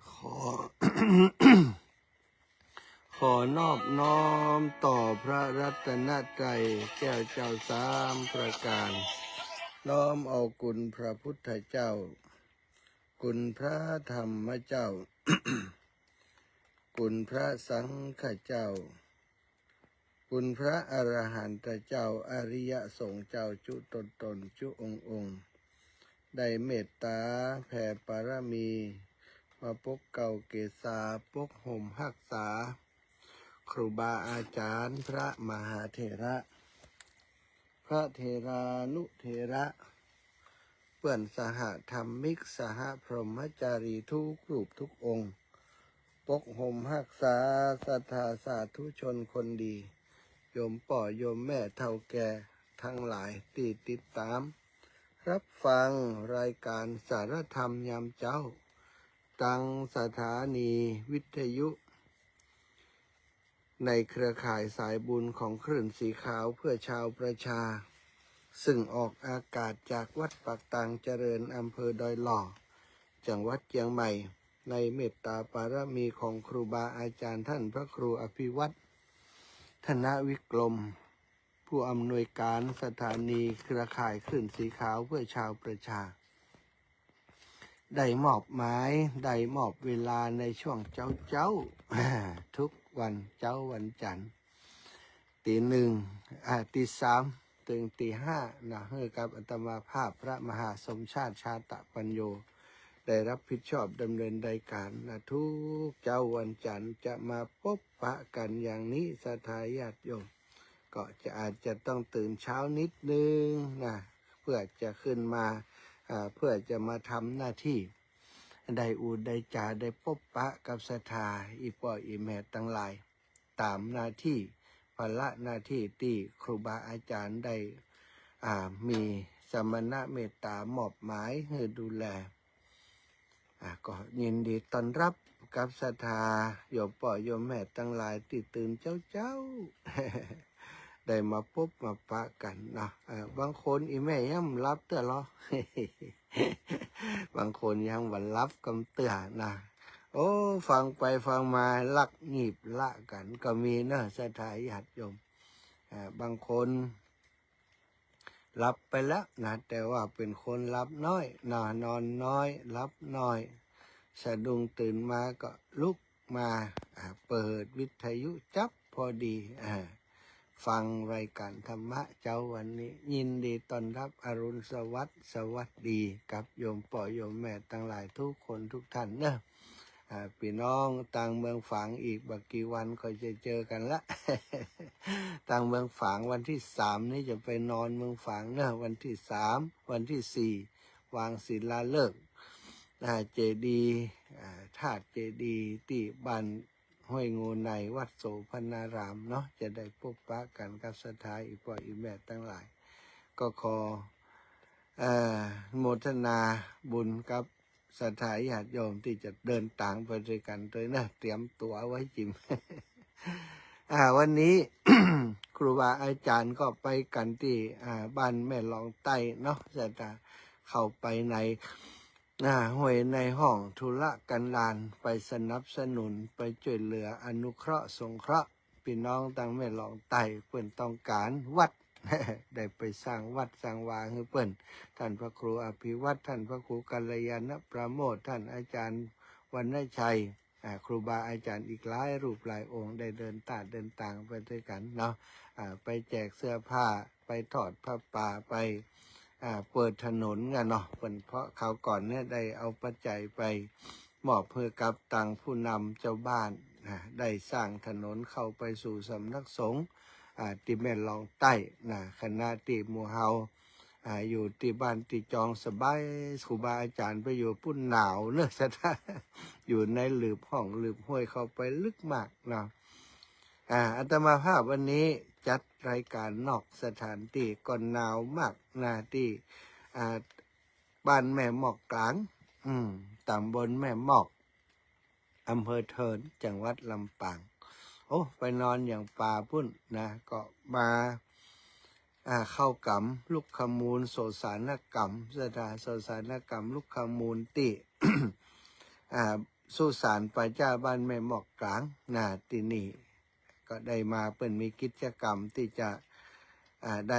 ขอ ขอนอบน้อมต่อพระรัตนตรัยแก้วเจ้าสามประการน้อมเอาคุณพระพุทธเจ้าคุณพระธรรมเจ้า คุณพระสังฆเจ้าคุณพระอรหันตเจ้าอริยสงฆ์เจ้าจุตนจุองค์ได้เมตตาแผ่ปารมีมาปกเก่าเกศาปกห่มหักษาครูบาอาจารย์พระมหาเถระพระเถรานุเถระเพื่อนสหธรรมิกสหพรหมจารีทุกรูปทุกองค์ปกห่มหักษาศรัทธาสาธุชนคนดีโยมป่อโยมแม่เท่าแก่ทั้งหลายที่ติดตามรับฟังรายการสารธรรมยามเจ้าตั้งสถานีวิทยุในเครือข่ายสายบุญของคลื่นสีขาวเพื่อชาวประชาซึ่งออกอากาศจากวัดปากตังเจริญอำเภอดอยหล่อจังหวัดเชียงใหม่ในเมตตาปารมีของครูบาอาจารย์ท่านพระครูอภิวัตรธนวิกรมผู้อำนวยการสถานีเครือข่ายคลื่นสีขาวเพื่อชาวประชาได้มอบหมายได้มอบเวลาในช่วงเจ้า ทุกวันเจ้าวันจันทร์ตีหนึ่งตีสามถึงตีห้านะให้กับอาตมาภาพพระมหาสมชาติชาตปัญโยได้รับผิดชอบดำเนินรายการนะทุกเจ้าวันจันทร์จะมาพบปะกันอย่างนี้ศรัทธาญาติโยมก็อาจจะต้องตื่นเช้านิดนึงนะเพื่อจะขึ้นมาเพื่อจะมาทำหน้าที่ได้อูดได้จ่าได้พบปะกับศรัทธาอีป่ออีแม่ทั้งหลายตามหน้าที่ภาระหน้าที่ที่ครูบาอาจารย์ได้มีสมณะเมตตามอบหมายให้ดูแลก็ยินดีต้อนรับกับศรัทธาโยมป่อโยมแม่ทั้งหลายที่ตื่นเจ้า ได้มาพบมาปะกันนะบางคนอีแม่ยังรับเตือหรอ บางคนยังวันรับกำเตือนะโอ้ฟังไปฟังมาลักงีบละกันก็มีนะศรัทธาญาติโยมบางคนรับไปแล้วนะแต่ว่าเป็นคนรับน้อยนอนน้อยรับน้อยสะดุ้งตื่นมาก็ลุกมาเปิดวิทยุจับพอดีฟังรายการธรรมะเจ้าวันนี้ยินดีต้อนรับอรุณสวัสดิ์สวัสดีกับโยมป่อโยมแม่ทั้งหลายทุกคนทุกท่านเนอะพี่น้องต่างเมืองฝางอีกบักกี่วันก็จะเจอกันละ ต่างเมืองฝางวันที่3นี้จะไปนอนเมืองฝางเนอะวันที่3วันที่4วางศิลาฤกษ์เจดีย์ธาตุเจดีย์ที่บ้านห้วยงูในวัดโสพนารามเนาะจะได้พบปะกันกับศรัทธาอีกพ่ออีแม่ทั้งหลายก็ขอโมทนาบุญกับศรัทธาญาติโยมที่จะเดินทางไปด้วยกันโดยนะเตรียมตัวไว้จิม วันนี้ ครูบาอาจารย์ก็ไปกันที่บ้านแม่ลองใต้เนาะจะเข้าไปในห้วยในห้องธุระกันดารไปสนับสนุนไปช่วยเหลืออนุเคราะห์สงเคราะห์พี่น้องตั้งแม่ลองใต้เพื่อนต้องการวัด ได้ไปสร้างวัดสร้างวาให้เพื่อนท่านพระครูอภิวัตรท่านพระครูกัลยาณประโมทท่านอาจารย์วรรณชัยครูบาอาจารย์อีกหลายรูปหลายองค์ได้เดินต่างไปด้วยกันเนาะไปแจกเสื้อผ้าไปทอดผ้าป่าไปเปิดถนนกันเนาะเพราะเขาก่อนเนี่ยได้เอาปัจจัยไปมอบเพื่อกับตังผู้นำเจ้าบ้านได้สร้างถนนเข้าไปสู่สำนักสงฆ์ที่แม่ลองใต้คณะที่หมู่เฮาอยู่ที่บ้านที่จองสบายครูบาอาจารย์ไปอยู่ปุ่นหนาวเนอะสถานอยู่ในหลืบห้องหลืบห้วยเข้าไปลึกมากเนาะอาตมาภาพวันนี้จัดรายการนอกสถานที่ก่อนหนาวมากที่บ้านแม่หมอกกลางตำบลแม่หมอกอำเภอเทินจังหวัดลำปางโอ้ไปนอนอย่างป่าพุ่นนะก็มา เข้ากรรมลูกขมูลโสสานกรรมสถาโสสานกรรมลูกขมูลติ สุสานปาจ้าบ้านแม่หมอกกลางที่นี่ก็ได้มาเป็นมีกิจกรรมที่จะไ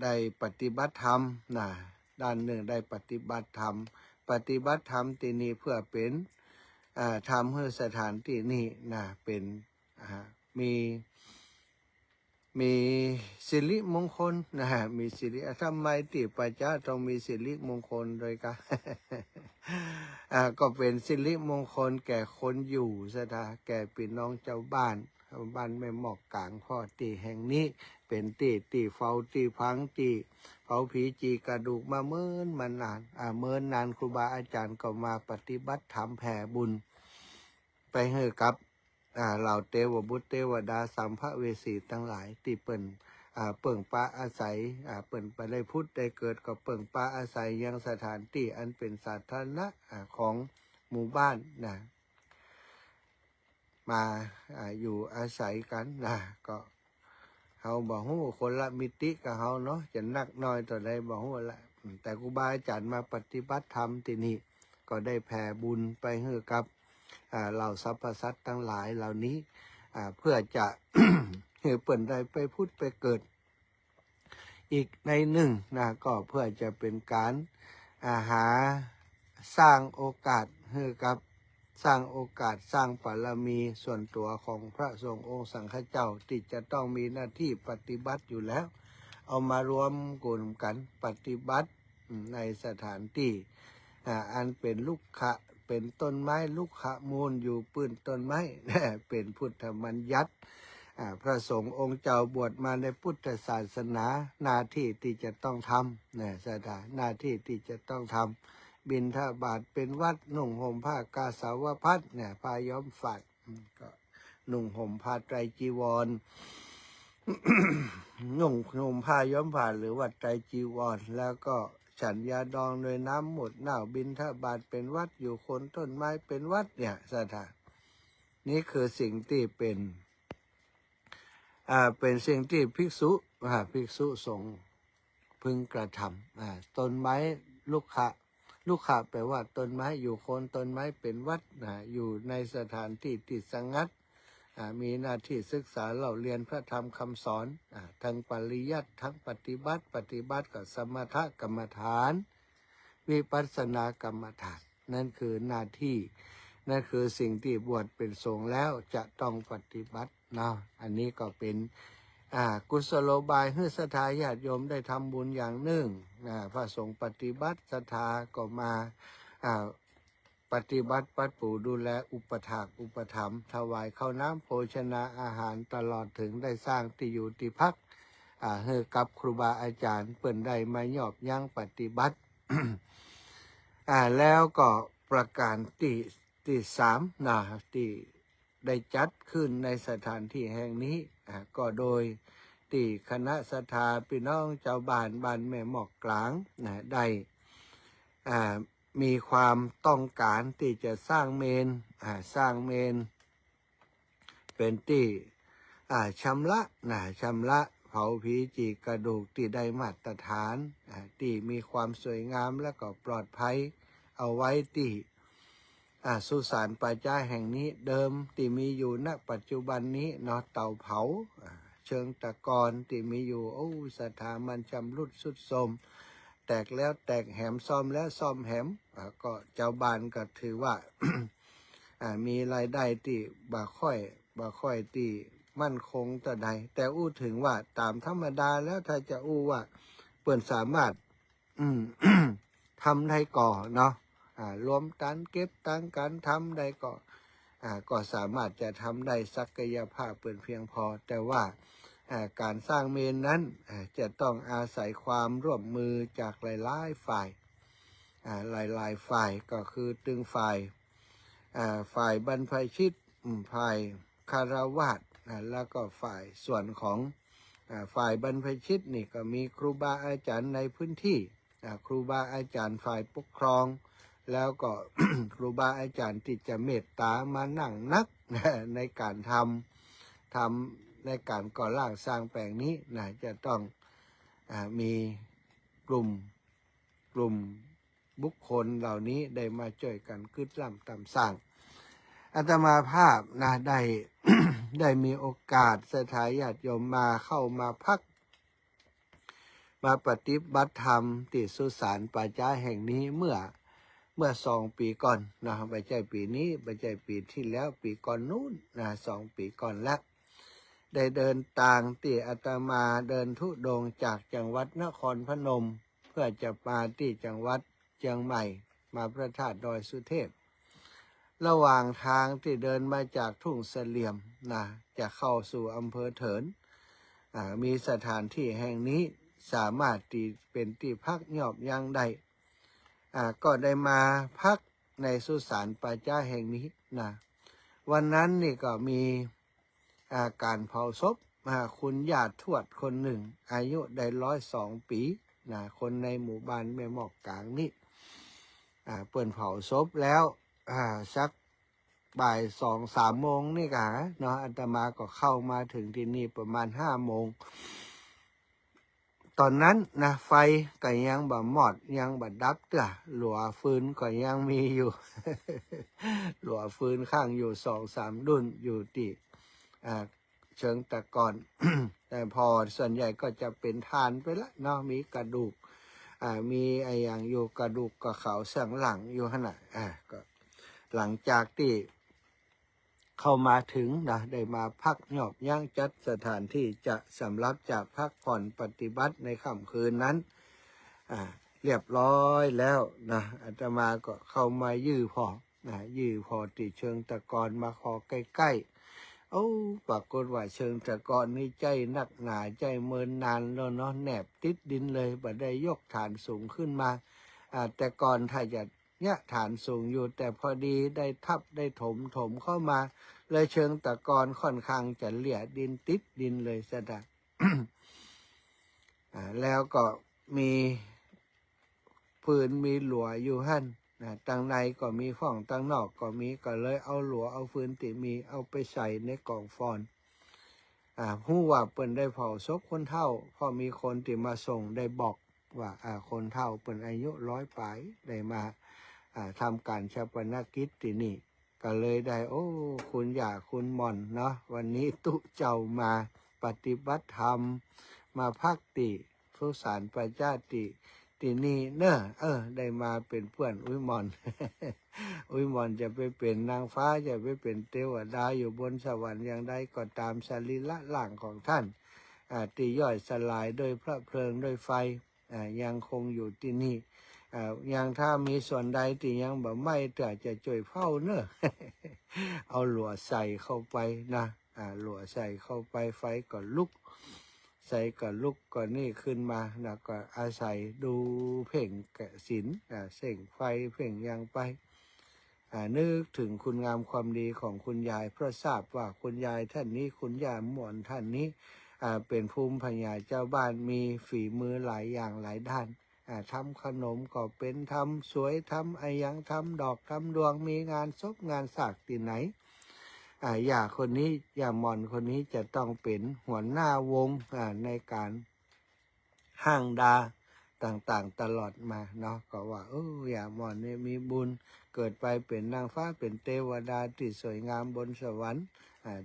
ด้ปฏิบัติธรรมด้านหนึ่งได้ปฏิบัติธรรมที่นี่เพื่อเป็นทำให้สถานที่นี้เป็นมีสิริมงคลมีสิริทำไมที่ปัจจาต้องมีสิริมงคลโดยกัน ก็เป็นสิริมงคลแก่คนอยู่สถาแก่พี่น้องเจ้าบ้านแม่หมอกกลางพ่อตีแห่งนี้เป็นตีเฝ้าตีพังตีเผาผีจีกระดูกมาเมินมานานเมินนานครูบาอาจารย์ก็มาปฏิบัติธรรมแผ่บุญไปให้กับเหล่าเทวบุตรเทวดาสัมภเวสีทั้งหลายที่เปิ่นเปิ่งปะอาศัยเปิ่นไปได้พุทธได้เกิดก็เปิ่งปะอาศัยยังสถานที่อันเป็นสาธารณะของหมู่บ้านมาอยู่อาศัยกันก็เฮาบอกฮู้คนละมิติกับเฮาเนาะจะนักน้อยต่อใดบอกฮู้ละแต่ครูบาอาจารย์มาปฏิบัติธรรมที่นี่ก็ได้แผ่บุญไปให้กับเหล่าสรรพสัตว์ทั้งหลายเหล่านี้เพื่อจะ ให้เปิ่นได้ไปพุทธไปเกิดอีกในหนึ่งก็เพื่อจะเป็นการหาสร้างโอกาสให้กับสร้างโอกาสสร้างบารมีส่วนตัวของพระสงฆ์องค์สังฆเจ้าที่จะต้องมีหน้าที่ปฏิบัติอยู่แล้วเอามารวมกลุ่มกันปฏิบัติในสถานที่อันเป็นลูกขะเป็นต้นไม้ลูกขะมูลอยู่ปื้นต้นไม้ เป็นพุทธมัญญัติพระสงฆ์องค์เจ้าบวชมาในพุทธศาสนาหน้าที่ที่จะต้องทำสถานหน้าที่ที่จะต้องทำบิณฑบาตเป็นวัดนุ่งห่มผ้ากาสาวพัสผ้าย้อมฝาดก็นุ่งห่มผ้าไตรจีวร นุ่งห่มผ้าย้อมฝาดหรือว่าไตรจีวรแล้วก็ฉันยาดองโดยน้ำหมดเน่าบิณฑบาตเป็นวัดอยู่คนต้นไม้เป็นวัดสถานนี้คือสิ่งที่เป็นสิ่งที่ภิกษุสงฆ์พึงกระทำต้นไม้ลูกขะแปลว่าต้นไม้อยู่โคนต้นไม้เป็นวัดอยู่ในสถานที่ที่สงัดมีหน้าที่ศึกษาเล่าเรียนพระธรรมคำสอนทั้งปริยัติทั้งปฏิบัติกับสมถกรรมฐานวิปัสสนากรรมฐานนั่นคือหน้าที่นั่นคือสิ่งที่บวชเป็นสงฆ์แล้วจะต้องปฏิบัติอันนี้ก็เป็นกุศโลบายให้ศรัทธาญาติโยมได้ทำบุญอย่างหนึ่งพระสงฆ์ปฏิบัติศรัทธาก็มาปฏิบัติปัดปู่ดูแลอุปถากอุปถัมภ์ถวายข้าวน้ำโภชนาอาหารตลอดถึงได้สร้างที่อยู่ที่พักให้กับครูบาอาจารย์เปิ่นได้มาหยอบยั้งปฏิบัติ แล้วก็ประการที่สามที่ได้จัดขึ้นในสถานที่แห่งนี้ก็โดยที่คณะศรัทธาพี่น้องเจ้าบ้านแม่หมอกกลางได้มีความต้องการที่จะสร้างเมนเป็นที่ชำระเผาผีจีกระดูกที่ได้มาตรฐานที่มีความสวยงามและก็ปลอดภัยเอาไว้ที่สุสานป่าจ้าแห่งนี้เดิมที่มีอยู่ณปัจจุบันนี้เตาเผาเชิงตะกอนที่มีอยู่สถามันชำรุดทรุดโทรมแตกแล้วแตกแหมซ่อมแล้วซ่อมแหมก็เจ้าบ้านก็ถือว่า มีรายได้ที่บ่ค่อยที่มั่นคงต่อใดแต่ถึงว่าตามธรรมดาแล้วถ้าจะว่าเปิ่นสามารถ ทำได้ก่อรวมตันเก็บตังการทำได้ก็สามารถจะทำได้ศักยภาพเปิ่นเพียงพอแต่ว่าการสร้างเมนนั้นจะต้องอาศัยความร่วมมือจากหลายๆฝ่ายหลายฝ่ายก็คือตึงฝ่ายบรรพชิตฝ่ายคารวาสแล้วก็ฝ่ายส่วนของฝ่ายบรรพชิตนี่ก็มีครูบาอาจารย์ในพื้นที่ครูบาอาจารย์ฝ่ายปกครองแล้วก็ ครูบาอาจารย์ที่จะเมตตามานั่งนัก ในการทำ ในการก่อร่างสร้างแปลงนี้นะจะต้องมีกลุ่มบุคคลเหล่านี้ได้มาช่วยกันกึดล่ำตำสร้างอาตมาภาพนะได้ ได้มีโอกาสสถาญาติโยมมาเข้ามาพักมาปฏิบัติธรรมที่สุสานป่าช้าแห่งนี้เมื่อ2 ปีก่อนนะไม่ใช่ปีนี้ไม่ใช่ปีที่แล้วปีก่อนนู้นนะ2 ปีก่อนแล้วได้เดินทางที่อาตมาเดินธุดงค์จากจังหวัดนครพนมเพื่อจะมาที่จังหวัดเชียงใหม่มาพระธาตุดอยสุเทพระหว่างทางที่เดินมาจากทุ่งเสลี่ยมนะจะเข้าสู่อำเภอเถินมีสถานที่แห่งนี้สามารถที่เป็นที่พักหยอบยังได้ก็ได้มาพักในสุสานป่าช้าแห่งนี้นะวันนั้นนี่ก็มีการเผาศพคุณญาติทวดคนหนึ่งอายุได้102 ปีนะคนในหมู่บ้านแม่หมอกกลางนี่เปิ่นเผาศพแล้วสักบ่าย2-3 โมงนี่กะเนาะอาตมาก็เข้ามาถึงที่นี่ประมาณ5 โมงตอนนั้นนะไฟก็ยังบ่หมดยังบ่ดับเตื้อหลัวฟืนก็ยังมีอยู่ หลัวฟืนข้างอยู่2-3 ดุนอยู่ที่เชิงตะกอน แต่พอส่วนใหญ่ก็จะเป็นทานไปละเนาะมีกระดูกมีไอ้อย่างอยู่กระดูกกับเขาเสียงหลังอยู่ขนาดก็หลังจากที่เข้ามาถึงนะได้มาพักหยอบย่างจัดสถานที่จะสำหรับจะพักผ่อนปฏิบัติในค่ำคืนนั้นเรียบร้อยแล้วนะอาตมาก็เข้ามายื้อพอติเชิงตะกอนมาขอใกล้ๆปรากฏว่าเชิงตะกอนนี่ใจนักหนาใจเมินนานแล้วเนาะแนบติดดินเลยบ่ได้ยกฐานสูงขึ้นมาแต่ก่อนถ้าจะเนี่ยฐานสูงอยู่แต่พอดีได้ทับได้ถมเข้ามาเลยเชิงตะกอนค่อนข้างจะเหลี่ยดินติดดินเลยซะดัก แล้วก็มีพื้นมีหลัวอยู่หั่นตั้งในก็มีฝ่องตั้งนอกก็มีก็เลยเอาหลัวเอาฟืนที่มีเอาไปใส่ในกล่องฟอนผู้ว่าเปิ้นได้เผาศพคนเฒ่าพอมีคนที่มาส่งได้บอกว่าคนเฒ่าเปิ้นอายุ100 ปีได้มาทำการชาปนกิจที่นี่ก็เลยได้คุณย่าคุณหม่อนเนาะวันนี้ตุเจ้ามาปฏิบัติธรรมมาพักติสุสานป่าช้าที่นี่เนอะได้มาเป็นเพื่อนอุ้ยหม่อน อุ้ยหม่อนจะไปเป็นนางฟ้าจะไปเป็นเทวดาอยู่บนสวรรค์อย่างใดก็ตามสรีระร่างของท่านที่ย่อยสลายโดยพระเพลิงโดยไฟยังคงอยู่ที่นี่ยังถ้ามีส่วนใดที่ยังแบบไม่แต่จะช่วยเผาเนอะ เอาหลัวใส่เข้าไปนะหลัวใส่เข้าไปไฟก็ลุกใส่ก็ลุกก็นี่ขึ้นมานะก็อาศัยดูเพ่งกสิณเส่งไฟเพ่งยังไปนึกถึงคุณงามความดีของคุณยายเพราะทราบว่าคุณยายท่านนี้คุณยายหมอนท่านนี้เป็นภูมิปัญญาเจ้าบ้านมีฝีมือหลายอย่างหลายด้านทำขนมก็เป็นทำสวยทำไอยังทำดอกทำดวงมีงานศพงานสากที่ไหนอย่าคนนี้อย่าหมอนคนนี้จะต้องเป็นหัวหน้าวงในการห้างดาต่างๆตลอดมาเนาะก็ว่าอย่าหมอนเนี่ยมีบุญเกิดไปเป็นนางฟ้าเป็นเทวดาที่สวยงามบนสวรรค์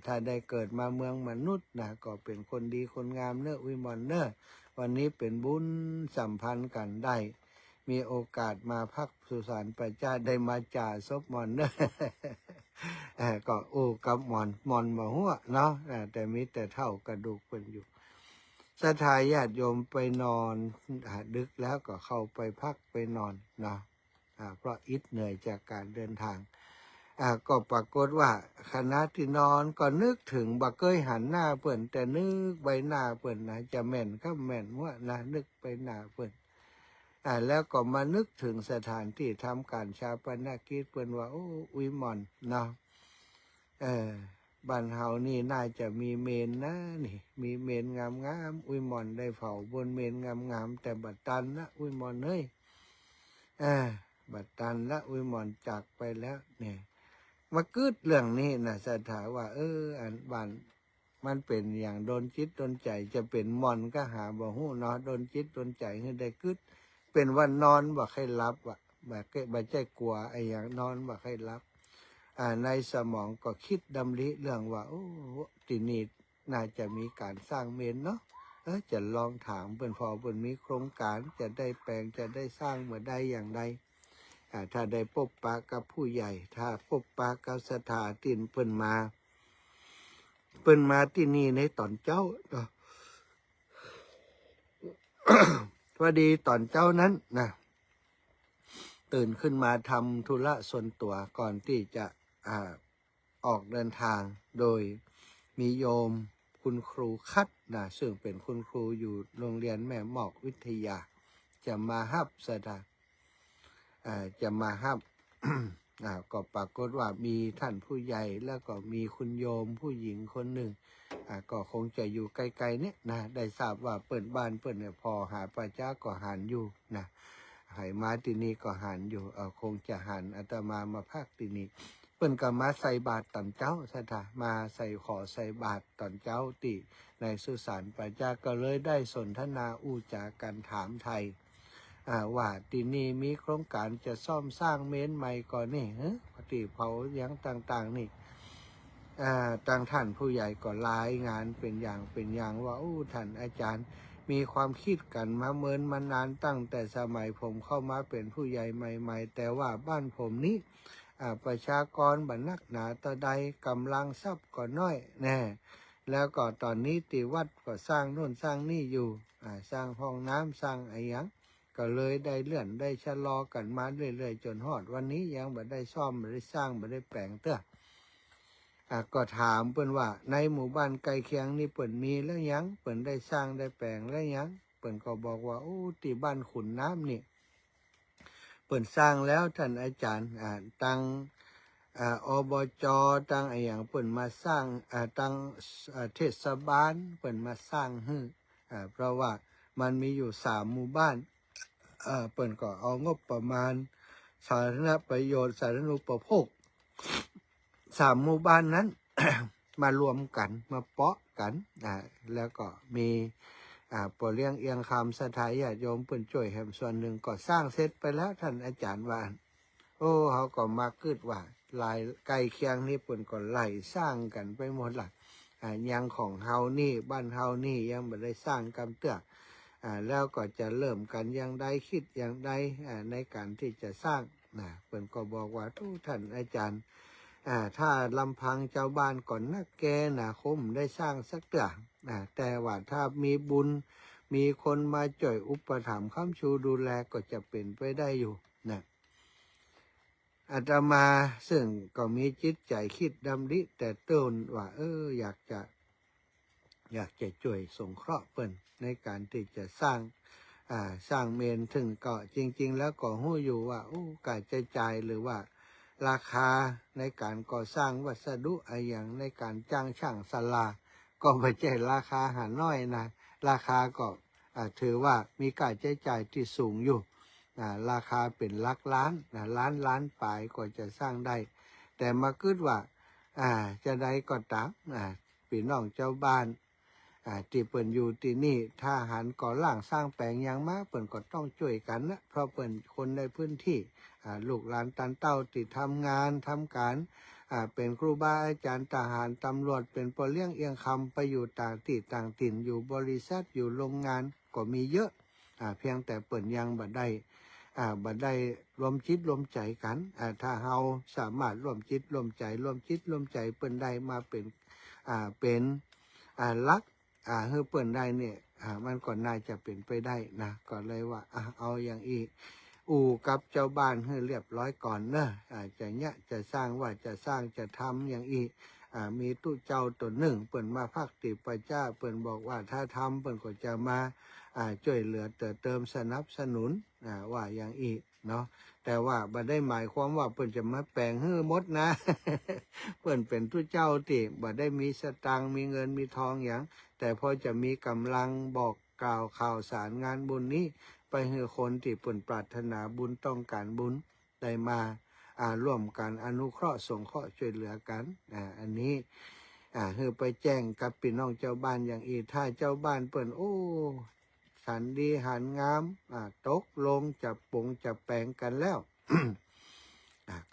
ถ้าได้เกิดมาเมืองมนุษย์นะก็เป็นคนดีคนงามเนอะวิมลเนอะวันนี้เป็นบุญสัมพันธ์กันได้มีโอกาสมาพักสุสานป่าช้าได้มาจ่าศพหมอนเนอะ ก็กับหมอนมาหัวเนาะแต่มีแต่เท่ากระดูกเป็นอยู่ศรัทธาญาติโยมไปนอนดึกแล้วก็เข้าไปพักไปนอนเนาะเพราะอิดเหนื่อยจากการเดินทางก็ปรากฏว่าคณะที่นอนก็นึกถึงบักเกยหันหน้าเปิ่นแต่นึกใบหน้าเปิ่นนะจะแม่นก็แม่นว่านะนึกไปหน้าเปิ่นแล้วก็มานึกถึงสถานที่ทำการชาปนกิจเปิ่นว่าอุยหมอนเนาะบ้านเฮานี่น่าจะมีเมนนะนี่มีเมนงามๆอุยหมอนได้เผาบนเมนงามๆแต่บัดตันนะอุยหมอนเอ้ยบัดตันละอุยหมอนจากไปแล้วเนี่ยมากึดเรื่องนี้นะสถาว่าอันบ้าน มันเป็นอย่างโดนจิตโดนใจจะเป็นมอนก็หาบ่ฮู้เนาะโดนจิตโดนใจให้ได้กึดเป็นวันนอนบ่ให้รับบ่ใจกลัวไอ้อย่างนอนบ่ให้รับในสมองก็คิดดำริเรื่องว่าโอ้ที่นี่น่าจะมีการสร้างเมนเนาะจะลองถามเพิ่นพอเพิ่นมีโครงการจะได้แปลงจะได้สร้างเมื่อใดอย่างใดถ้าได้พบปะกับผู้ใหญ่ถ้าพบปะกับสถานที่เพิ่นมาที่นี่ในตอนเจ้า พอดีตอนเจ้านั้นนะตื่นขึ้นมาทำธุระส่วนตัวก่อนที่จะออกเดินทางโดยมีโยมคุณครูคัดนะซึ่งเป็นคุณครูอยู่โรงเรียนแม่หมอกวิทยาจะมาฮับสดาจะมาฮับ ก็ปรากฏว่ามีท่านผู้ใหญ่แล้วก็มีคุณโยมผู้หญิงคนหนึ่งก็คงจะอยู่ไกลๆเนี่ยนะได้ทราบว่าเปิดบ้านเปิดเนี่ยพอหาประจ้าก็หันอยู่นะให้มาที่นี่ก็หันอยู่คงจะหันอาตมาพักที่นี่เปิ้นก็มาใส่บาตรตอนเจ้าสถามาใส่ขอใส่บาตรตอนเจ้าติในสุสานประจ้าก็เลยได้สนทนาอู้จากันถามไทยว่าที่นี่มีโครงการจะซ่อมสร้างเมนใหม่ก่อนนี่ปฏิเผาอย่างต่างๆนี่ต่างท่านผู้ใหญ่ก็รายงานเป็นอย่างว่าท่านอาจารย์มีความคิดกันมาเมินมานานตั้งแต่สมัยผมเข้ามาเป็นผู้ใหญ่ใหม่ๆแต่ว่าบ้านผมนี้ประชากรบันนักหนาตะใดกำลังทรัพย์ก็น้อยแน่แล้วก็ตอนนี้ติวัดก็สร้างโน่นสร้างนี่อยู่สร้างห้องน้ำสร้างไอ้ยังก็เลยได้เลื่อนได้ชะลอกันมาเรื่อยๆจนฮอดวันนี้ยังบ่ได้ซ่อมบ่ได้สร้างบ่ได้แปลงเต้อก็ถามเปิ้นว่าในหมู่บ้านใกล้เคียงนี่เปิ้นมีแล้วยังเปิ้นได้สร้างได้แปลงแล้วยังเปิ้นก็บอกว่าที่บ้านขุนน้ำนี่เปิ้นสร้างแล้วท่านอาจารย์ตั้งอบจตั้งไอ้อย่างเปิ้นมาสร้างตั้งเทศบาลเปิ้นมาสร้างให้เพราะว่ามันมีอยู่3 หมู่บ้านเปิ้นก็เอางบประมาณสาธารณประโยชน์สาธารณูปโภค3 หมู่บ้านนั้น มารวมกันมาเปาะกันแล้วก็มีปอเลี้ยงเอียงคำสถายญาติโยมเปิ้นช่วยแห่งส่วนหนึ่งก็สร้างเสร็จไปแล้วท่านอาจารย์ว่าเขาก็มาคิดว่าลายใกล้เคียงนี่เปิ้นก็ไล่สร้างกันไปหมดล่ะยังของเฮานี่บ้านเฮานี่ยังไม่ได้สร้างกำเตื้อแล้วก็จะเริ่มกันอย่างใดคิดอย่างใดในการที่จะสร้างเปิ้นก็บอกว่าทุกท่านอาจารย์ถ้าลำพังเจ้าบ้านก่อนนักแกคมได้สร้างสักเตื้อแต่ว่าถ้ามีบุญมีคนมาจ่วยอุปถัมภ์ค้ำชูดูแลก็จะเป็นไปได้อยู่นะอาตมาซึ่งก็มีจิตใจคิดดำริแต่ต้นว่าอยากจะช่วยสงเคราะห์เปิ้นในการที่จะสร้างเมนถึงก็จริงๆแล้วก็หู้อยู่ว่าการใช้จ่ายหรือว่าราคาในการก่อสร้างวัสดุอย่างในการจ้างช่างศาลาก็ไม่ใช่ราคาหาน้อยนะราคาก็ถือว่ามีการใช้จ่ายที่สูงอยู่ราคาเป็นหลักล้านล้านปลายก็จะสร้างได้แต่มาคิดว่าจะได้ก็ตามพี่น้องเจ้าบ้านที่เปิ่นอยู่ที่นี่ถ้าหันก่อล่างสร้างแปลงอย่างมากเปิ่นก็ต้องช่วยกันนะเพราะเปิ่นคนในพื้นที่ลูกหลานตันเต้าที่ทำงานทำการเป็นครูบาอาจารย์ทหารตำรวจเป็นปอเลี้ยงเอียงคำไปอยู่ต่างที่ต่างถิ่นอยู่บริษัทอยู่โรงงานก็มีเยอะเพียงแต่เปิ่นยังบ่ได้รวมจิตรวมใจกันถ้าเฮาสามารถรวมจิตรวมใจเปิ่นได้มาเป็นลักเฮือเปิ่นได้เนี่ยมันก็น่าจะเป็นไปได้นะก็เลยว่าเอาอย่างอีกับเจ้าบ้านให้เรียบร้อยก่อนเนอะจะสร้างว่าจะสร้างจะทำอย่างอีมีตู้เจ้าตัวหนึ่งเปิ่นมาพักติประจ้าเปิ่นบอกว่าถ้าทำเปิ่นก็จะมาช่วยเหลือเติมสนับสนุนว่าอย่างอีเนาะแต่ว่าบ่ได้หมายความว่าเปิ่นจะมาแปลงให้หมดนะ เปิ่นเป็นตู้เจ้าที่บ่ได้มีสตังค์มีเงินมีทองอย่างแต่พอจะมีกำลังบอกกล่าวข่าวสารงานบุญนี้ไปให้คนที่เปิ่นปรารถนาบุญต้องการบุญได้มาร่วมกันอนุเคราะห์สงเคราะห์ช่วยเหลือกันอันนี้ คือไปแจ้งกับพี่น้องเจ้าบ้านอย่างอีถ้าเจ้าบ้านเปิ่นโอ้สันดีหันงามตกลงจะปงจะแปลงกันแล้ว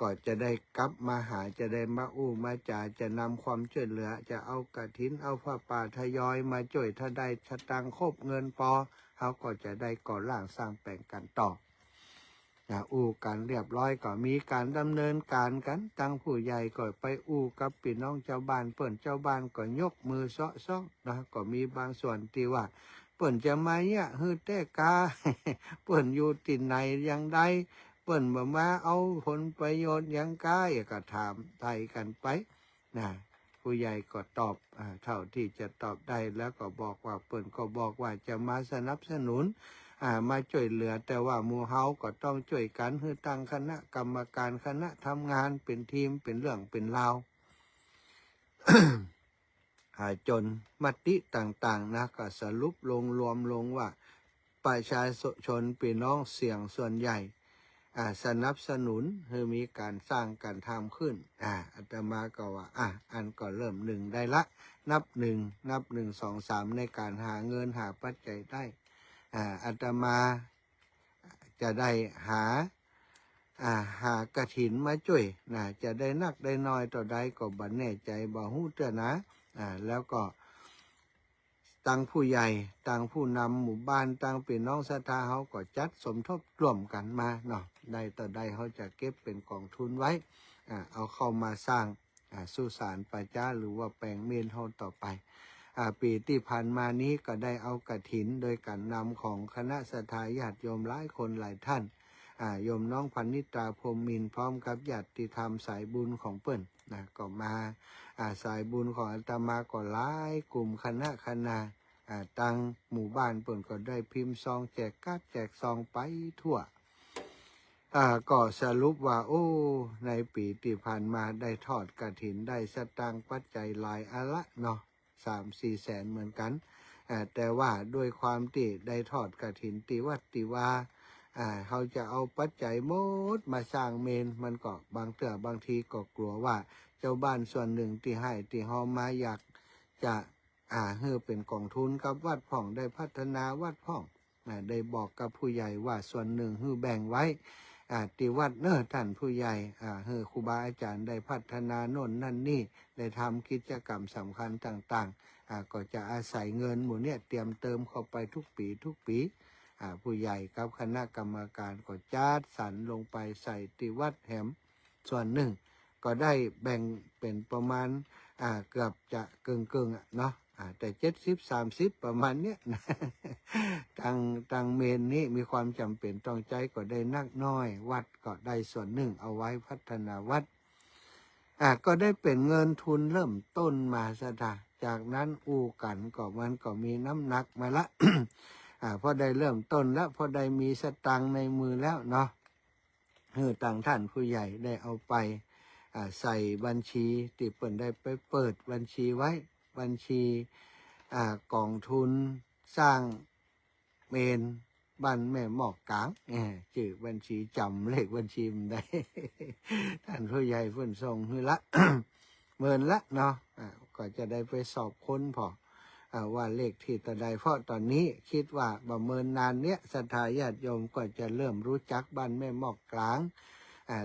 ก็จะได้กลับมาหาจะได้มาอู้มาจ่าจะนำความช่วยเหลือจะเอากฐินเอาผ้าป่าทยอยมาช่วยถ้าได้สตังค์ครบเงินพอเขาก็จะได้ก่อร่างสร้างแปลงกันต่ออู้กันเรียบร้อยก็มีการดำเนินการกันตั้งผู้ใหญ่ก็ไปอู้กับพี่น้องเจ้าบ้านเปิ่นเจ้าบ้านก็ยกมือเซาะนะก็มีบางส่วนที่ว่าเปิ่นจะมาเนี่ยฮือแต่กา เปิ่นอยู่ที่ไหนยังไดเปิ่นบ่มาเอาผลประโยชน์ยังกายก็ถามไทยกันไปนะผู้ใหญ่ก็ตอบเท่าที่จะตอบได้แล้วก็บอกว่าเปิ่นก็บอกว่าจะมาสนับสนุนมาช่วยเหลือแต่ว่าหมู่เฮาก็ต้องช่วยกันคือตั้งคณะกรรมการคณะทำงานเป็นทีมเป็นเรื่องเป็นราว จนมติต่างๆนะก็สรุปรวมลงว่าประชาชนพี่น้องเสียงส่วนใหญ่สนับสนุนให้มีการสร้างการทำขึ้นอาตมาก็ว่าอันก็เริ่มหนึ่งได้ละนับหนึ่งสองสามในการหาเงินหาปัจจัยได้อาตมาจะได้หากฐินมาช่วยจะได้นักได้น้อยต่อใดก็บันแน่ใจบ่ฮู้เตื้อนะแล้วก็ตั้งผู้ใหญ่ตั้งผู้นำหมู่บ้านตั้งพี่น้องศรัทธาเขาก็จัดสมทบร่วมกันมาเนาะได้ต่อใดเขาจะเก็บเป็นกองทุนไว้เอาเข้ามาสร้างสุสานประจาหรือว่าแปลงเมนเขาต่อไปปีที่ผ่านมานี้ก็ได้เอากฐินโดยการนำของคณะศรัทธาญาติโยมหลายคนหลายท่านโยมน้องพันนิตาพรหมินทร์พร้อมกับญาติธรรมสายบุญของเปิ้นก็มาสายบุญของอาตมาก็หลายกลุ่มคณะตั้งหมู่บ้านเปิ้นก็ได้พิมพ์ซองแจกการ์ดแจกซองไปทั่วก็สรุปว่าโอ้ในปีที่ผ่านมาได้ทอดกฐินได้สตางค์ปัจจัยหลายอันละเนาะ3-4 แสนเหมือนกันแต่ว่าด้วยความที่ได้ทอดกฐินติวัดติวาเขาจะเอาปัจจัยหมดมาสร้างเมนมันก็บางทีก็กลัวว่าเจ้าบ้านส่วนหนึ่งที่ให้ที่เฮามาอยากจะให้เป็นกองทุนกับวัดพ่องได้พัฒนาวัดพ่องได้บอกกับผู้ใหญ่ว่าส่วนหนึ่งให้แบ่งไว้ที่วัดท่านผู้ใหญ่ให้ครูบาอาจารย์ได้พัฒนาโน่นนั่นนี่ได้ทำกิจกรรมสำคัญต่างๆก็จะอาศัยเงินหมู่เนี่ยเตรียมเติมเข้าไปทุกปีผู้ใหญ่กับคณะกรรมการก็จัดสรรลงไปใส่ที่วัดแหมส่วนหนึ่งก็ได้แบ่งเป็นประมาณเกือบจะเกิงเนาะแต่70-30ประมาณเนี้ยนะ ทางเมนนี้มีความจำเป็นต้องใจก็ได้นักน้อยวัดก็ได้ส่วนหนึ่งเอาไว้พัฒนาวัดก็ได้เป็นเงินทุนเริ่มต้นมาซะจากนั้นอู้กันก็มันก็มีน้ำหนักมาละ พอได้เริ่มต้นแล้วพอได้มีสตังค์ในมือแล้วเนาะต่างท่านผู้ใหญ่ได้เอาไปใส่บัญชีที่เปิดได้ไปเปิดบัญชีไว้บัญชีกองทุนสร้างเมนบ้านแม่หมอกกลางชื่อบัญชีจำเลขบัญชีมันได้ ท่านผู้ใหญ่เพิ่นส่งให้ละ เมินละเนาะก็จะได้ไปสอบค้นพอว่าเลขที่ตะใดเพราะตอนนี้คิดว่าประเมินนานเนี้ยศรัทธาญาติโยมก็จะเริ่มรู้จักบ้านแม่หมอกกลาง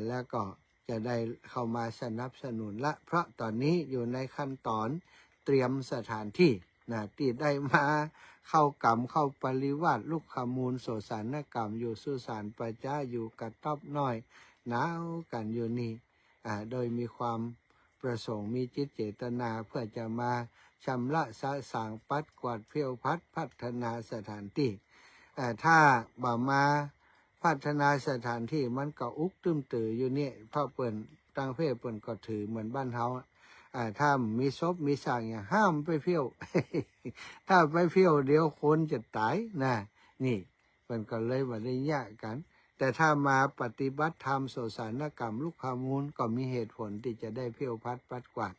แล้วก็จะได้เข้ามาสนับสนุนละเพราะตอนนี้อยู่ในขั้นตอนเตรียมสถานที่ที่ได้มาเข้ากรรมเข้าปริวาสลูกขมูลโสสานกรรมอยู่สุสานประจ้าอยู่กระต๊อบน้อยหนาวกันอยู่นี่โดยมีความประสงค์มีจิตเจตนาเพื่อจะมาชำระสะสางปัดกวาดเพี้ยวพัฒนาสถานที่ถ้าบ่มาพัฒนาสถานที่มันก็อุกตึมตื่ออยู่เนี่ยเพราะเปิ่นตั้งเพศเปิ่นก็ถือเหมือนบ้านเฮาถ้ามีศพมีสร้างอย่างห้ามไปเที่ยว ถ้าไปเที่ยวเดี๋ยวคนจะตายนี่เปิ่นก็เลยว่าได้ยากกันแต่ถ้ามาปฏิบัติธรรมโสสานกรรมลูกขมูลก็มีเหตุผลที่จะได้เพี้ยวปัดกวาด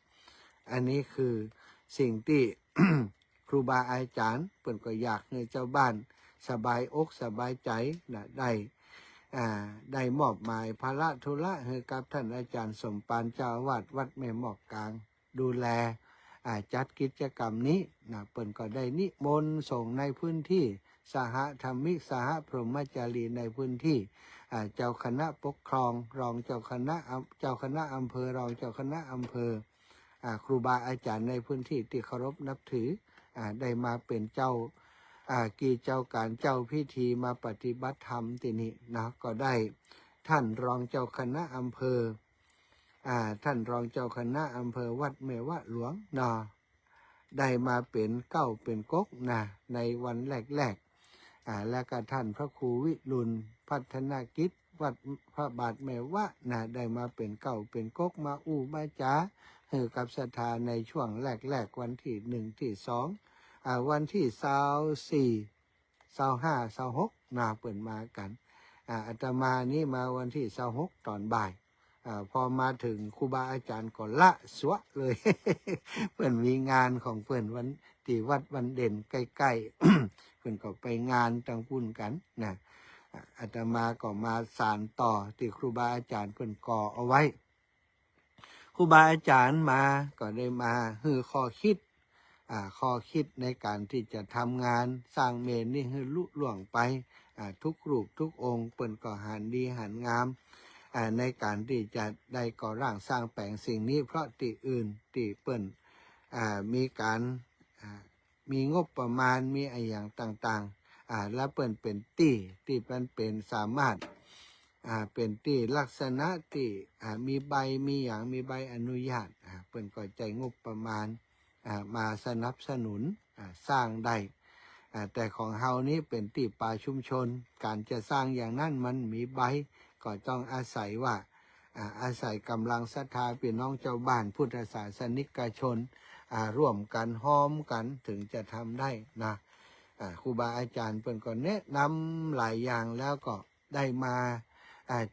อันนี้คือสิ่งที่ ครูบาอาจารย์เปิ่นก็อยากให้เจ้าบ้านสบายอกสบายใจได้มอบหมายภาระธุระให้กับท่านอาจารย์สมปานเจ้าอาวาสวัดแม่หมอกกลางดูแล จัดกิจกรรมนี้นะเปิ่นก็ได้นิมนต์ส่งในพื้นที่สหธรรมิกสหพรหมจารีในพื้นที่เจ้าคณะปกครองรองเจ้าคณะอำเภอรองเจ้าคณะอำเภอครูบาอาจารย์ในพื้นที่ที่เคารพนับถือได้มาเป็นเจ้ากี่เจ้าการเจ้าพิธีมาปฏิบัติธรรมที่นี่นะก็ได้ท่านรองเจ้าคณะอำเภอท่านรองเจ้าคณะอำเภอวัดเมวะหลวงนะได้มาเป็นเก้าเป็นก๊กนะในวันแรกและก็ท่านพระครูวิรุณพัฒนากิจวัดพระบาทเมวะนะได้มาเป็นเก้าเป็นก๊กมาอู้มาจ๋ากับศรัทธาในช่วงแรกวันที่1ที่2วันที่24 25 26นาเปิดมากันอาตมานี่มาวันที่26ตอนบ่ายพอมาถึงครูบาอาจารย์ก็ละสวะเลย เพื่อนมีงานของเพื่อนวันที่วัดวันเด่นใกล้ๆ เพื่อนก็ไปงานตังปุ่นกันนะอาตมาก็มาสานต่อที่ครูบาอาจารย์เพื่อนก่อเอาไว้ครูบาอาจารย์มาก็ได้มาข้อคิดในการที่จะทำงานสร้างเมนนี่ให้ลุล่วงไปทุกรูปทุกองค์เปิ่นก็หันดีหันงามในการที่จะได้ก่อร่างสร้างแปลงสิ่งนี้เพราะติอื่นติเปิ่นมีการมีงบประมาณมีอะไรอย่างต่างๆและเปิ่นเป็นที่มันเป็นสามารถเป็นที่ลักษณะที่มีใบมีอย่างมีใบอนุญาตเปิ่นก็ใจงบประมาณมาสนับสนุนสร้างได้แต่ของเฮานี้เป็นที่ป่าชุมชนการจะสร้างอย่างนั้นมันมีใบก็ต้องอาศัยว่าอาศัยกำลังศรัทธาพี่น้องเจ้าบ้านพุทธศาสนิกชนร่วมกันห้อมกันถึงจะทำได้นะครูบาอาจารย์เพิ่นก็แนะนำหลายอย่างแล้วก็ได้มา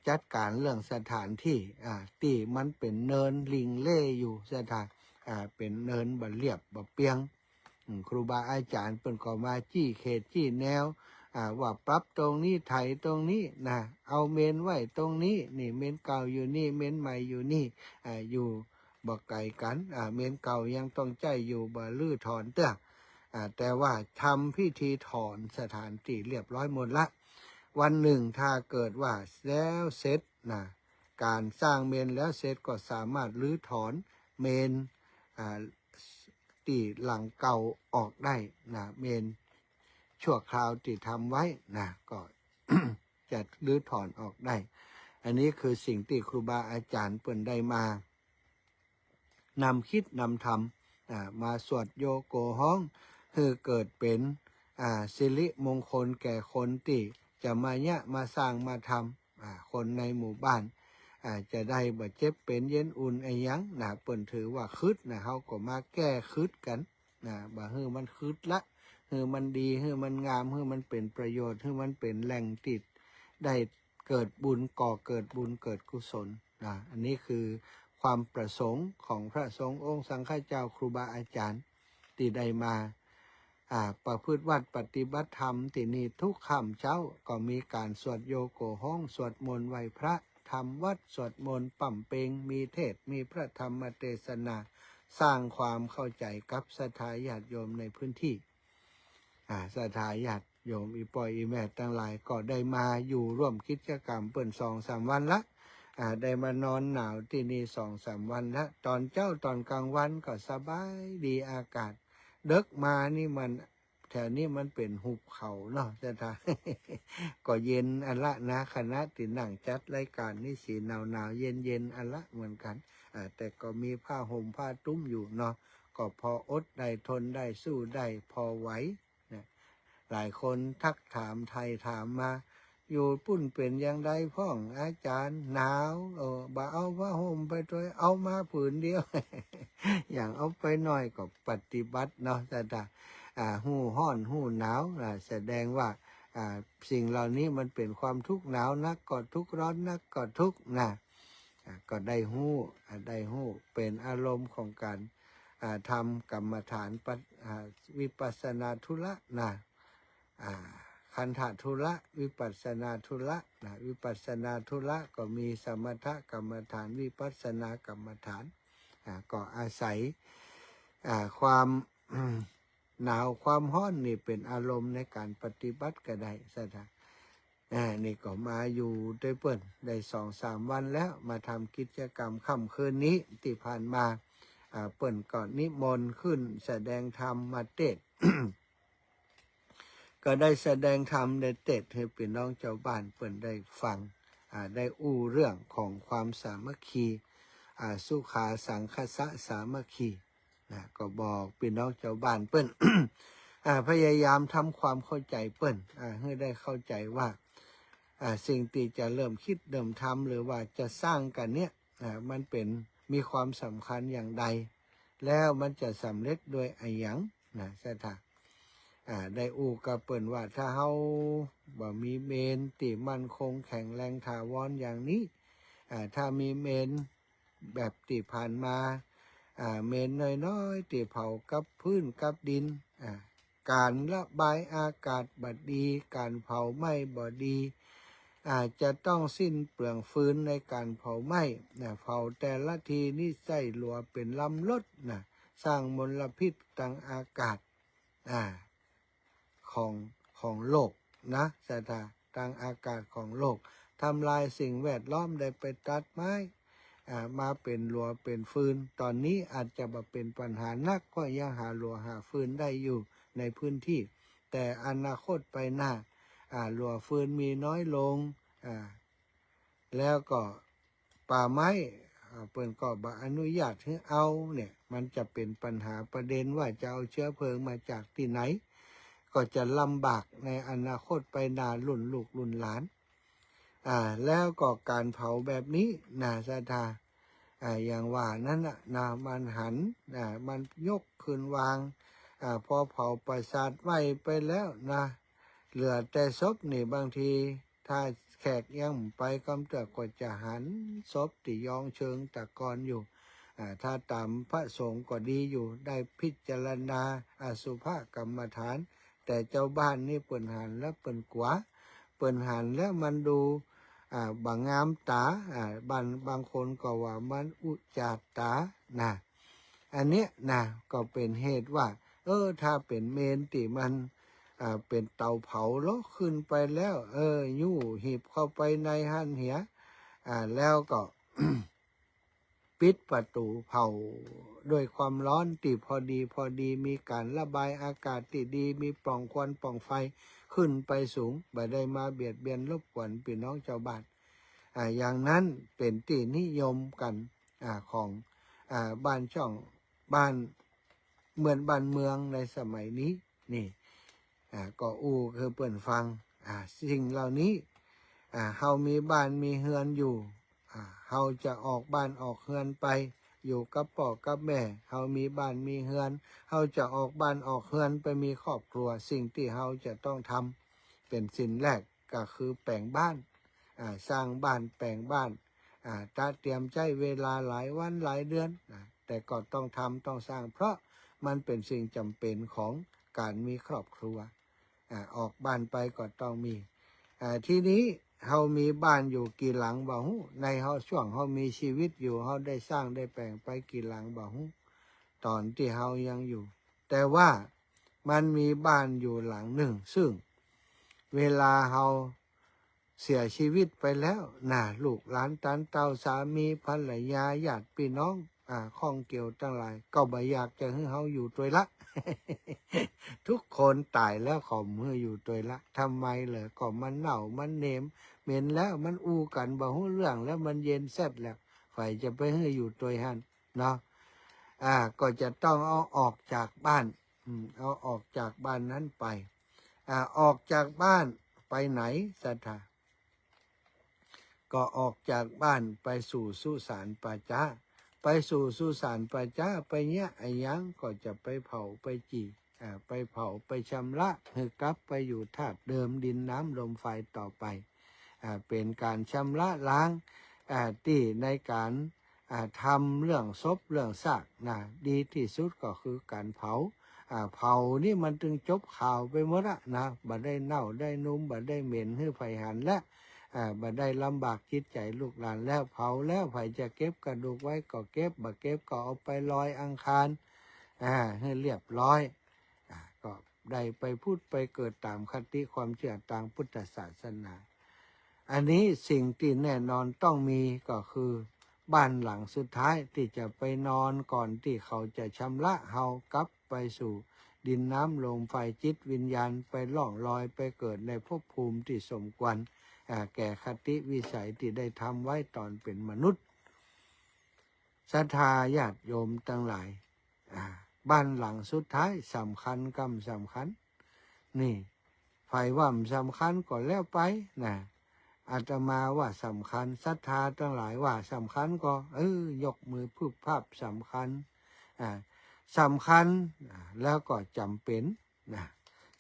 จัดการเรื่องสถานที่ที่มันเป็นเนินลิงเล่อยู่สถานเป็นเนินบ่เรียบบ่เปียงครูบาอาจารย์เพิ่นก็มาจี้เขตจี้แนวว่าปรับตรงนี้ไถตรงนี้นะเอาเมนไว้ตรงนี้นี่เมนเก่าอยู่นี่เมนใหม่อยู่นี่อยู่บ่ไกลกันเมนเก่ายังต้องใจอยู่บ่ลื้อถอนเตื้อแต่ว่าทำพิธีถอนสถานที่เรียบร้อยหมดละวันหนึ่งถ้าเกิดว่าแล้วเสร็จนะการสร้างเมนแล้วเสร็จก็สามารถรื้อถอนเมนที่หลังเก่าออกได้นะเมนชั่วคราวที่ทำไว้นะก็ จะรื้อถอนออกได้อันนี้คือสิ่งที่ครูบาอาจารย์เปิ่นได้มานำคิดนำทำมาสวดโยโกฮ้องคือเกิดเป็นสิริมงคลแก่คนที่จะมาสร้างมาทำคนในหมู่บ้านจะได้บ่เจ็บเป็นเย็นอุ่นไอ้ยังนะเปิ่นถือว่าคืดนะเขาก็มาแก้คืดกันนะบ่ฮือมันคืดละฮือมันดีฮือมันงามฮือมันเป็นประโยชน์ฮือมันเป็นแหล่งติดได้เกิดบุญก่อเกิดบุญเกิดกุศลนะอันนี้คือความประสงค์ของพระสงฆ์องค์สังฆเจ้าครูบาอาจารย์ที่ได้มาประพฤติวัดปฏิบัติธรรมที่นี่ทุกค่ำเช้าก็มีการสวดโยโกฮ้องสวดมนต์ไหว้พระทำวัดสวดมนต์ปั่มเปงมีเทศมีพระธรรมเทศนาสร้างความเข้าใจกับศรัทธาญาติโยมในพื้นที่ศรัทธาญาติโยมอีปอยอีแม่ทั้งหลายก็ได้มาอยู่ร่วมกิจกรรมเปิ่น2-3 วันละได้มานอนหนาวที่นี่2-3 วันละตอนตอนกลางวันก็สบายดีอากาศเดึกมานี่มันแถวนี้มันเป็นหุบเขาเนาะศรัทธา ก็เย็นอันละนะคณะที่นั่งจัดรายการนี่สีหนาวเย็นอันละเหมือนกันแต่ก็มีผ้าห่มผ้าตุ้มอยู่เนาะก็พออดได้ทนได้สู้ได้พอไหวนะหลายคนทักถามไทยถามมาอยู่ปุ่นเป็นอย่างไรพ่องอาจารย์หนาวบ่เอาผ้าห่มไปตัวเอามาผืนเดียว อย่างเอาไปหน่อยก็ปฏิบัติเนาะแต่หู้ห้อนหู้หนาวแสดงว่าสิ่งเหล่านี้มันเป็นความทุกข์หนาวนักก็ทุกข์ร้อนนักก็ทุกข์นะก็ได้หู้เป็นอารมณ์ของการทำกรรมฐานวิปัสสนาธุระนะคันธธุระวิปัสสนาธุระนะวิปัสสนาธุระก็มีสมถกรรมฐานวิปัสสนากรรมฐานก็อาศัย ความ หนาวความร้อนนี่เป็นอารมณ์ในการปฏิบัติก็ได้ซะนะนี่ก็มาอยู่ได้เปิ่นได้2-3 วันแล้วมาทำกิจกรรมค่ำคืนนี้ที่ผ่านมาเปิ่นก่อนนิมนต์ขึ้นแสดงธรรมมาเทศน์ ก็ได้แสดงธรรมได้เทศน์ให้พี่น้องเจ้าบ้านเปิ่นได้ฟังได้อู้เรื่องของความสามัคคีสุขาสังคสะสามัคคีก็บอกพี่น้องเจ้าบ้านเปิ้น พยายามทำความเข้าใจเปิ้นให้ได้เข้าใจว่าสิ่งที่จะเริ่มคิดเริ่มทำหรือว่าจะสร้างกันเนี่ยมันเป็นมีความสำคัญอย่างใดแล้วมันจะสำเร็จโดยอะไรอย่างใช่ไหมได้อูกับเปิ้นว่าถ้าเฮาบ่มีเมนที่มั่นคงแข็งแรงถาวรอย่างนี้ถ้ามีเมนแบบที่ผ่านมาเมนน้อยๆที่เผากับพื้นกับดินการระบายอากาศบดดีการเผาไหม้บดีจะต้องสิ้นเปลืองฟืนในการเผาไหม้เผาแต่ละทีนี่ใส่หลัวเป็นลำลดสร้างมลพิษทางอากาศของโลกนะสถาทางอากาศของโลกทำลายสิ่งแวดล้อมได้ไปตัดไม้มาเป็นหลัวเป็นฟืนตอนนี้อาจจะมาเป็นปัญหานักก็ยังหาหลัวหาฟืนได้อยู่ในพื้นที่แต่อนาคตไปหน้าหลัวฟืนมีน้อยลงแล้วก็ป่าไม้เปิ่นก็บ่อนุญาตให้เอาเนี่ยมันจะเป็นปัญหาประเด็นว่าจะเอาเชื้อเพลิงมาจากที่ไหนก็จะลำบากในอนาคตไปหน้ารุ่นลูกรุ่นหลานแล้วก็การเผาแบบนี้สถาอย่างว่านั้นมันหันมันยกขึ้นวางพอเผาประสาทไหวไปแล้วเหลือแต่ศพนี่บางทีถ้าแขกยังไปกำเตือก็จะหันศพที่ยองเชิงตะกอนอยู่ถ้าตามพระสงฆ์ก็ดีอยู่ได้พิจารณาอสุภกรรมฐานแต่เจ้าบ้านนี่เปิ่นหันแล้วเปิ่นกว่าเปิ่นหันแล้วมันดูบางงามตาบางคนก็ว่ามันอุจจาตาอันเนี้ยก็เป็นเหตุว่าถ้าเป็นเมนที่มันเป็นเตาเผาแล้วขึ้นไปแล้วยู่หีบเข้าไปในหันเหียแล้วก็ ปิดประตูเผาด้วยความร้อนที่พอดีมีการระบายอากาศที่ดีมีปล่องควันปล่องไฟขึ้นไปสูงบ่ได้มาเบียดเบียนรบกวนพี่น้องชาวบ้านอย่างนั้นเป็นที่นิยมกันของบ้านช่องบ้านเหมือนบ้านเมืองในสมัยนี้นี่ก็คือเปิ่นฟังสิ่งเหล่านี้เฮามีบ้านมีเฮือนอยู่เฮาจะออกบ้านออกเฮือนไปอยู่กับพ่อกับแม่เฮามีบ้านมีเฮือนเฮาจะออกบ้านออกเฮือนไปมีครอบครัวสิ่งที่เฮาจะต้องทำเป็นสิ่งแรกก็คือแปลงบ้านสร้างบ้านแปลงบ้านถ้าเตรียมใจเวลาหลายวันหลายเดือนแต่ก็ต้องทำต้องสร้างเพราะมันเป็นสิ่งจำเป็นของการมีครอบครัวออกบ้านไปก็ต้องมีทีนี้เฮามีบ้านอยู่กี่หลังบ่ฮู้ในเฮาช่วงเฮามีชีวิตอยู่เฮาได้สร้างได้แปลงไปกี่หลังบ่ฮู้ตอนที่เฮายังอยู่แต่ว่ามันมีบ้านอยู่หลังหนึ่งซึ่งเวลาเฮาเสียชีวิตไปแล้วลูกหลานตานเต้าสามีภรรยาญาติพี่น้องข้องเกี่ยวทั้งหลายก็บ่อยากจะให้เฮาอยู่ตัวละ ทุกคนตายแล้วขอมืออยู่ตัวละทำไมเหรอก็มันเน่ามันเหนมเหม็นแล้วมันอู้กันบ่ฮู้เรื่องแล้วมันเย็นแซ่บแล้วไฟจะไปให้อยู่ตัวหันเนาะก็จะต้องเอาออกจากบ้านเอาออกจากบ้านนั้นไปออกจากบ้านไปไหนสัทธาก็ออกจากบ้านไปสู่สุสานป่าช้าไปสู่สุสานป่าช้าไปเนี้ยไอ้ยังก็จะไปเผาไปจีไปเผาไปชำระให้กลับไปอยู่ธาตุเดิมดินน้ำลมไฟต่อไปเป็นการชำระล้างที่ในการทำเรื่องศพเรื่องซากดีที่สุดก็คือการเผาเผานี่มันจึงจบข่าวไปหมดบ่ได้เน่าได้นุ่มบ่ได้เหม็นให้ไฟหันและบ่ได้ลำบากจิตใจลูกหลานแล้วเผาแล้วไผจะเก็บกระดูกไว้ก็เก็บบ่เก็บก็เอาไปลอยอังคาร ให้เรียบร้อยก็ได้ไปพูดไปเกิดตามคติความเชื่อทางพุทธศาสนาอันนี้สิ่งที่แน่นอนต้องมีก็คือบ้านหลังสุดท้ายที่จะไปนอนก่อนที่เขาจะชำระเฮากลับไปสู่ดินน้ำลมไฟจิตวิญญาณไปล่องลอยไปเกิดในภพภูมิที่สมควรแก่คติวิสัยที่ได้ทำไว้ตอนเป็นมนุษย์ศรัทธาญาติโยมทั้งหลายบ้านหลังสุดท้ายสำคัญกำสำคัญนี่ไฟว่าสำคัญก่อนแล้วไปนะอาตมาว่าสำคัญศรัทธาทั้งหลายว่าสำคัญก็ยกมือพึบภาพสำคัญสำคัญแล้วก็จำเป็นนะ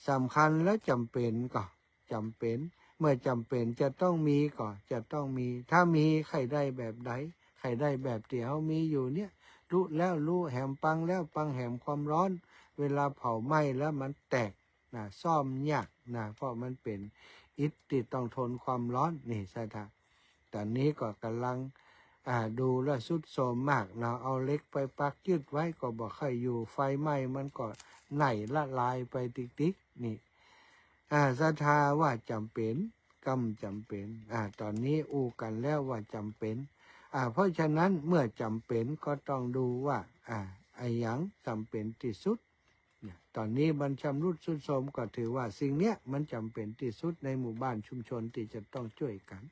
สำคัญแล้วจำเป็นก็จำเป็นเมื่อจำเป็นจะต้องมีก็จะต้องมีถ้ามีใครได้แบบใดใครได้แบบที่เขามีอยู่เนี่ยรู้แล้วรู้แหมปังแล้วปังแหมความร้อนเวลาเผาไหม้แล้วมันแตกนะซ่อมยากนะเพราะมันเป็นอิฐที่ต้องทนความร้อนนี่ใช่ไหมตอนนี้ก็กำลังดูแลสุดโทรมมากนะเอาเล็กไปปักยืดไว้ก็บอกใครอยู่ไฟไหม้มันก็ไหนละลายไปติ๊กๆนี่ศรัทธาว่าจำเป็นกรรมจำเป็นตอนนี้อู้กันแล้วว่าจำเป็นเพราะฉะนั้นเมื่อจำเป็นก็ต้องดูว่าไอ้หยังจำเป็นที่สุดตอนนี้มันชำรุดทรุดโทรมก็ถือว่าสิ่งเนี้ยมันจำเป็นที่สุดในหมู่บ้านชุมชนที่จะต้องช่วยกัน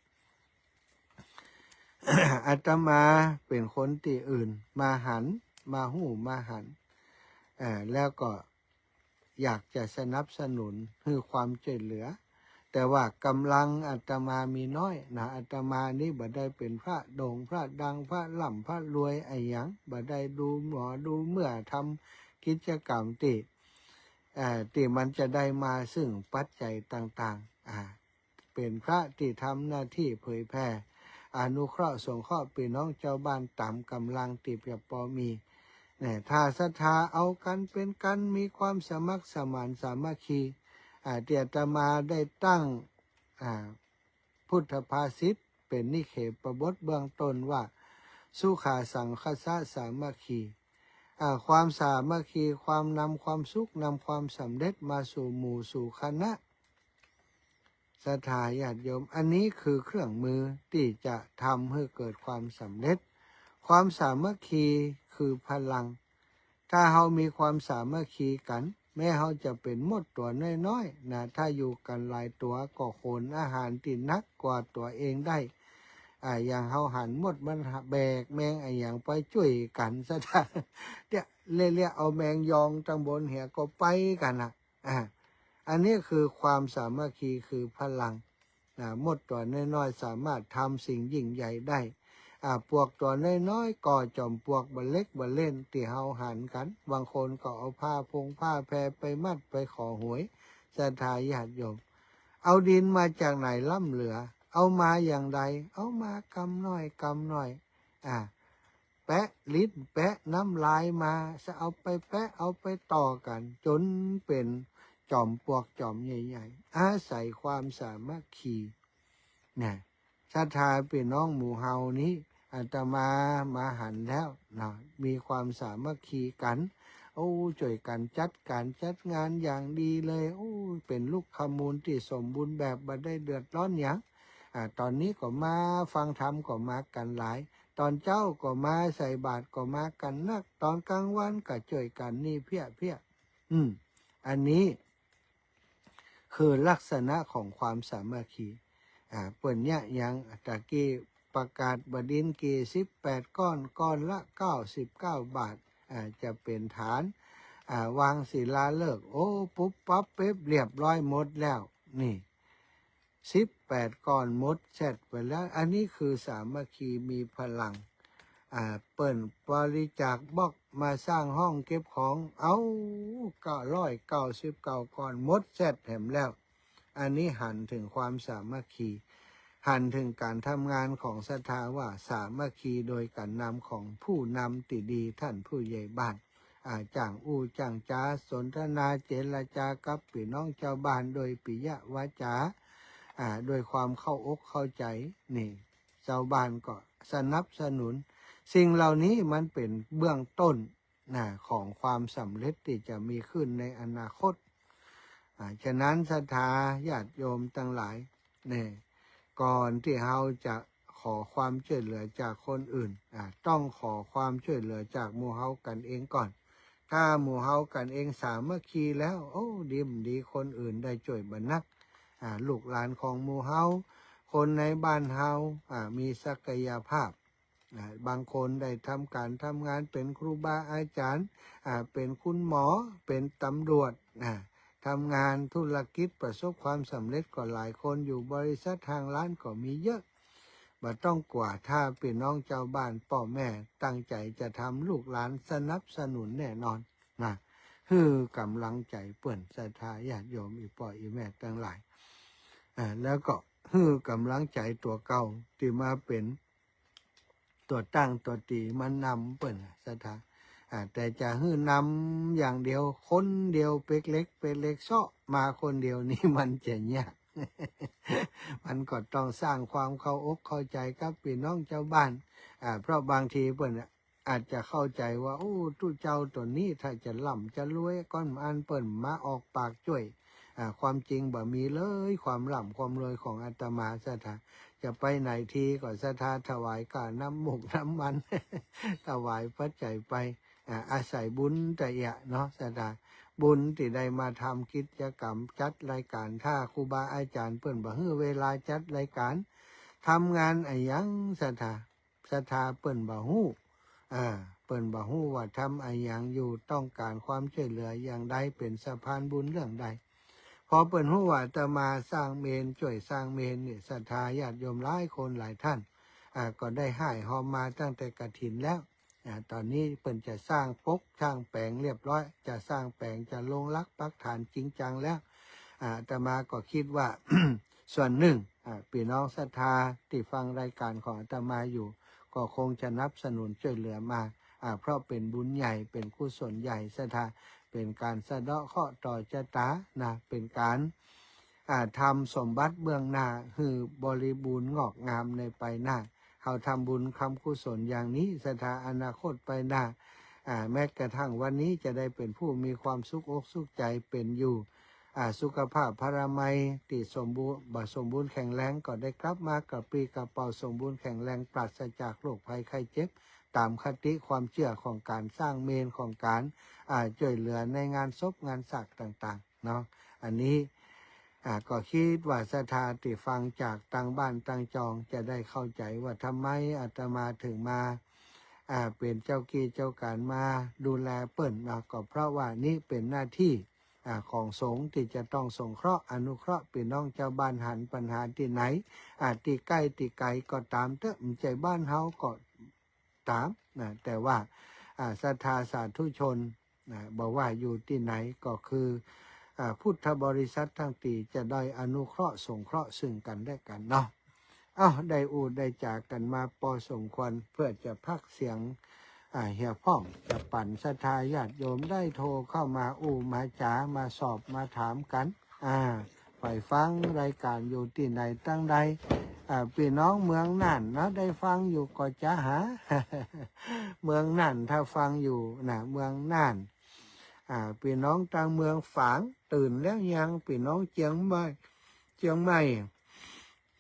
อาตมาเป็นคนที่อื่นมาหันมาหู้มาหันแล้วก็อยากจะสนับสนุนคือความช่วยเหลือแต่ว่ากำลังอาตมามีน้อยนะอาตมานี่บ่ได้เป็นพระโด่งพระดังพระล่ำพระรวยไอ้หยังบ่ได้ดูหมอดูเมื่อทำกิจกรรมที่มันจะได้มาซึ่งปัจจัยต่างๆเป็นพระที่ทำหน้าที่เผยแผ่อนุเคราะห์สงเคราะห์พี่น้องเจ้าบ้านตามกำลังที่เพียงพอมีถ้าศรัทธาเอากันเป็นกันมีความสมัครสมานสามัคคีเตียตมาได้ตั้งพุทธภาษิตเป็นนิเขปบทเบื้องต้นว่าสุขาสังคสะสามัคคีความสามัคคีความนำความสุขนำความสำเร็จมาสู่หมู่สู่คณะศรัทธาญาติโยมอันนี้คือเครื่องมือที่จะทำให้เกิดความสำเร็จความสามัคคีคือพลังถ้าเรามีความสามัคคีกันแม้เราจะเป็นมดตัวน้อยๆนะถ้าอยู่กันหลายตัวก็ขนอาหารที่นักกว่าตัวเองได้อย่างเราหันมดมันแบกแมงอย่างไปช่วยกันซะท่าเนี่ยเรียกเอาแมงยองจังบนเหี่ยก็ไปกันอันนี้คือความสามัคคีคือพลังมดตัวน้อยๆสามารถทำสิ่งยิ่งใหญ่ได้พวกตัวน้อยๆก่อจอมพวกบันเล็กบันเล่นที่เฮาหันกันบางคนก็เอาผ้าแพรไปมัดไปขอหวยศรัทธาญาติโยมเอาดินมาจากไหนล่ำเหลือเอามาอย่างใดเอามากำหน่อยแปะลิ้นแปะน้ำลายมาจะเอาไปแปะเอาไปต่อกันจนเป็นจอมพวกจอมใหญ่ๆอาศัยความสามัคคีเนี่ยศรัทธาพี่น้องหมู่เฮานี้อาตมาหันแล้วนะมีความสามัคคีกันช่วยกันจัดการจัดงานอย่างดีเลยเป็นลูกขมูลที่สมบูรณ์แบบบ่ได้เดือดร้อนหยังตอนนี้ก็มาฟังธรรมก็มากันหลายตอนเจ้าก็มาใส่บาตรก็มากันนักตอนกลางวันก็ช่วยกันนี่เพี้ยอันนี้คือลักษณะของความสามัคคีเปิ่นเนี่ยยังตะกี้ประกาศบดินกี18 ก้อนละ99 บาทจะเป็นฐานวางศิลาฤกษ์ปุ๊บปั๊บเป๊บเรียบร้อยหมดแล้วนี่18 ก้อนหมดเสร็จไปแล้วอันนี้คือสามัคคีมีพลังเปิ่นบริจาคบล็อกมาสร้างห้องเก็บของ999 ก้อนหมดเสร็จแถมแล้วอันนี้หันถึงความสามัคคีหันถึงการทำงานของศรัทธาว่าสามัคคีโดยการนำของผู้นำติดีท่านผู้ใหญ่บ้านจ้างจ้างจ้าสนทนาเจรจากับพี่น้องชาวบ้านโดยปิยวาจาโดยความเข้าอกเข้าใจนี่ชาวบ้านก็สนับสนุนสิ่งเหล่านี้มันเป็นเบื้องต้น ของความสำเร็จที่จะมีขึ้นในอนาคตฉะนั้นศรัทธาญาติโยมทั้งหลายเนี่ยก่อนที่เราจะขอความช่วยเหลือจากคนอื่นต้องขอความช่วยเหลือจากหมู่เฮากันเองก่อนถ้าหมู่เฮากันเองสามัคคีแล้วโอ้ดีคนอื่นได้ช่วยบรรนักลูกหลานของหมู่เฮาคนในบ้านเฮามีศักยภาพบางคนได้ทำการทำงานเป็นครูบาอาจารย์เป็นคุณหมอเป็นตำรวจทำงานธุรกิจประสบความสำเร็จก็หลายคนอยู่บริษัททางร้านก็มีเยอะบ่ต้องกว่าถ้าพี่น้องเจ้าบ้านพ่อแม่ตั้งใจจะทำลูกหลานสนับสนุนแน่นอนคือกำลังใจเปิ่นศรัทธาญาติโยมอีพ่ออีแม่ทั้งหลายแล้วก็คือกำลังใจตัวเก่าที่มาเป็นตัวตั้งตัวตีมันนำเปิ่นศรัทธาแต่จะหื้อนำอย่างเดียวคนเดียวเป็กเล็กเซาะมาคนเดียวนี่มันจะยาก มันก็ต้องสร้างความเข้าอกเข้าใจกับพี่น้องเจ้าบ้านเพราะบางทีเปิ้นอาจจะเข้าใจว่าโอ้ตู้เจ้าตัวนี้ถ้าจะล่ำจะรวยก้อนอันเปิ้นมาออกปากช่วยความจริงบ่มีเลยความล่ำความรวยของอาตมาศรัทธาจะไปไหนทีก็ศรัทธาถวายกาน้ำมุกน้ำมัน ถวายปัจจัยไปอาศัยบุญแต่เนาะศรัทธาบุญที่ได้มาทำกิจกรรมจัดรายการถ้าครูบาอาจารย์เปิ้นบ่ฮื้อเวลาจัดรายการทำงานไอ้ยังศรัทธาเปิ้นบ่ฮู้เปิ้นบ่ฮู้ว่าทำไอ้ยังอยู่ต้องการความช่วยเหลืออย่างใดเป็นสะพานบุญเรื่องใดพอเปิ้นฮู้ว่าจะมาสร้างเมนช่วยสร้างเมนนี่ศรัทธาญาติโยมหลายคนหลายท่านก็ได้ให้หอมมาตั้งแต่กฐินแล้วตอนนี้เปิ้นจะสร้างปกสร้างแปลงเรียบร้อยจะสร้างแปลงจะลงรักปักฐานจริงจังแล้วอาตมาก็คิดว่า ส่วนหนึ่งพี่น้องศรัทธาที่ฟังรายการของอาตมาอยู่ก็คงจะนับสนุนช่วยเหลือมาเพราะเป็นบุญใหญ่เป็นกุศลใหญ่ศรัทธาเป็นการสะเดาะเคราะห์ต่อชะตาเป็นการทำสมบัติเบื้องหน้าคือบริบูรณ์งอกงามในไปหน้าเขาทำบุญคำกุศลอย่างนี้ศรัทธาอนาคตไปหน้าแม้กระทั่งวันนี้จะได้เป็นผู้มีความสุขอกสุขใจเป็นอยู่สุขภาพพรามัยติสมบูรณ์สมบูรณ์แข็งแรงก็ได้กลับมากับปีกับเป่าสมบูรณ์แข็งแรงปราศจากโรคภัยไข้เจ็บตามคติความเชื่อของการสร้างเมนของการช่วยเหลือในงานศพงานศักดิ์ต่างๆเนาะอันนี้ก็คิดว่าศรัทธาที่ฟังจากต่างบ้านต่างจองจะได้เข้าใจว่าทำไมอาตมาถึงมาเป็นเจ้ากี้เจ้าการมาดูแลเปิ้นก็เพราะว่านี่เป็นหน้าที่ของสงฆ์ที่จะต้องสงเคราะห์อนุเคราะห์พี่น้องชาวบ้านหันปัญหาที่ไหนที่ใกล้ที่ไกลก็ตามเถอะใจบ้านเฮาก็ตามแต่ว่าศรัทธาสาธุชนบอกว่าอยู่ที่ไหนก็คือพุทธบริษัททั้งตีจะได้อนุเคราะห์สงเคราะห์ซึ่งกันและกันเนาะได้ได้จากกันมาพอสมควรเพื่อจะพักเสียงเฮียพ่อมจะปั่นศรัทธาญาติโยมได้โทรเข้ามามาจ๋ามาสอบมาถามกันไปฟังรายการอยู่ที่ไหนตั้งใดพี่น้องเมืองน่านนะได้ฟังอยู่ก็จะหา เมืองน่านถ้าฟังอยู่เมืองน่านพี่น้องทางเมืองฝางตื่นแล้วยังพี่น้องเชียงใหม่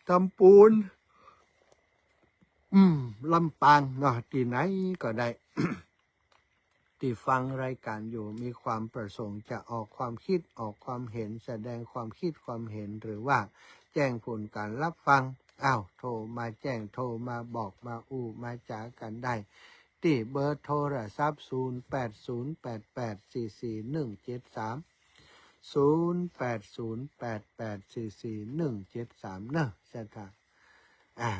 ลำปูนลำปางเนาะที่ไหนก็ได้ ที่ฟังรายการอยู่มีความประสงค์จะออกความคิดออกความเห็นแสดงความคิดความเห็นหรือว่าแจ้งผลการรับฟังโทรมาแจ้งโทรมาบอกมามาจ๋ากันได้ที่เบอร์โทรศัพท์0808844173 0808844173เนอะใช่ค่ะ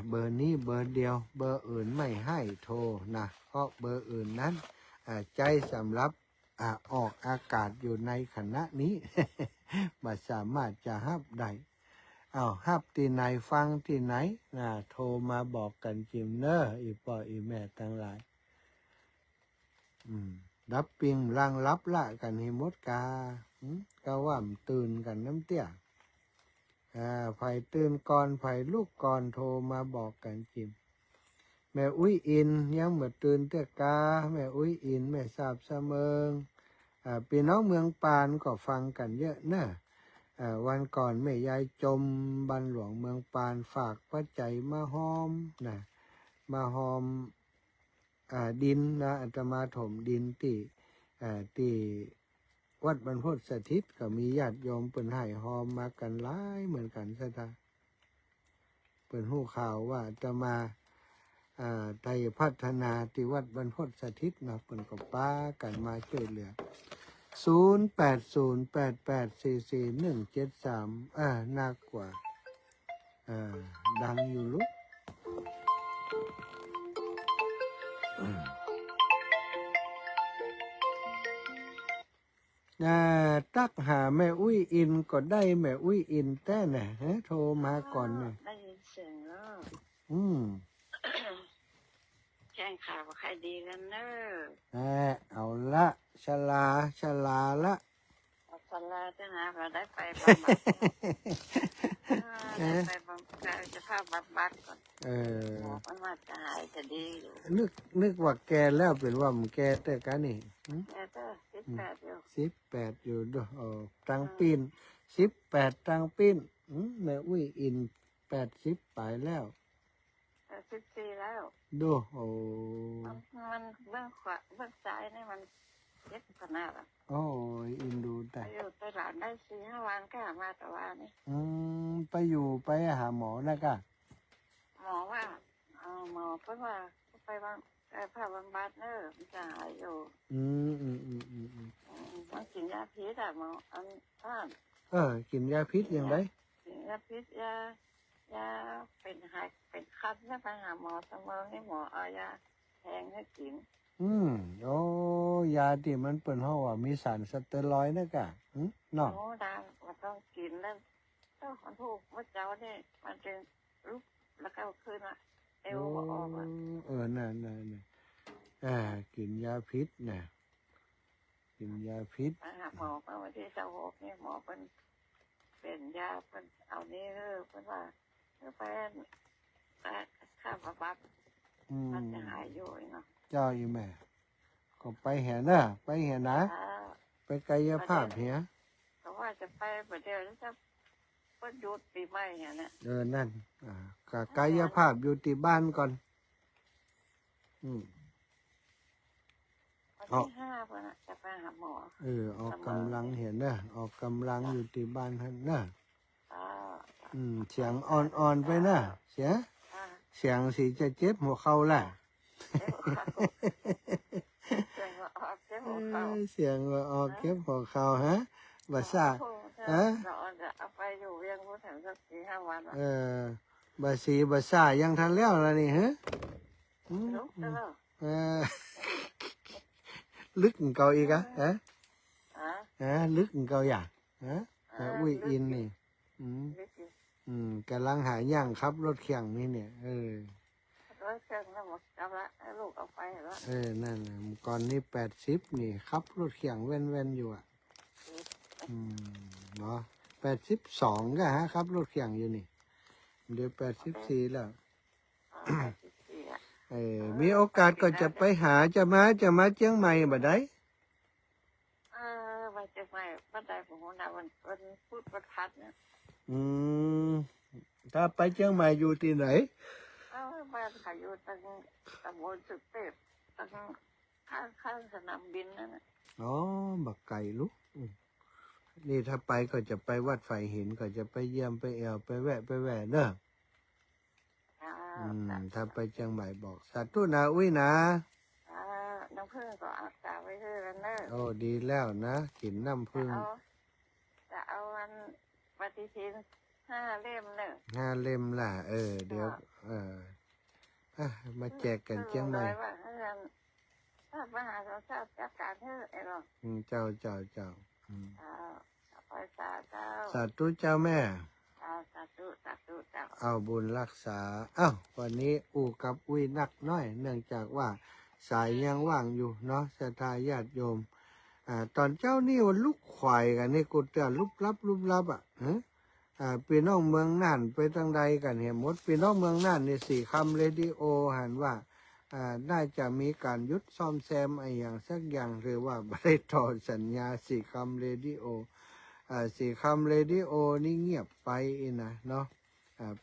เบอร์นี้เบอร์เดียวเบอร์อื่นไม่ให้โทรนะเพราะเบอร์อื่นนั้นใจสำหรับออกอากาศอยู่ในขณะนี้ ไม่สามารถจะฮับได้ฮับที่ไหนฟังที่ไหนโทรมาบอกกันจิมเนอร์อีพ่ออีแม่ทั้งหลายรับปิงรังรับละกันให้หมดก็ว่าตื่นกันน้ำเตี้ยไผ่ตื่นก่อนไผ่ลูกก่อนโทรมาบอกกันจิม แม่อุ้ยอินยังบ่ตื่นเตกาแม่อุ้ยอินแม่สาบเสมิงพี่น้องเมืองปานก็ฟังกันเยอะนะวันก่อนแม่ยายจมบันหลวงเมืองปานฝากปัจจัยมาหอมนะมาหอมดินนะอาตมาถมดินที่วัดบรรพตสถิตก็มีญาติโยมเปิ่นให้หอมมากันหลายเหมือนกันซะท่าเปิ่นหู้ข่าวว่าจะมาไทยพัฒนาที่วัดบรรพตสถิตนะเปิ่นก็ป้ากันมาช่วยเหลือ0808844173น่ากว่าดังอยู่ลูกตักหาแม่อุ้ยอินก็ได้แม่อุ้ยอินแต่ไหนโทรมาก่อนเนี่ย ได้ยินเสียงแล้ว แจ้งข่าวว่าใครดีกันเนอะเอาละชลาละ เอาสลาจะหาเราได้ไปบำบัดได้ไปบำบัดจะพาบำบัดก่อนหมอมันว่าจะหายจะดีอยู่นึกว่าแกแล้วเป็นว่ามันแกแต่กันนี่แกก็18อยู่18อยู่ด้วยตังปีน18ตังปีนแม่อุ้ยอิน80ไปแล้ว14แล้วดูมันเบื้องขวาเบื้องซ้ายนี่มันเจ็บขนาดอ่ะโอ้ยอินดูแต่อยู่ไปหลานได้4-5 วันก็มาแต่ว่านี่ไปหาหมอนะกะหมอว่าหมอเพิ่นว่าไปบำพาบำบัดเนอะมันจะหายอยู่มันกินยาพิษอะหมอท่านกินยาพิษยังไงกินยาพิษยาเป็นคัดเนี่ยไปหาหมอเสมอให้หมอเอายาแทงให้กินโอ้ยาที่มันเปิ่นเฮาว่ามีสารสเตียรอยด์นะกะเนาะโอ้ดามันต้องกินแล้วมันถูกว่าเจ้าเนี่ยมันจะลุกแล้วก็ขึ้นอ่ะเอวออกอ่ะนั่นกินยาพิษนะกินยาพิษไปหาหมอเมื่อวันที่26เนี่ยหมอเป็นยาเป็นเอานี้เป็นว่าไปข้าวบับมันจะหายอยู่เนาะเจ้าอีแม่ก็ไปเห็นนะไปกายภาพเหียก็ว่าจะไปประเดี๋ยวจะก็หยุดปีใหม่เนี่ยนั่นกายภาพอยู่ที่บ้านก่อนวันที่5วันจะไปหาหมอออกกำลังเห็นนะออกกำลังอยู่ที่บ้านท่านนะเสียงอ่อนๆไปนะเสียงสิจะเจ็บหัวเข่าแหละเสียงว่าออกเจ็บหัวเข่าฮะบาซ่าเอาไปอยู่เวียงพูดถึงสัก4-5 วันบาซ่ายังทันแล้วล่ะนี่ฮะลึกเก่าอีกลึกเก่าอย่างอุ้ยอินนี่กำลังหาย่างครับรถเคียงนี่เนี่ยรถเคียงแล้วหมดเอาละลูกเอาไปแล้วนั่นก่อนนี้80นี่ครับรถเคียงเว้นอยู่เนาะ82ก็ครับรถเคียงอยู่นี่เดี๋ยว84แล้วมีโอกาสก็จะไปหาจะมาเชียงใหม่บ่ได้มาเชียงใหม่บ่ได้ผมนะวันพูดประทัดเนี่ยถ้าไปเชียงใหม่อยู่ที่ไหนบ้านเขาอยู่ตำบลสุเทพข้างสนามบินนั่นน่ะบักไก่ลูกนี่ถ้าไปก็จะไปวัดไฟหินก็จะไปเยี่ยมไปแอวไปแวะเด้อถ้าไปเชียงใหม่บอกสาธุนะอุ้ยนะน้ำผึ้งก็เอาตาไว้ให้แล้วเนอะดีแล้วนะกินน้ำผึ้งจะเอาวันปฏิทิน5 เล่มเนอะ5 เล่มล่ะเดี๋ยวมาแจกกันเชียงใหม่ถ้ามาหาเราทราบจากการให้หรอเจ้าสาธุเจ้าแม่สาธุเจ้าเอาบุญรักษาวันนี้กับอุ้ยนักน้อยเนื่องจากว่าสายยังว่างอยู่เนาะศรัทธาญาติโยมตอนเจ้านี่วันลูกควายกันนี่กูเตือนลุบลับ พี่น้องเมืองน่านไปทางใดกันเห็นหมดพี่น้องเมืองน่านในสี่คำเรดิโอหันว่าน่าจะมีการยุดซ่อมแซมไอ้อย่างสักอย่างหรือว่าไม่ได้ต่อสัญญาสี่คำเรดิโอสี่คำเรดิโอนี่เงียบไปอีนะเนาะ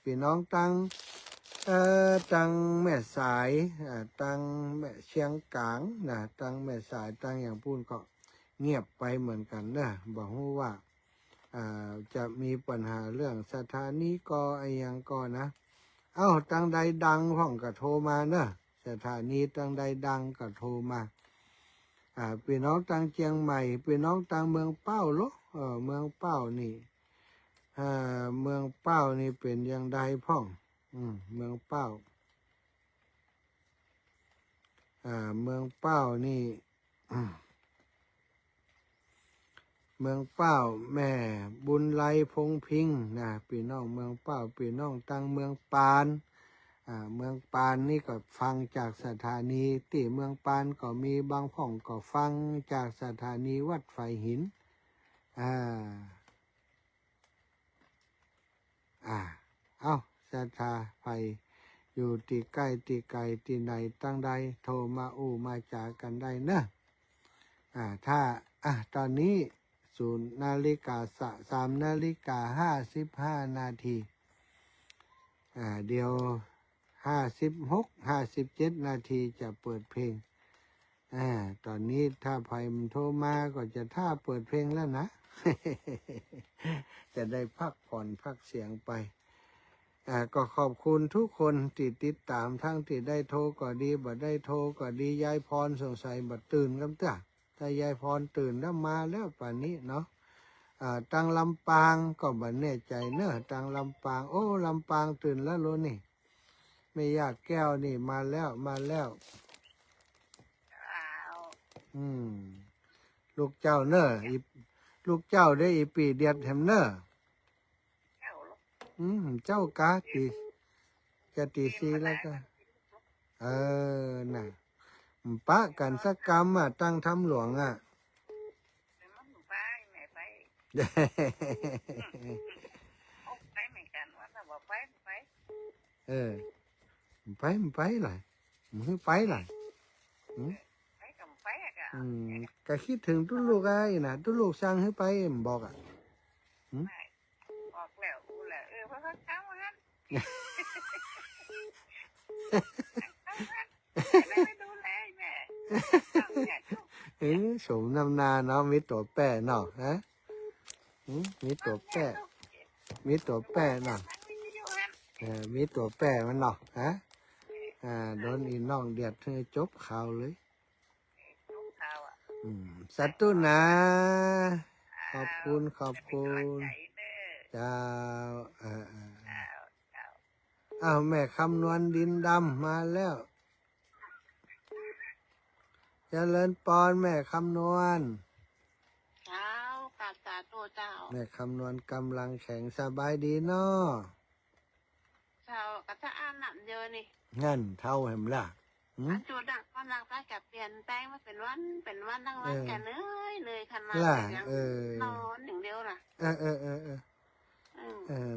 พี่น้องตั้งแม่สายตั้งแม่เชียงกลางนะตั้งแม่สายตั้งอย่างพูนก็เงียบไปเหมือนกันนะบอกว่าจะมีปัญหาเรื่องสถานีก็ไอ้ยังก็นะเอ้าตั้งใดดังพ่องก็โทรมาเนอะสถานีตั้งใดดังก็โทรมาพี่น้องตั้งเชียงใหม่พี่น้องตั้งเมืองเป้าโลเมืองเป้านี่เมืองเป้านี่เป็นอย่างใดพ่องเมืองเป้าเมืองเป้านี่ เมืองเป้าแม่บุญไลพงพิงนะพี่น้องเมืองเป้าพี่น้องตั้งเมืองปานเมืองปานนี่ก็ฟังจากสถานีที่เมืองปานก็มีบางพ่องก็ฟังจากสถานีวัดไฟหินเอาสถาไฟอยู่ที่ใกล้ที่ไกลที่ไหนตั้งใดโทรมามาจากันได้เนอะถ้าตอนนี้03:55 นาทีเดี๋ยว56-57 นาทีจะเปิดเพลงตอนนี้ถ้าไผ่มันโทรมาก็จะท่าเปิดเพลงแล้วนะ จะได้พักผ่อนพักเสียงไปก็ขอบคุณทุกคนที่ติดตามทั้งที่ได้โทรก็ดีบ่ได้โทรก็ดียายพรสงสัยบ่ตื่นกันจ้ะถ้ายายพรตื่นแล้วมาแล้วป่านนี้เนาะตังลำปางก็บ่แน่ใจเนอะตังลำปางโอ้ลำปางตื่นแล้วโลนี่ไม่ยากแก้วนี่มาแล้วลูกเจ้าเนอะลูกเจ้าได้อีปีเดียดแฮมเนอะเจ้ากาจะตีซีแล้วก็น่ะปะกันสักกรรมตั้งทำหลวงไปเลยมึงไปเลยก็คิดถึงทุลูกนะทุลูกสั่งให้ไปบอกบอกแล้วเพราะเขาเช้าวันไม่ดูแลแม่สมนำนาเนาะมีตัวแป้เนาะฮะมีตัวแป้เนาะมีตัวแป้มันเนาะฮะโดนอีน้องเดียดเธอจบข่าวเลยสัตตุนะขอบคุณเจ้าแม่คำนวณดินดำมาแล้วเจริญปอนแม่คำนวณเช้ากาตาตัวเจ้าแม่คำนวณกำลังแข็งสบายดีเนาะเช้ากะจะอ่านหนักเยอะนี่งั้นเท่าแหมล่ะจูดักกำลังจะเปลี่ยนแปลงมาเป็นวันทั้งวันแกเลยขนาดนอนหนึ่งเดียวน่ะ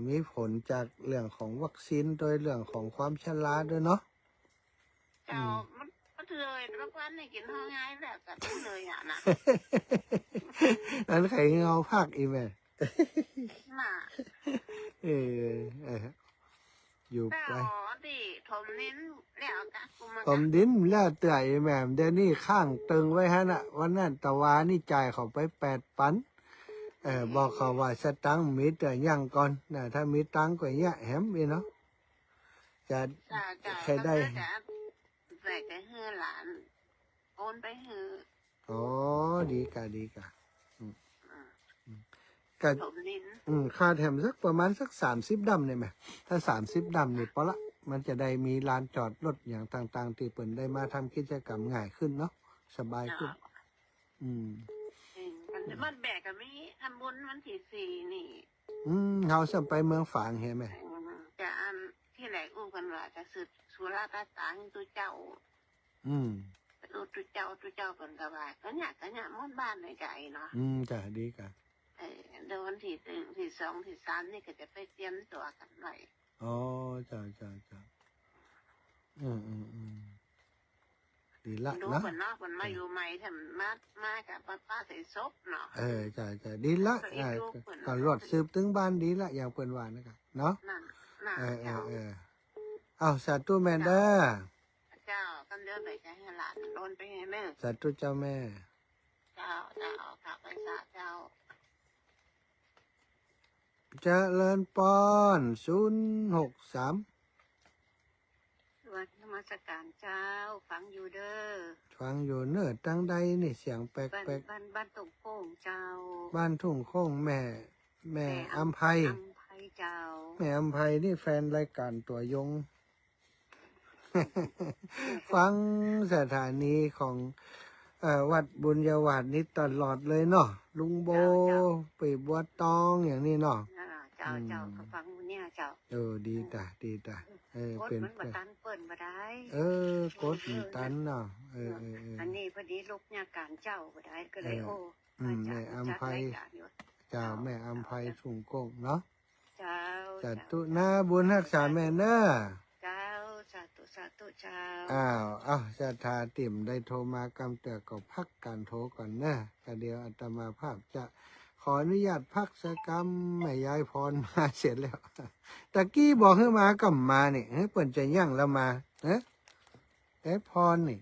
มีผลจากเรื่องของวัคซีนโดยเรื่องของความชราด้วยเนาะเจ้ามันเลยทุกวันนี่กินห้องง่ายแบบกับเลยนะ นั้นใครเงาภาคอีแม่น่ะอยู่ไปถมดินแล้วกันถมดินแล้วเตื่อยแม่เดี๋ยวนี้ข้างตึงไว้ฮะน่ะวันนั้นตะวานี่จ่ายเขาไป8,000บอกเขาว่าสตังค์มีแต่ยังก่อนนะถ้ามีตังค์ก็แยะแหมอีเนาะจะใครได้แต่จะให้หลานโอนไปให้ดีกะค่าแถมสักประมาณสัก30 ดำได้ไหมถ้า30 ดำนี่พอละมันจะได้มีลานจอดรถอย่างต่างๆที่เปิ่นได้มาทำกิจกรรมง่ายขึ้นเนาะสบายขึ้นมันแบกกับมีทำบุญวันที่4นี่เขาจะไปเมืองฝางเห็นไหมจะอันที่แหลกอู้กันว่าจะสืบสุราษฎร์ตางตัวเจ้าตัวเจ้าเป็นกระบะก็เนี่ยมดบ้านในใจเนาะจ้ะดีกะ เดี๋ยววันที่1ที่2ที่3นี่ก็จะไปเตรียมตัวกันไว้ อ๋อจ้าดีละ ดู เนาะ คนนอกคนมาอยู่ใหม่ทำมากับป้าใส่ซบเนาะ จ้าดีละตำรวจสืบถึงบ้านดีละอย่างเปิ้นว่านะครับเนาะ นั่นเจ้า เอาสาธุแม่เด้อ เจ้ากำเดินไปจะให้หลานโดนไปให้แม่ สาธุเจ้าแม่ เจ้าฝากไปสาเจ้า เจริญปอน063 สวัสดีนมัสการเจ้าฟังอยู่เด้อ ฟังอยู่เนื้อตั้งใดนี่เสียงแปลก บ้านตกโป่งเจ้า ๆบ้านทุ่งโค้งแม่อำไพ อำไพเจ้า แม่อำไพนี่แฟนรายการตัวยง ฟังสถานีของวัดบุญญาวาสนี้ตลอดเลยเนาะลุงโบไปบัวตองอย่างนี้เนาะ เจ้าก็ฟังเนี่ยเจ้า ดีตากด เป็น มันบ่ตันเปิ้นบ่ได้ กดมันตันเนาะอันนี้พอดีลูกยาการเจ้าบ่ได้ก็เลยแม่อำไพเจ้าแม่อำไพทุ่งโค้งเนาะ เจ้า สาธุนะบุญรักษาแม่เน้อ เจ้าสาธุเจ้า จะทาติ่มได้โทรมากำเตือก็พักการโทรก่อนนะแต่เดี๋ยวอาตมาภาพจะขออนุญาตพักสักกรรมแม่ยายพรมาเสร็จแล้วตะกี้บอกให้มากำมานี่ให้เปิ่นจะยั่งแล้วมาพรนี่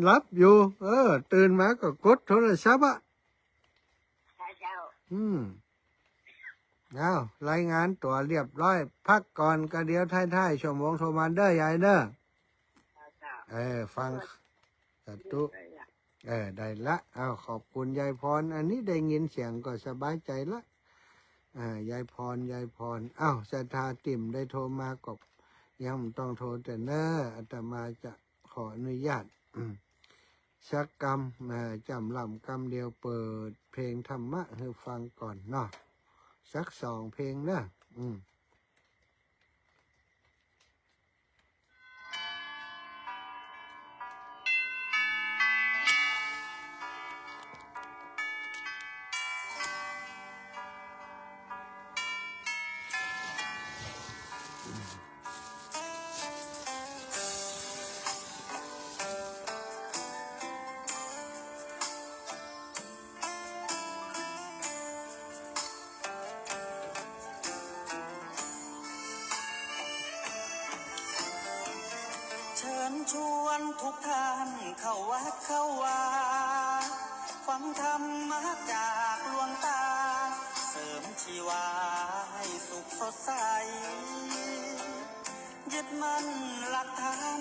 รับอยู่ตื่นมาก็กดโทรศัพท์เจ้า เอารายงานตัวเรียบร้อย พักก่อนก็เดี๋ยวท้ายๆชั่วโมงโทรมาเด้อยายเด้อฟังสาธุได้ละขอบคุณยายพรอันนี้ได้ยินเสียงก็สบายใจละยายพรศรัทธาติ่มได้โทรมาก็ยังต้องโทรแต่เน้ออาตมาจะขออนุญาตสักกรรมจำลำกรรมเดียวเปิดเพลงธรรมะให้ฟังก่อนเนาะสัก2 เพลงนะเชิญชวนทุกท่านเข้าวัดเข้าวาฟังธรรมะจากหลวงตาเสริมชีวาให้สุขสดใสยึดมั่นหลักธรรม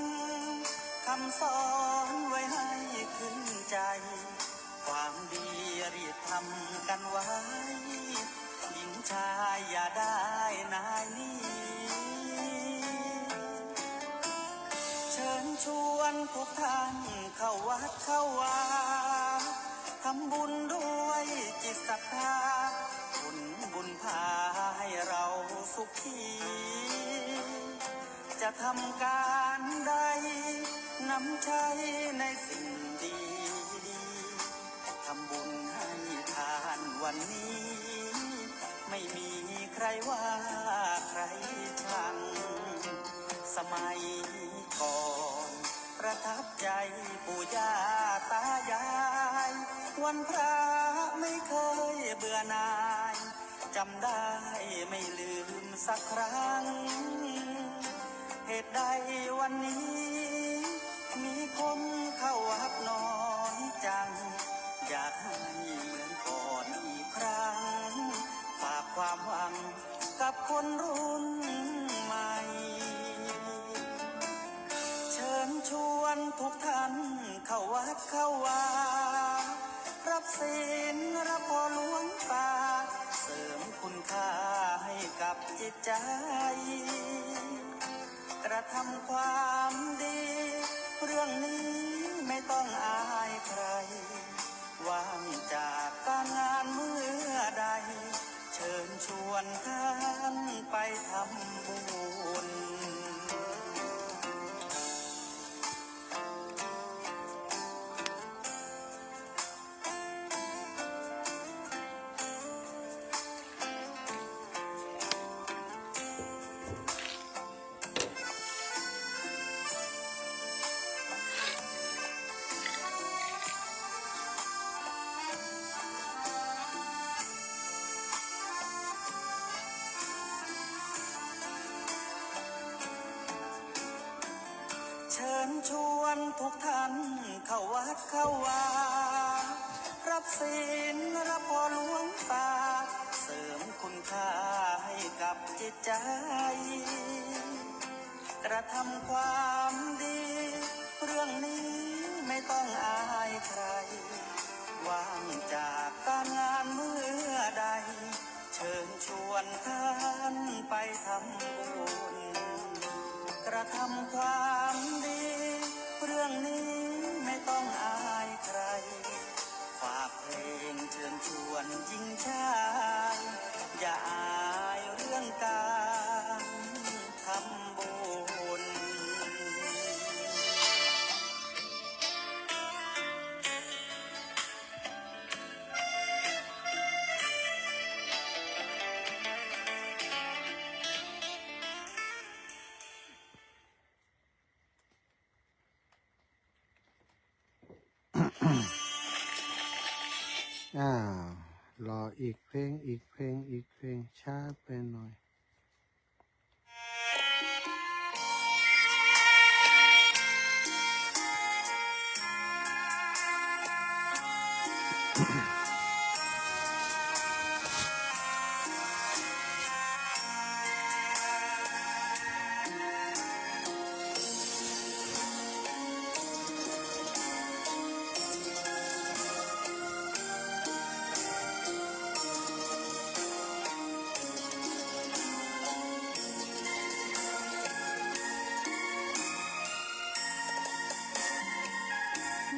คำสอนไว้ให้ขึ้นใจความดีรีบทำกันไว้หญิงชายอย่าได้นายนี้เชิญชวนทุกท่านเข้าวัดเข้าวาทำบุญด้วยจิตศรัทธาบุญพาให้เราสุขีจะทำการใดนำใช้ในสิ่งดีทำบุญให้ทานวันนี้ไม่มีใครว่าใครชังสมัยก่อนประทับใจปู่ย่าตายายวันพระไม่เคยเบื่อหน่ายจำได้ไม่ลืมสักครั้งเหตุใดวันนี้มีคนเข้าวัดน้อยจังอยากให้เหมือนก่อนอีกครั้งฝากความหวังกับคนรุ่นใหม่เชิญชวนทุกท่านเข้าวัดเข้าวารับศีลรับพรหลวงตาเสริมคุณค่าให้กับจิตใจกระทำความดีเรื่องนี้ไม่ต้องอายใครว่างจากการงานเมื่อใดเชิญชวนท่านไปทำบุญ ทุกท่านเข้าวัดเข้าวารับศีลรับพรหลวงตาเสริมคุณค่าให้กับจิตใจ กระทำความดี เรื่องนี้ไม่ต้องอายใคร ว่างจากการงานเมื่อใด เชิญชวนท่านไปทำบุญ กระทำความดี เรื่องนี้ไม่ต้องอายใคร ฝากเพลงเชิญชวนหญิงชายอย่าอายเรื่องการทำบุญ อ้าวรออีกเพลงอีกเพลงอีกเพลงช้าไปหน่อย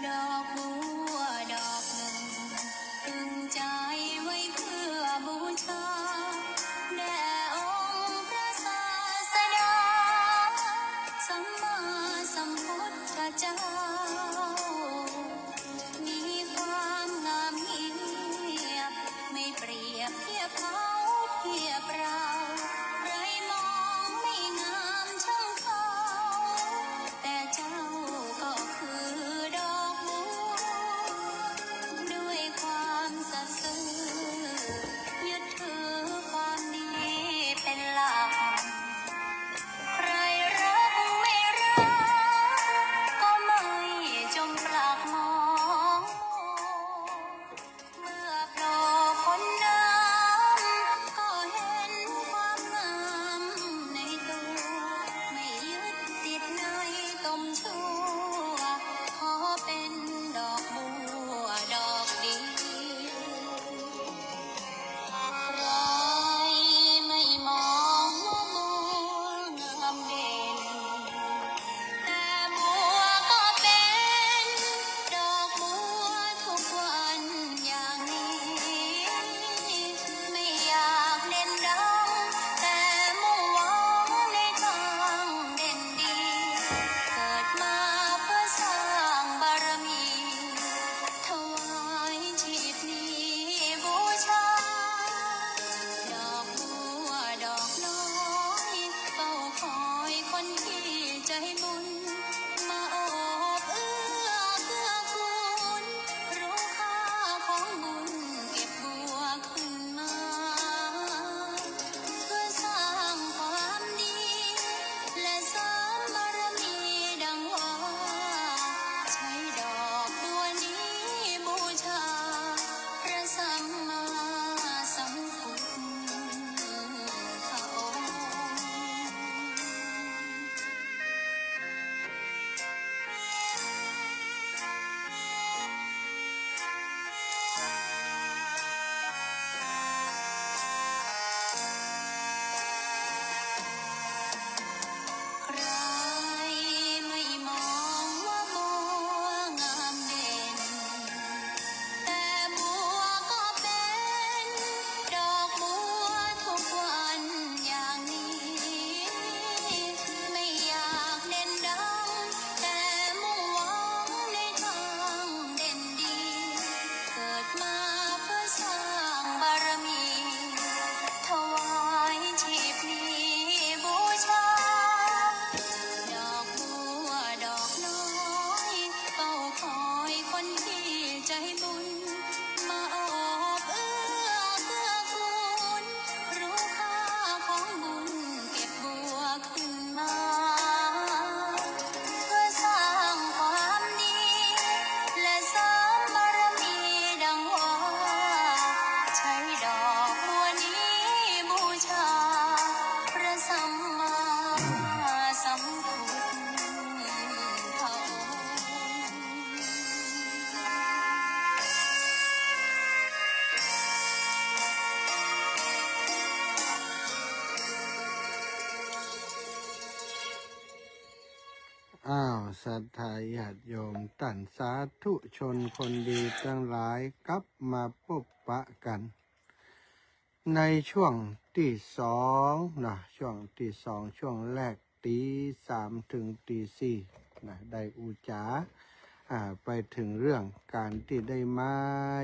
ดอกบัวดอกหนึ่งตึงใจไว้เพื่อบูชาแด่องค์พระศาสดาสัมมาสัมพุทธเจ้ามีความงามเงียบไม่เปรียบเทียบเขาเทียบเราใครมองไม่งามช่างเขาแต่เจ้าก็คือดอกบัวด้วยความสัตย์ซื่อยึดถือความดีเป็นหลักใครรักไม่รักก็ไม่จง วศรัทธาญาติโยมท่านสาธุชนคนดีทั้งหลายกลับมาพบปะกัน ในช่วงที่สองนะช่วงที่สองช่วงแรกตีสามถึงตีสี่นะได้อุจาไปถึงเรื่องการที่ได้มา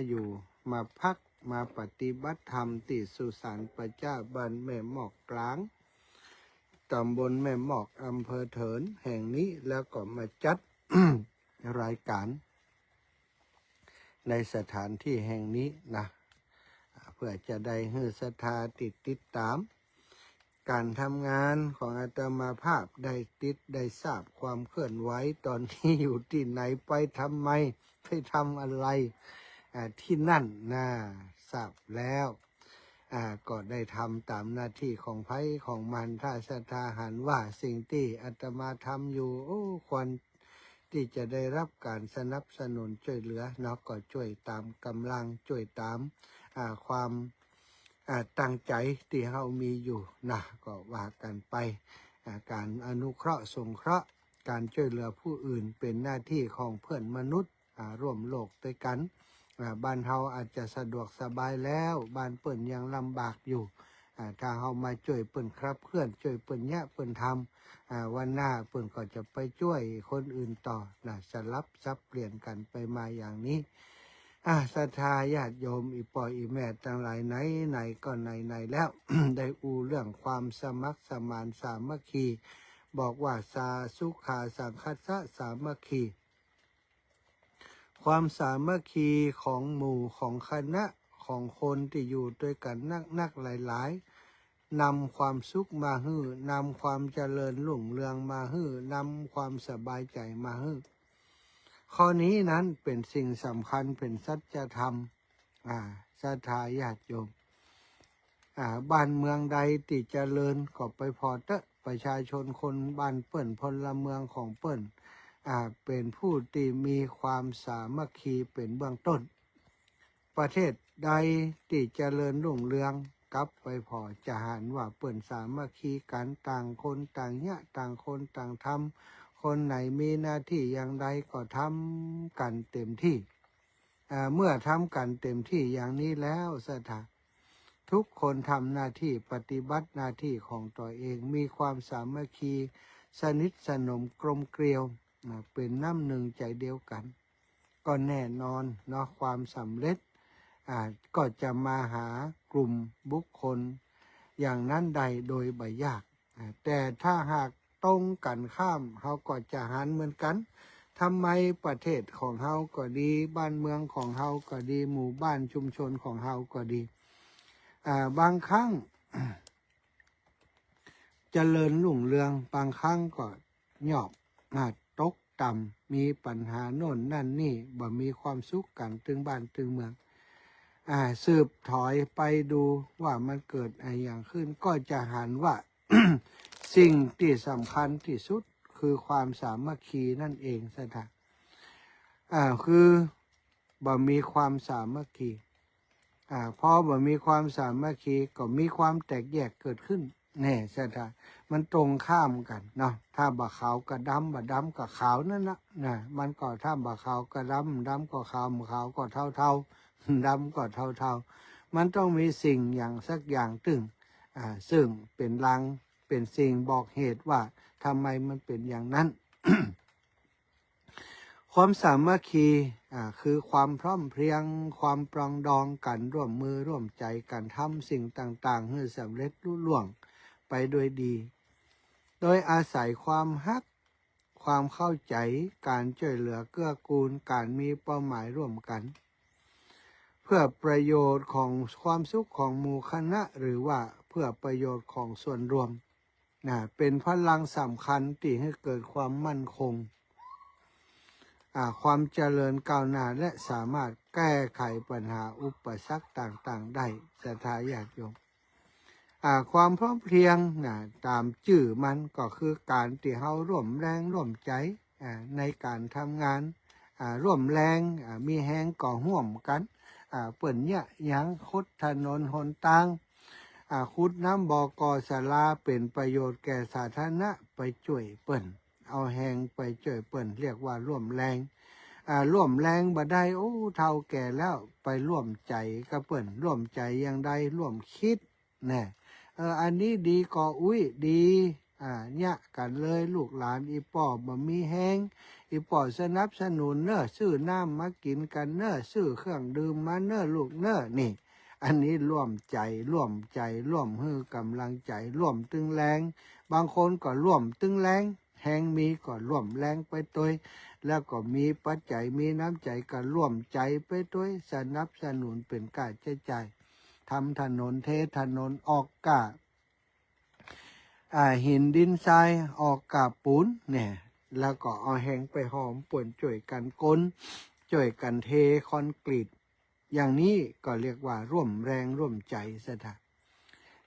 อยู่มาพักมาปฏิบัติธรรมที่สุสานประเจ้าบ้านแม่หมอกกลางตำบลแม่หมอกอำเภอเถินแห่งนี้แล้วก็มาจัด รายการในสถานที่แห่งนี้นะเพื่อจะได้ให้ศรัทธาติดตามการทำงานของอาตมาภาพได้ทราบความเคลื่อนไหวตอนนี้อยู่ที่ไหนไปทำไมไปทำอะไรที่นั่นนะทราบแล้วก็ได้ทำตามหน้าที่ของไผ่ของมันถ้าศรัทธาหันว่าสิ่งที่อาตมาทำอยู่ควรที่จะได้รับการสนับสนุนช่วยเหลือเนาะก็ช่วยตามกำลังช่วยตามความตั้งใจที่เรามีอยู่นะก็ว่ากันไปการอนุเคราะห์สงเคราะห์การช่วยเหลือผู้อื่นเป็นหน้าที่ของเพื่อนมนุษย์ร่วมโลกด้วยกันบ้านเราอาจจะสะดวกสบายแล้วบ้านเปิ่นยังลำบากอยู่ถ้าเรามาช่วยเปิ่นครับเพื่อนช่วยเปิ่นแยะเปิ่นทำวันหน้าเปิ่นก็จะไปช่วยคนอื่นต่อนะสลับซับเปลี่ยนกันไปมาอย่างนี้ศรัทธาญาติโยมอีปอยอีแม่ทั้งหลายไหนก็ไหนแล้ว ได้เรื่องความสมัครสมานสามัคคีบอกว่าสาสุขาสังคัสสะสามัคคีความสามัคคีของหมู่ของคณะของคนที่อยู่ด้วยกันนักหลายนำความสุขมาฮื้อนำความเจริญรุ่งเรืองมาฮื้อนำความสบายใจมาฮื้อข้อนี้นั้นเป็นสิ่งสำคัญเป็นสัจธรรมศรัทธาญาติโยมบ้านเมืองใดที่เจริญก็ไปพอเตะประชาชนคนบ้านเปิ้นพลเมืองของเปิ้นเป็นผู้ที่มีความสามัคคีเป็นเบื้องต้นประเทศใดที่เจริญรุ่งเรืองกลับไปพอจะหันว่าเปิ้นสามัคคีกันต่างคนต่างเนี่ยต่างคนต่างทำคนไหนมีหน้าที่อย่างใดก็ทำกันเต็มที่เมื่อทำกันเต็มที่อย่างนี้แล้วสถาทุกคนทำหน้าที่ปฏิบัติหน้าที่ของตัวเองมีความสามัคคีสนิทสนมกลมเกลียวเป็นน้ำหนึ่งใจเดียวกันก็แน่นอนเนาะความสำเร็จก็จะมาหากลุ่มบุคคลอย่างนั้นใดโดยบ่ยากแต่ถ้าหากตรงกันข้ามเขาก็จะหันเหมือนกันทำไมประเทศของเขาก็ดีบ้านเมืองของเขาก็ดีหมู่บ้านชุมชนของเขาก็ดีบางครั้ง เจริญรุ่งเรืองบางครั้งก็หยอบตกต่ำมีปัญหาโน่นนั่นนี่บ่มีความสุขกันถึงบ้านถึงเมืองสืบถอยไปดูว่ามันเกิดอะไรอย่างขึ้นก็จะหันว่า สิ่งที่สำคัญที่สุดคือความสามัคคีนั่นเองสถานคือบ่มีความสามัคคีพอบ่มีความสามัคคีก็มีความแตกแยกเกิดขึ้นแน่ใช่ไหมมันตรงข้ามกันเนาะถ้าบ่ขาวก็ดำบ่ดำก็ขาวนั่นนะมันก็ถ้าบ่ขาวก็ดำก็ขาวขาวก็เท่าดำก็เท่ามันต้องมีสิ่งอย่างสักอย่างตึงซึ่งเป็นลังเป็นสิ่งบอกเหตุว่าทำไมมันเป็นอย่างนั้น ความสามัคคีคือความพร้อมเพรียงความปรองดองกันร่วมมือร่วมใจกันทำสิ่งต่างๆให้สำเร็จลุล่วงไปโดยดีโดยอาศัยความฮักความเข้าใจการช่วยเหลือเกื้อกูลการมีเป้าหมายร่วมกันเพื่อประโยชน์ของความสุขของหมู่คณะหรือว่าเพื่อประโยชน์ของส่วนรวมเป็นพลังสำคัญที่ให้เกิดความมั่นคงความเจริญก้าวหน้าและสามารถแก้ไขปัญหาอุปสรรคต่างๆได้ศรัทธาญาติโยมความพร้อมเพรียงตามชื่อมันก็คือการที่เราร่วมแรงร่วมใจในการทำงานร่วมแรงมีแหงก่อห่วมกันเปิ่นเนี่ยยังคุดถนนหนทางคุดน้ำบ่อกอศาลาเป็นประโยชน์แก่สาธารณะไปช่วยเปิ่น เอาแหงไปช่วยเปิ้นเรียกว่าร่วมแรงร่วมแรงบ่ได้โอ้เท่าแก่แล้วไปร่วมใจกับเปิ้นร่วมใจอย่างใดร่วมคิดแน่อันนี้ดีก็อุ้ยดีเนี่ยกันเลยลูกหลานอีป่อบ่มีแห้งอีป่อสนับสนุนเน้อซื้อน้ำมากินกันเน้อซื้อเครื่องดื่มมาเน้อลูกเน้อนี่อันนี้ร่วมใจร่วมใจร่วมฮือกำลังใจร่วมตึงแรงบางคนก็ร่วมตึงแรงแหงมีก็ร่วมแรงไปตัวแล้วก็มีปัจจัยมีน้ำใจก็ร่วมใจไปด้วยสนับสนุนเป็นการใช้จ่ายทำถนนเทถนนออกกาหินดินทรายออกกาปูนเนี่ยแล้วก็เอาแหงไปหอมป่วนช่วยกันก้นช่วยกันเทคอนกรีตอย่างนี้ก็เรียกว่าร่วมแรงร่วมใจซะเถอะ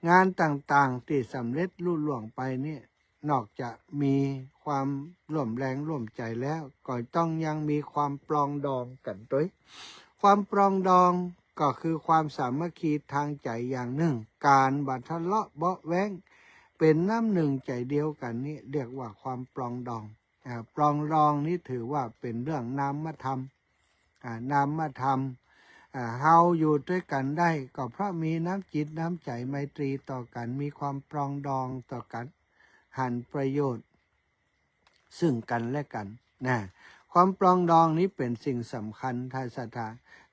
งานต่างๆที่สำเร็จลุล่วงไปเนี่ยนอกจากมีความร่วมแรงร่วมใจแล้วก็ต้องยังมีความปรองดองกันด้วยความปรองดองก็คือความสามัคคีทางใจอย่างหนึ่งการบัดทะเลาะเบาะแว้งเป็นน้ำหนึ่งใจเดียวกันนี่เรียกว่าความปรองดองปรองดองนี้ถือว่าเป็นเรื่องนามธรรมนามธรรมเฮาอยู่ด้วยกันได้ก็เพราะมีน้ำจิตน้ำใจไมตรีต่อกันมีความปรองดองต่อกันหันประโยชน์ซึ่งกันและกันนะความปรองดองนี้เป็นสิ่งสำคัญทางศรัทธา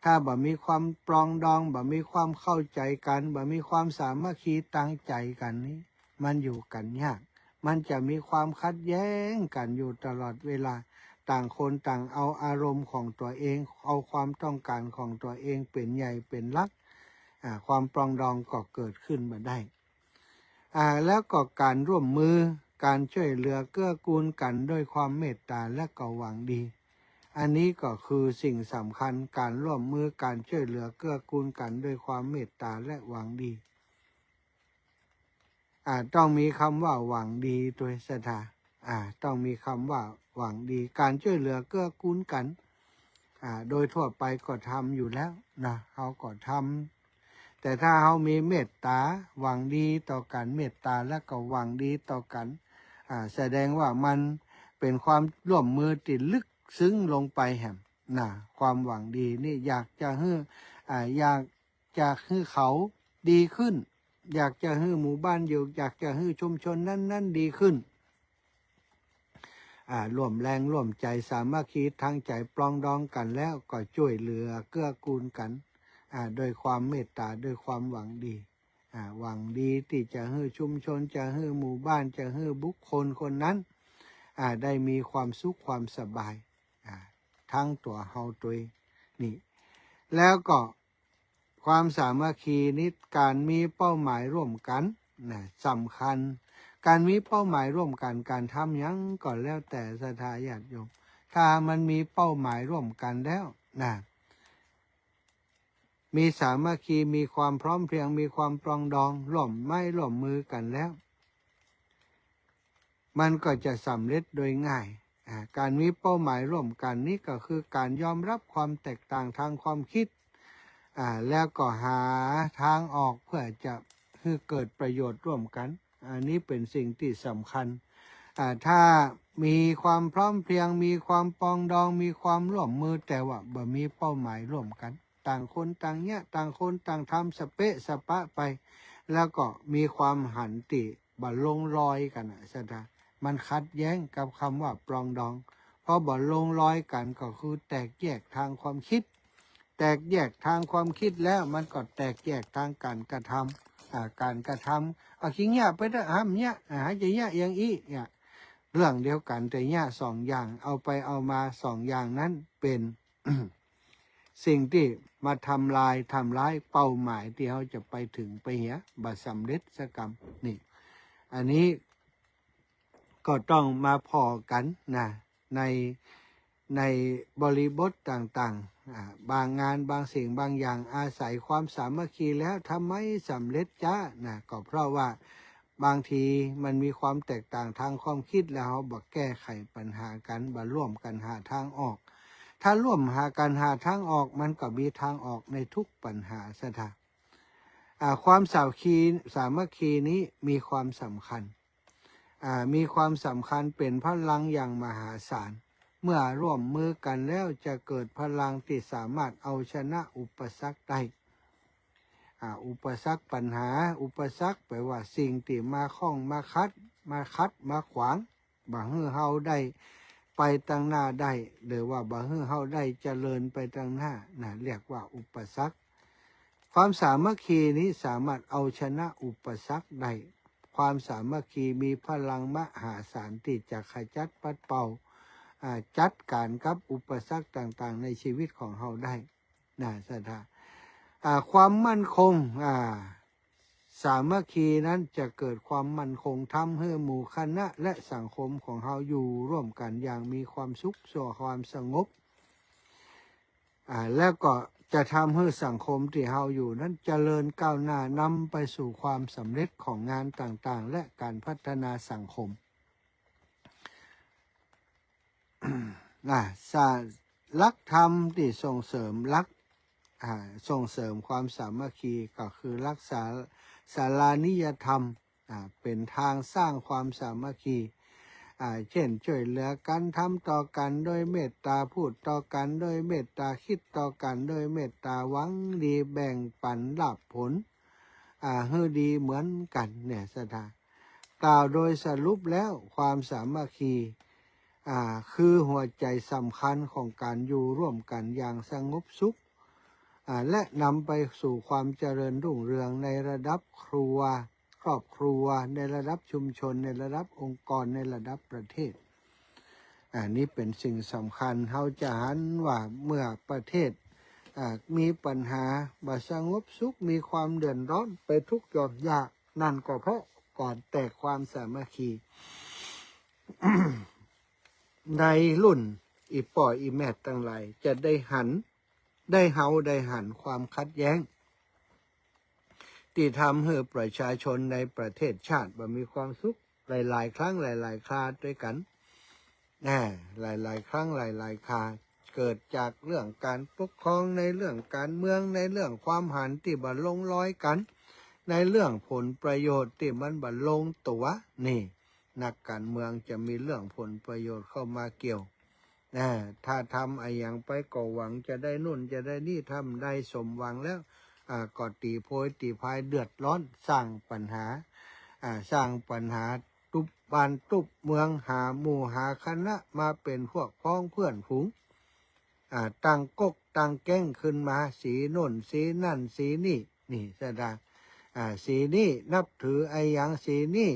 ถ้าบ่มีความปรองดองบ่มีความเข้าใจกันบ่มีความสามัคคีตั้งใจกันนี้มันอยู่กันยากมันจะมีความขัดแย้งกันอยู่ตลอดเวลาต่างคนต่างเอาอารมณ์ของตัวเองเอาความต้องการของตัวเองเป็นใหญ่เป็นหลักความปรองดองก็เกิดขึ้นมาได้แล้วก็การร่วมมือการช่วยเหลือเกื้อกูลกันด้วยความเมตตาและก็หวังดีอันนี้ก็คือสิ่งสำคัญการร่วมมือการช่วยเหลือเกื้อกูลกันด้วยความเมตตาและหวังดีต้องมีคำว่าหวังดีตัวศรัทธาต้องมีคำว่าหวังดีการช่วยเหลือเกื้อกูลกันโดยทั่วไปก็ทำอยู่แล้วนะเขาก็ทำแต่ถ้าเขามีเมตตาหวังดีต่อกันเมตตาและก็หวังดีต่อกันแสดงว่ามันเป็นความร่วมมือติดลึกซึ้งลงไปแห่งความหวังดีนี่อยากจะให้เขาดีขึ้นอยากจะให้หมู่บ้านอยู่อยากจะให้ชุมชนนั้นดีขึ้นร่วมแรงร่วมใจสามัคคีทางใจปรองดองกันแล้วก็ช่วยเหลือเกื้อกูลกันโดยความเมตตาด้วยความหวังดีหวังดีที่จะให้ชุมชนจะให้หมู่บ้านจะให้บุคคลคนนั้นได้มีความสุขความสบายทั้งตัวเฮาตัวนี่แล้วก็ความสามัคคีนี้การมีเป้าหมายร่วมกันสำคัญการมีเป้าหมายร่วมกันการทำยังก็แล้วแต่ศรัทธาญาติโยมถ้ามันมีเป้าหมายร่วมกันแล้วมีสามัคคีมีความพร้อมเพรียงมีความปรองดองร่วมไม้ร่วมมือกันแล้วมันก็จะสำเร็จโดยง่ายการมีเป้าหมายร่วมกันนี้ก็คือการยอมรับความแตกต่างทางความคิดแล้วก็หาทางออกเพื่อจะให้เกิดประโยชน์ร่วมกันอันนี้เป็นสิ่งที่สำคัญถ้ามีความพร้อมเพรียงมีความปรองดองมีความร่วมมือแต่ว่าบ่มีเป้าหมายร่วมกันต่างคนต่างเนี่ยต่างคนต่างทำสเปะสปะไปแล้วก็มีความหันติบ่ลงรอยกันซะนะมันขัดแย้งกับคำว่าปรองดองเพราะบ่ลงรอยกันก็คือแตกแยกทางความคิดแตกแยกทางความคิดแล้วมันก็แตกแยกทางการกระทำการกระทำเอาขี้เงี้ยไปได้ห้ามเงี้ยจะเงี้ยอย่างอีเนี่ยเรื่องเดียวกันแต่เงี้ยสองอย่างเอาไปเอามาสองอย่างนั้นเป็น สิ่งที่มาทำลายเป้าหมายที่เขาจะไปถึงไปเหี้ยบัดสำเร็จสักกรรมนี่อันนี้ก็ต้องมาพอกันในบริบทต่างๆบางงานบางสิ่งบางอย่างอาศัยความสามัคคีแล้วทำไมสำเร็จจ้าก็เพราะว่าบางทีมันมีความแตกต่างทางความคิดแล้วเขาบอกแก้ไขปัญหากันบ่ร่วมกันหาทางออกถ้าร่วมหากันหาทางออกมันก็มีทางออกในทุกปัญหาซะท่าความสามัคคีนี้มีความสำคัญ มีความสำคัญเป็นพลังอย่างมหาศาลเมื่อร่วมมือกันแล้วจะเกิดพลังที่สามารถเอาชนะอุปสรรคได้อุปสรรคปัญหาอุปสรรคแปลว่าสิ่งที่มาข้องมาคัดมาขวางบ่ให้เฮาได้ไปตั้งหน้าได้หรือว่าบ่ให้เฮาได้เจริญไปตั้งหน้าเรียกว่าอุปสรรคความสามัคคีนี้สามารถเอาชนะอุปสรรคได้ความสามัคคีมีพลังมหาศาลที่จะขจัดปัดเป่าจัดการกับอุปสรรคต่างๆในชีวิตของเฮาได้สถาความมั่นคงสามัคคีนั้นจะเกิดความมั่นคงทำให้หมู่คณะและสังคมของเฮาอยู่ร่วมกันอย่างมีความสุขสู่ความสงบแล้วก็จะทำให้สังคมที่เฮาอยู่นั้นเจริญก้าวหน้านำไปสู่ความสำเร็จของงานต่างๆและการพัฒนาสังคมหลักธรรมที่ส่งเสริมความสามัคคีก็คือรักษาศาลานิยธรรมเป็นทางสร้างความสามัคคีเช่นช่วยเหลือกันทำต่อกันโดยเมตตาพูดต่อกันโดยเมตตาคิดต่อกันโดยเมตตาหวังดีแบ่งปันรับผลให้ดีเหมือนกันเนี่ยกล่าวโดยสรุปแล้วความสามัคคีคือหัวใจสำคัญของการอยู่ร่วมกันอย่างสงบสุขและนำไปสู่ความเจริญรุ่งเรืองในระดับครอบครัวในระดับชุมชนในระดับองค์กรในระดับประเทศนี้เป็นสิ่งสำคัญเราจะหันว่าเมื่อประเทศมีปัญหาบ่สงบสุขมีความเดือดร้อนไปทุกข์ยากนั่นก็เพราะก่อนแตกความสามัคคี ในรุ่นอีป่ออีแม่ตั้งหลายจะได้หันความขัดแย้งที่ทำให้ประชาชนในประเทศชาติมีความสุขหลายๆครั้งหลายๆคราด้วยกันหลายๆครั้งหลายๆคราเกิดจากเรื่องการปกครองในเรื่องการเมืองในเรื่องความหันที่บ่ลงรอยกันในเรื่องผลประโยชน์ที่มันบ่ลงตัวนี่นักการเมืองจะมีเรื่องผลประโยชน์เข้ามาเกี่ยวถ้าทำอย่างไปก็หวังจะได้นู่นจะได้นี่ทำได้สมหวังแล้วก็ตีโพยตีพายเดือดร้อนสร้างปัญหาตุบบ้านตุบเมืองหาหมู่หาคณะมาเป็นพวกพ้องเพื่อนฝูงตั้งก๊กตั้งแก้งขึ้นมาสีโน่นสีนั่นสีนี่สีนี่นับถืออย่างสีนี่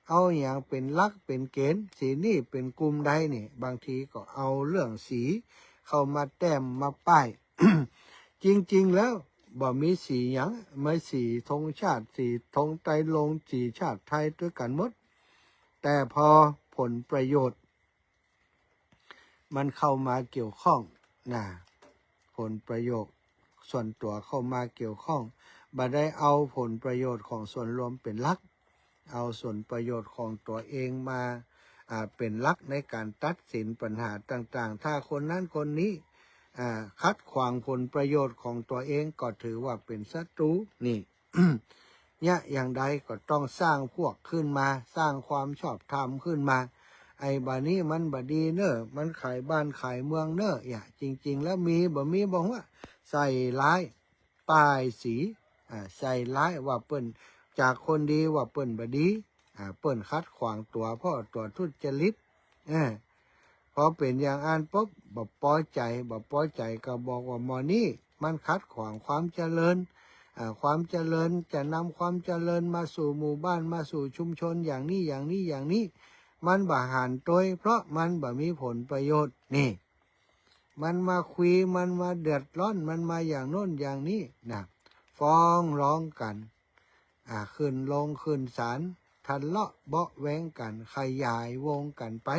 เอาอย่างเป็นลักเป็นเกณฑ์สีนี่เป็นกลุ่มใดนี่บางทีก็เอาเรื่องสีเข้ามาแต้มมาป้าย จริงๆแล้วบ่มีสีอย่างไม่สีธงชาติสีธงไตรลงสีชาติไทยด้วยกันหมดแต่พอผลประโยชน์มันเข้ามาเกี่ยวข้องผลประโยชน์ส่วนตัวเข้ามาเกี่ยวข้องบ่ได้เอาผลประโยชน์ของส่วนรวมเป็นหลักเอาส่วนประโยชน์ของตัวเองมาเป็นหลักในการตัดสินปัญหาต่างๆถ้าคนนั้นคนนี้คัดขวางผลประโยชน์ของตัวเองก็ถือว่าเป็นศัตรูนี่ เนี่ยอย่างใดก็ต้องสร้างพวกขึ้นมาสร้างความชอบธรรมขึ้นมาบานี้มันบดีเนอะมันขายบ้านขายเมืองเนอะจริงๆแล้วมีบอกว่าใส่ร้ายป้ายสีใส่ร้ายว่าเปิ้นจากคนดีว่าเปิ้นบดีเปิ้นคัดขวางตัวพ่อตัวทุจริตพอเป็นอย่างอ่านปุ๊บบ่พอใจก็บอกว่าหมอนี่มันคัดขวางความเจริญความเจริญจะนำความเจริญมาสู่หมู่บ้านมาสู่ชุมชนอย่างนี้มันบ่หันตัวเพราะมันบ่มีผลประโยชน์นี่มันมาคุยมันมาเดือดร้อนมันมาอย่างโน้นอย่างนี้ฟ้องร้องกันขึ้นลงขึ้นศาลทะเลาะเบาะแว้งกันขยายวงกันไป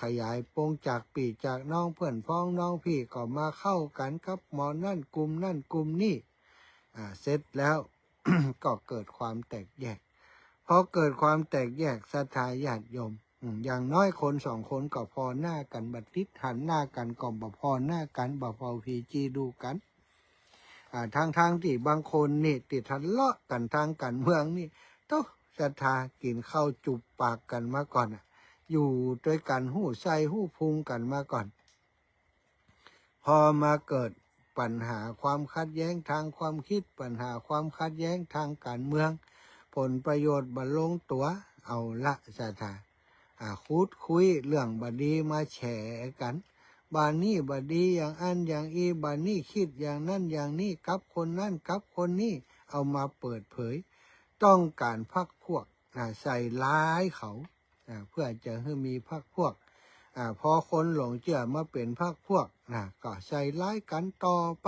ขยายปงจากปีจากน้องเพื่อนพ้องน้องพี่ก็มาเข้ากันกับหมอนั่นกลุ่มนี่เสร็จแล้ว ก็เกิดความแตกแยกพอเกิดความแตกแยกศรัทธาญาติโยมอย่างน้อยคนสองคนก็พอหน้ากันบัดทิศหันหน้ากันก็บ่พอหน้ากันบ่พอพีจีดูกันทางที่บางคนนี่ติดทะเลาะกันทางการเมืองนี่ต้อง ศรัทธากินข้าวจุบปากกันมาก่อนอยู่ด้วยกันหู้ไส้หู้พุงกันมาก่อน พอมาเกิดปัญหาความขัดแย้งทางความคิดปัญหาความขัดแย้งทางการเมืองผลประโยชน์บรรลงตัวเอาละศรัทธาคุดคุยเรื่องบดีมาแฉกันบานี่บดีอย่างอันอย่างอีบานี่คิดอย่างนั่นอย่างนี้กับคนนั่นกับคนนี้เอามาเปิดเผยต้องการพรรคพวกใส่ร้ายเขาเพื่อจะให้มีพรรคพวกพอคนหลงเชื่อมาเป็นพรรคพวกก็ใส่ร้ายกันต่อไป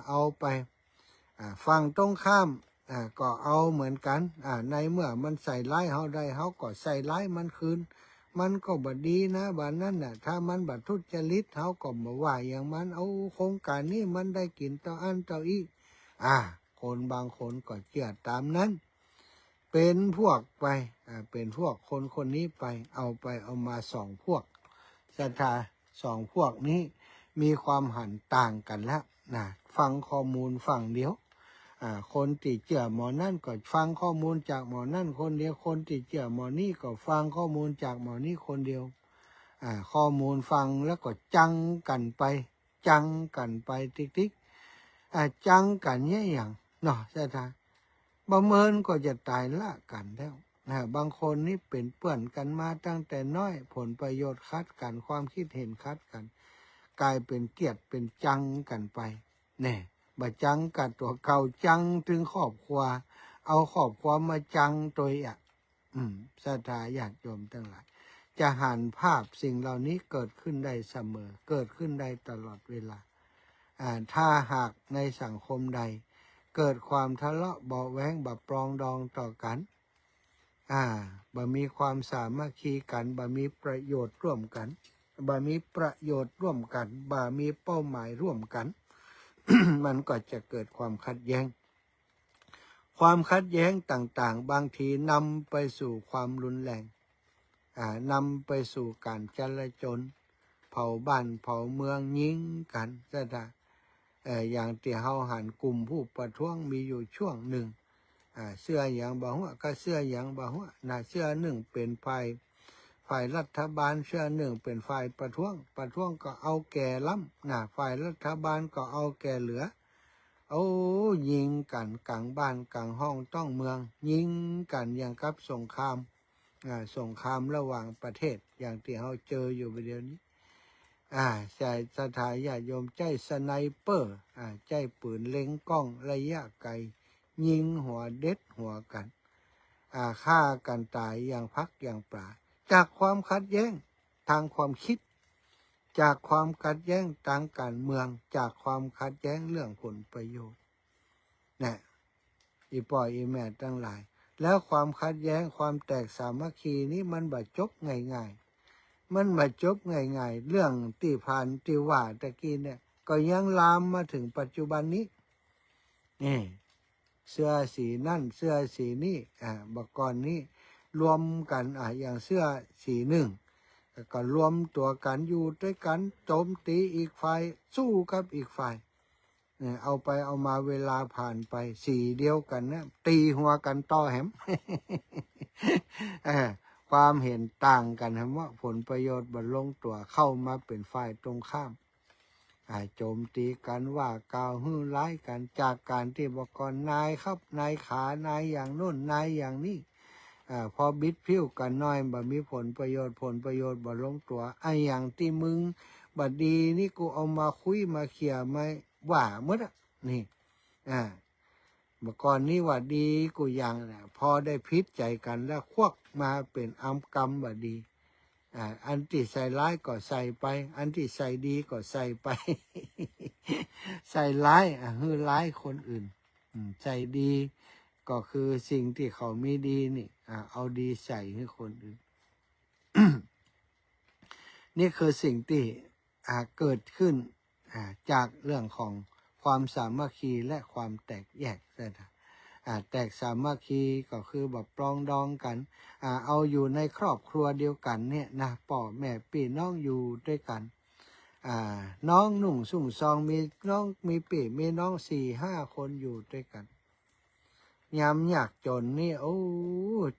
เอาไปฟังตรงข้ามก็เอาเหมือนกันในเมื่อมันใส่ร้ายเขาได้เขาก็ใส่ร้ายมันคืนมันก็บดีนะบ้านนั้นถ้ามันบัดทุจริตเขาก็มาว่าอย่างมันเอาโครงการนี้มันได้กินต่ออันต่ออีกคนบางคนก็เชื่อตามนั้นเป็นพวกไปเป็นพวกคนนี้ไปเอามาสองพวกศรัทธาสองพวกนี้มีความหันต่างกันแล้วฟังข้อมูลฝั่งเดียวคนที่เชื่อหมอนั่นก็ฟังข้อมูลจากหมอนั่นคนเดียวคนที่เชื่อหมอนี่ก็ฟังข้อมูลจากหมอนี่คนเดียวข้อมูลฟังแล้วก็จังกันไปติ๊กจังกันเนี่ยอย่างเนาะศรัทธาประเมินก็จะตายละกันแล้วบางคนนี่เป็นเปื่อนกันมาตั้งแต่น้อยผลประโยชน์คัดกันความคิดเห็นคัดกันกลายเป็นเกลียดเป็นจังกันไปบะจังกับตัวเก่าจังถึงครอบครัวเอาครอบครัวมาจังตัวศรัทธาญาติโยมทั้งหลายจะหันภาพสิ่งเหล่านี้เกิดขึ้นได้เสมอเกิดขึ้นได้ตลอดเวลาถ้าหากในสังคมใดเกิดความทะเลาะเบาะแว้งบะปรองดองต่อกันบ่มีความสามัคคีกันบ่มีประโยชน์ร่วมกันบ่มีประโยชน์ร่วมกันบ่มีเป้าหมายร่วมกัน มันก็จะเกิดความขัดแย้งความขัดแย้งต่างๆบางทีนำไปสู่ความรุนแรงนำไปสู่การจลาจลเผาบ้านเผาเมืองยิงกันซะได้อย่างที่เฮาหันกลุ่มผู้ประท้วงมีอยู่ช่วงหนึ่งเสื้ออย่างบ่หัวก็เสื้ออย่างบ่หัวเสื้อหนึ่งเป็นฝ่ายรัฐบาลเสื้อหนึ่งเป็นฝ่ายประท้วงก็เอาแก่ล้ำฝ่ายรัฐบาลก็เอาแก่เหลือยิงกันกลางบ้านกลางห้องต้องเมืองยิงกันอย่างกับสงครามระหว่างประเทศอย่างที่เราเจออยู่ประเดี๋ยวนี้ใจสถาญาติโยมใจสไนเปอร์ใจปืนเล็งกล้องระยะไกลยิงหัวเด็ดหัวกันฆ่ากันตายอย่างพักอย่างปราจากความขัดแย้งทางความคิดจากความขัดแย้งทางการเมืองจากความขัดแย้งเรื่องผลประโยชน์อีป่อยอีแม่ทั้งหลายแล้วความขัดแย้งความแตกสามัคคีนี้มันบ่จบง่ายๆมันบ่จบง่ายๆเรื่องที่ผ่านที่ว่าตะกี้เนี่ยก็ยังลามมาถึงปัจจุบันนี้เสื้อสีนั่นเสื้อสีนี่บักกอนนี้รวมกันอย่างเสื้อสีหนึ่งก็รวมตัวกันอยู่ด้วยกันโจมตีอีกฝ่ายสู้กับอีกฝ่ายเอาไปเอามาเวลาผ่านไปสีเดียวกันนะตีหัวกันต่อแหม ความเห็นต่างกันว่าผลประโยชน์บรรลงตัวเข้ามาเป็นฝ่ายตรงข้ามโจมตีกันว่ากล่าวหื้อร้ายกันจากการที่บอกก่อนนายครับนายขานายอย่างโน้นนายอย่างนี้พอบิดผิวกันน้อยบ่มีผลประโยชน์บ่ลงตัวอย่างที่มึงบัดดีนี่กูเอามาคุยมาเขี่ยมาว่าเมื่อนี่เมื่อก่อนนี้ว่าดีกูยังพอได้พิษใจกันแล้วควักมาเป็นอัมกรรมว่าดีอันที่ใส่ร้ายก็ใส่ไปอันที่ใส่ดีก็ใส่ไป ใส่ร้ายฮือร้ายคนอื่นใส่ดีก็คือสิ่งที่เขามีดีนี่เอาดีใส่ให้คนอื่น นี่คือสิ่งที่เกิดขึ้นจากเรื่องของความสามัคคีและความแตกแยกนะแตกสามัคคีก็คือแบบปรองดองกันเอาอยู่ในครอบครัวเดียวกันเนี่ยนะพ่อแม่พี่น้องอยู่ด้วยกันน้องหนุ่งสุ่งซองมีน้องมีพี่มีน้อง4-5 คนอยู่ด้วยกัน ยามยากจนนี่โอ้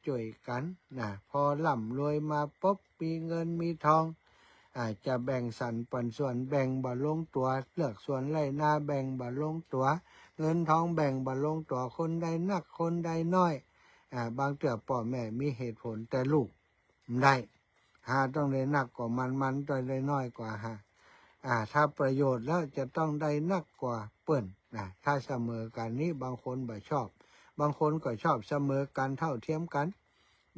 ช่วยกันนะพอร่ำรวยมาปุ๊บมีเงินมีทองอาจจะแบ่งสรรปันส่วนแบ่งบ่ลงตัวเลือกส่วนไรหน้าแบ่งบ่ลงตัวเงินทองแบ่งบ่ลงตัวคนใดนักคนใดน้อยบางเตือพ่อแม่มีเหตุผลแต่ลูกได้ต้องได้นักกว่ามันต้องได้น้อยกว่าถ้าประโยชน์แล้วจะต้องได้นักกว่าเปิ้นถ้าเสมอกันนี้บางคนบ่ชอบบางคนก็ชอบเสมอกันเท่าเทียมกัน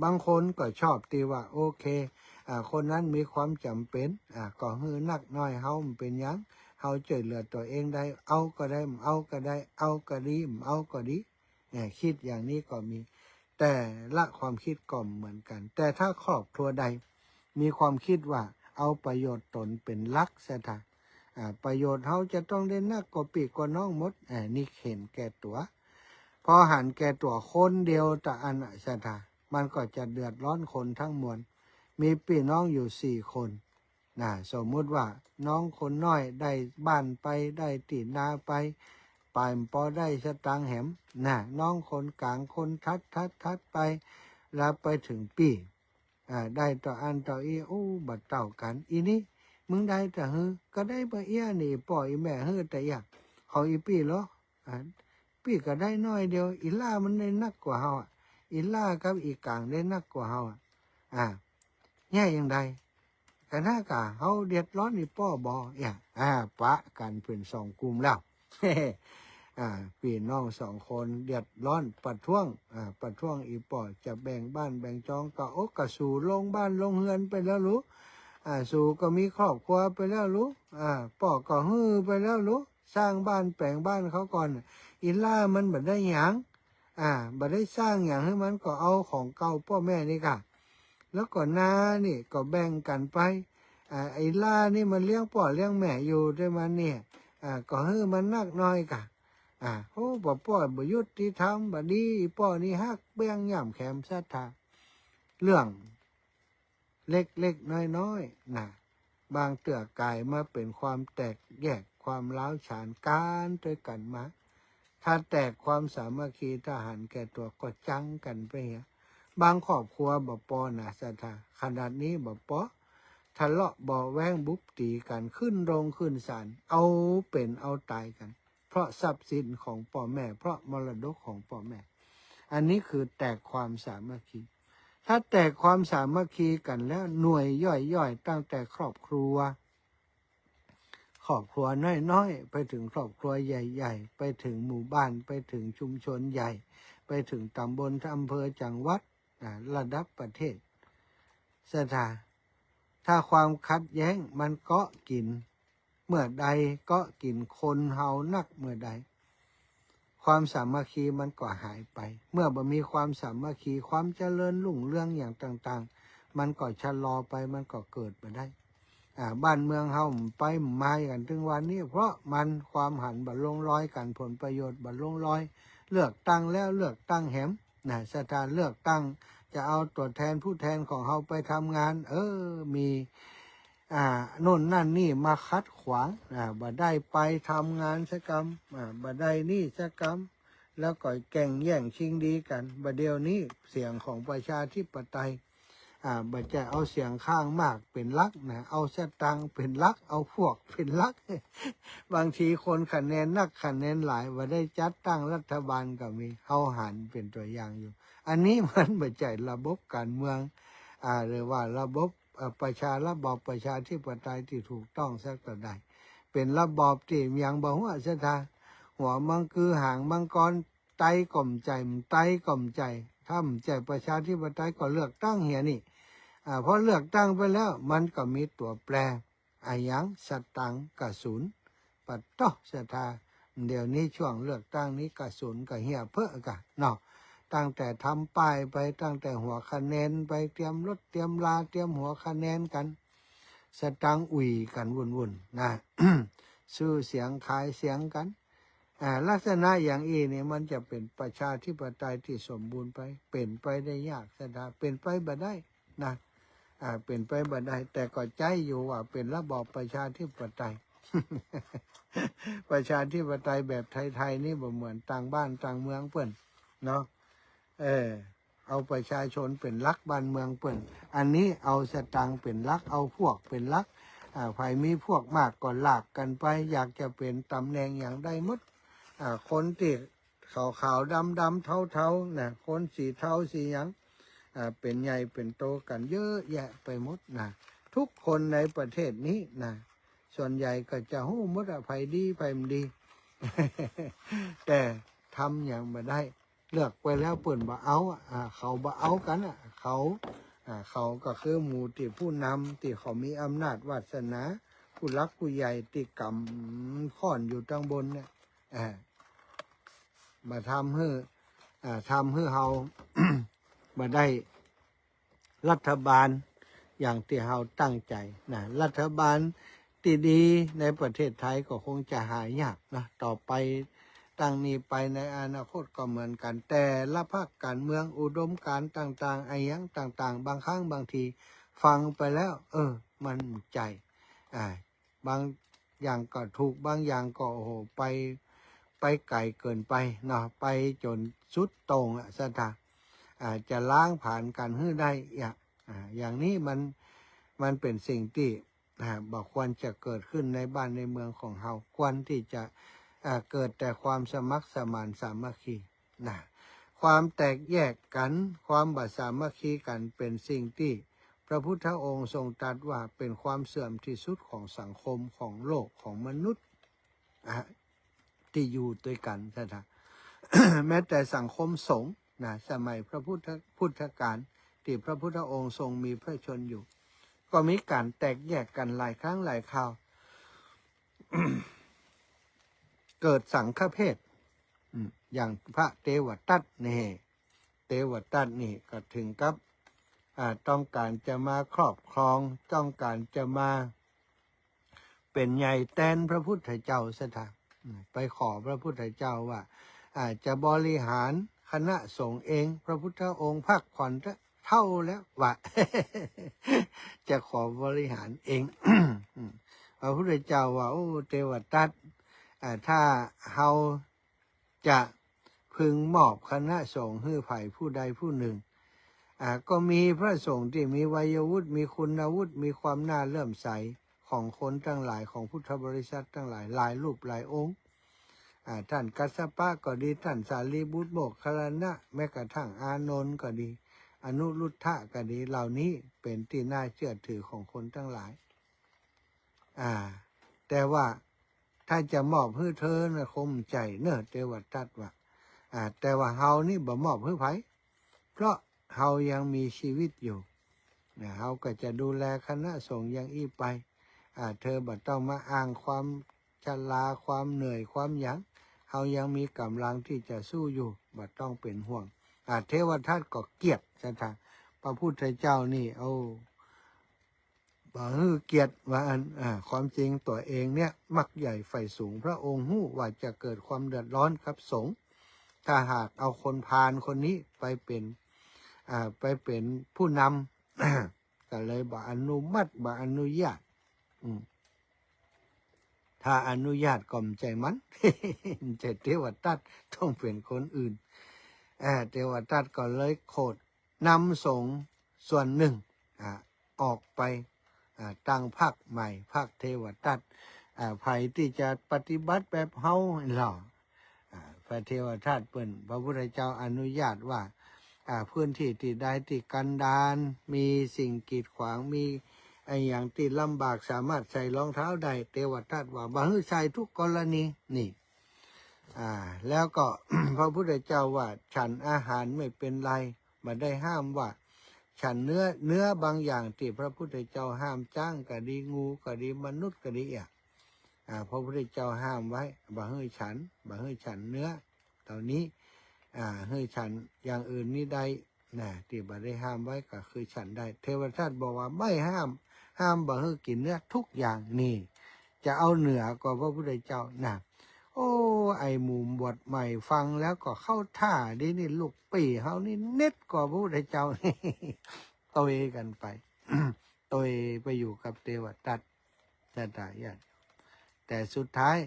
บางคนก็ชอบตีว่าโอเคคนนั้นมีความจำเป็นก็ฮือนักน้อยเฮามันเป็นหยังเฮาช่วยเหลือตัวเองได้เอาก็ได้เอาก็ได้เอาก็ดีเอาก็ดีคิดอย่างนี้ก็มีแต่ละความคิดก็เหมือนกันแต่ถ้าครอบครัวใดมีความคิดว่าเอาประโยชน์ตนเป็นหลักซะท่าประโยชน์เฮาจะต้องได้นักกว่าปีกว่าน้องมดนี่เห็นแก่ตัวพอหันแก่ตัวคนเดียวแต่อันซะท่ามันก็จะเดือดร้อนคนทั้งมวลมีพี่น้องอยู่4 คนสมมุติว่าน้องคนน้อยได้บ้านไปได้ตีนาไปปลายพอได้สตังค์แหมน้องคนกลางคนทัดไปแล้วไปถึงปีได้ต่ออันต่ออีบัดเต่ากันอีนี้มึงได้แต่ฮือก็ได้บ่เอี้ยนี่ปล่อยแม่ฮือแต่อยากของอีปีเหรอปีก็ได้น้อยเดียวอีล่ามันได้นักกว่าเฮาอีล่ากับอีกลางได้นักกว่าเฮาแย่อย่างใดกันหน้ากะเฮาเดือดร้อนอีป้อบ่ปะกันเป็น2 กลุ่มแล้ว พี่น้อง2 คนเดือดร้อนประท้วงอีป้อจะแบ่งบ้านแบ่งจองก็กะสู่ลงบ้านลงเฮือนไปแล้วรู้สู่ก็มีครอบครัวไปแล้วรู้ป้อก็ฮือไปแล้วรู้สร้างบ้านแปลงบ้านเขาก่อนอีล่ามันบ่ได้หยังบ่ได้สร้างอย่างให้มันก็เอาของเก่าพ่อแม่นี่ค่ะแล้วก็นานี่ก็แบ่งกันไปไอ้ล่านี่มันเลี้ยงพ่อเลี้ยงแม่อยู่ด้วยมันเนี่ยก็ให้มันนักน้อยกะบ่พ่อบ่ยุติธรรมบ่ดีพ่อนี่ฮักเบี้ยงย่ำแขมศรัทธาเรื่องเล็กๆน้อยๆบางเตือกายมาเป็นความแตกแยกความร้าวฉานกันด้วยกันมาถ้าแตกความสามัคคีทหารแก่ตัวก็จังกันไปบางครอบครัวบ่ปอศรัทธาขนาดนี้บ่ปอทะเลาะบ่แว้งบุบตีกันขึ้นโรงขึ้นศาลเอาเป็นเอาตายกันเพราะทรัพย์สินของพ่อแม่เพราะมรดกของพ่อแม่อันนี้คือแตกความสามัคคีถ้าแตกความสามัคคีกันแล้วหน่วยย่อยๆตั้งแต่ครอบครัวน้อยๆไปถึงครอบครัวใหญ่ๆไปถึงหมู่บ้านไปถึงชุมชนใหญ่ไปถึงตำบลอำเภอจังหวัดระดับประเทศสถาถ้าความขัดแย้งมันเกาะกินเมื่อใดเกาะกินคนเฮานักเมื่อใดความสามัคคีมันก็หายไปเมื่อบ่มีความสามัคคีความเจริญรุ่งเรืองอย่างต่างๆมันก็ชะลอไปมันก็เกิดมาได้บ้านเมืองเฮาไปมากันถึงวันนี้เพราะมันความหันบ่ลงรอยกันผลประโยชน์บ่ลงรอยเลือกตั้งแล้วเลือกตั้งแหมสถานเลือกตั้งจะเอาตัวแทนผู้แทนของเฮาไปทำงานมีโน่นนั่นนี่มาคัดขวางบ่ได้ไปทำงานสักกรรมบ่ได้นี่สักกรรมแล้วก็แข่งแย่งชิงดีกันบ่เดียวนี้เสียงของประชาธิปไตยบ่จะเอาเสียงข้างมากเป็นหลักเอาสตางค์เป็นหลักเอาพวกเป็นหลัก บางทีคนคะแนนนักคะแนนหลายว่าได้จัดตั้งรัฐบาลก็มีเฮาหันเป็นตัวอย่างอยู่อันนี้มันบ่ใช่ระบบการเมืองหรือว่าระบบระบอบประชาธิปไตยที่ถูกต้องสักแต่ใดเป็นระบอบที่ยังบ่หัวซะท่าหัวมังคือหางมังกรไตก่อมใจไตก่อมใจถ้าใจประชาธิปไตยก็เลือกตั้งเหียนี่พอเลือกตั้งไปแล้วมันก็มีตัวแปรยังสตังกะศูนย์ปัดต่อศรัทธาเดี๋ยวนี้ช่วงเลือกตั้งนี้กะศูนย์กะเหี่ยเพ้อกะเนาะตั้งแต่ทำป้ายไปตั้งแต่หัวคะแนนไปเตรียมรถเตรียมลาเตรียมหัวคะแนนกันสตังอุ่ยกันวุ่นๆ ซื้อเสียงขายเสียงกันลักษณะอย่างนี่มันจะเป็นประชาธิปไตยที่สมบูรณ์ไปเป็นไปได้ยากศรัทธาเป็นไปบ่ได้เป็นไปบ่ได้แต่ก็ใจอยู่ว่าเป็นระบอบประชาธิปไตย ประชาธิปไตยแบบไทยๆนี่บ่เหมือนต่างบ้านต่างเมืองเพิ่น เนาะเอาประชาชนเป็นหลักบ้านเมืองเปิ่นอันนี้เอาสตางค์เป็นหลักเอาพวกเป็นหลักใครมีพวกมากก็ลากกันไปอยากจะเป็นตำแหน่งอย่างใดหมดคนที่ขาวๆดำๆเทาๆนะคนสีเทาสีหยังเป็นใหญ่เป็นโตกันเยอะแยะไปหมดนะทุกคนในประเทศนี้นะส่วนใหญ่ก็จะหู้หมดไผดีไผไม่ดี แต่ทำอย่างมาได้เลือกไปแล้วเปิ่นบ่เอาเขาบ่เอากันเขาก็คือหมู่ที่ผู้นำที่เขามีอำนาจวาสนาผู้รักผู้ใหญ่ที่กำค้อนอยู่ตั้งบนเนี่ยมาทำให้เฮา มาได้รัฐบาลอย่างที่เฮาตั้งใจนะรัฐบาลที่ดีในประเทศไทยก็คงจะหายากนะต่อไปตั้งนี้ไปในอนาคตก็เหมือนกันแต่ละภาคการเมืองอุดมการณ์ต่างๆไอ้ยังต่างๆบางครั้งบางทีฟังไปแล้วมันใจบางอย่างก็ถูกบางอย่างก็โอ้โหไปไกลเกินไปเนาะไปจนสุดโต่งสถาจะล้างผ่านกันให้ได้อย่างนี้มันเป็นสิ่งที่บอกควรจะเกิดขึ้นในบ้านในเมืองของเราควรที่จะเกิดแต่ความสมัครสมานสามัคคีนะความแตกแยกกันความบาสามัคคีกันเป็นสิ่งที่พระพุทธองค์ทรงตรัสว่าเป็นความเสื่อมที่สุดของสังคมของโลกของมนุษย์ที่อยู่ด้วยกันนะ แม้แต่สังคมสงฆ์นะสมัยพระพุทธกาลที่พระพุทธองค์ทรงมีพระชนอยู่ ก็มีการแตกแยกกันหลายครั้งหลายคราว เกิดสังฆเพศอย่างพระเทวทัตนี่เทวทัตนี่ก็ถึงกับต้องการจะมาครอบครองต้องการจะมาเป็นใหญ่แทนพระพุทธเจ้าซะทางไปขอพระพุทธเจ้าว่าจะบริหารคณะสงฆ์เองพระพุทธองค์พักผ่อนเท่าแล้วว่า จะขอบริหารเอง พระพุทธเจ้าว่าโอ้เทวทัตถ้าเฮาจะพึงมอบคณะสงฆ์ให้ไผ่ผู้ใดผู้หนึ่งก็มีพระสงฆ์ที่มีวัยวุฒิมีคุณวุฒิมีความน่าเลื่อมใสของคนทั้งหลายของพุทธบริษัททั้งหลายหลายรูปหลายองค์ท่านกัสสปะก็ดีท่านสารีบุตรโมกขลานะแม้กระทั่งอานนท์ก็ดีอนุรุทธะก็ดีเหล่านี้เป็นที่น่าเชื่อถือของคนทั้งหลายแต่ว่าถ้าจะมอบให้เธอนะคมใจเนอะเทวทัตว่าแต่ว่าเฮานี่บ่มอบให้ไผเพราะเฮายังมีชีวิตอยู่เฮาก็จะดูแลคณะสงฆ์อย่างอี้ไปเธอบ่ต้องมาอ้างความชราความเหนื่อยความหยังเฮายังมีกำลังที่จะสู้อยู่บ่ต้องเป็นห่วงเทวทัตก็เกลียดซะทางพระพุทธเจ้านี่บ่ฮือเกียรติว่าความจริงตัวเองเนี่ยมักใหญ่ไฟสูงพระองค์ฮู้ว่าจะเกิดความเดือดร้อนครับสงฆ์ถ้าหากเอาคนพาลคนนี้ไปเป็นผู้นำ ก็เลยบ่อนุมัติบ่อนุญาตถ้าอนุญาตก็ไม่ใจมัน จะเทวทัตต้องเป็นคนอื่นเทวทัตก็เลยโคดนำสงฆ์ส่วนหนึ่งออกไปตั้งพรรคใหม่พรรคเทวทัตไผที่จะปฏิบัติแบบเฮาหล่อพระเทวทัตเปิ้นพระพุทธเจ้าอนุญาตว่าพื้นที่ที่ใดที่กันดารมีสิ่งกีดขวางมีอย่างที่ลำบากสามารถใส่รองเท้าได้เทวทัตว่าบ่ให้ใส่ทุกกรณีนี่แล้วก็ พระพุทธเจ้าว่าฉันอาหารไม่เป็นไรมาได้ห้ามว่าฉันเนื้อบางอย่างที่พระพุทธเจ้าห้ามจ้างก็ดีงูก็ดีมนุษย์ก็ดีพระพุทธเจ้าห้ามไว้บ่ให้ฉันเนื้อเหล่านี้ให้ฉันอย่างอื่นนี่ได้ที่บ่ได้ห้ามไว้ก็คือฉันได้เทวทัตบอกว่าไม่ห้ามบ่ให้กินเนื้อทุกอย่างนี่จะเอาเหนือกว่าพระพุทธเจ้าโอ้ไอหมู่บทใหม่ฟังแล้วก็เข้าท่าดีนี่ลูกปี่เฮานี่เน็ตกว่าพระพุทธเจ้านี่ โตยกันไป โตยไปอยู่กับเทวทัตจะตายยันแต่สุดท้าย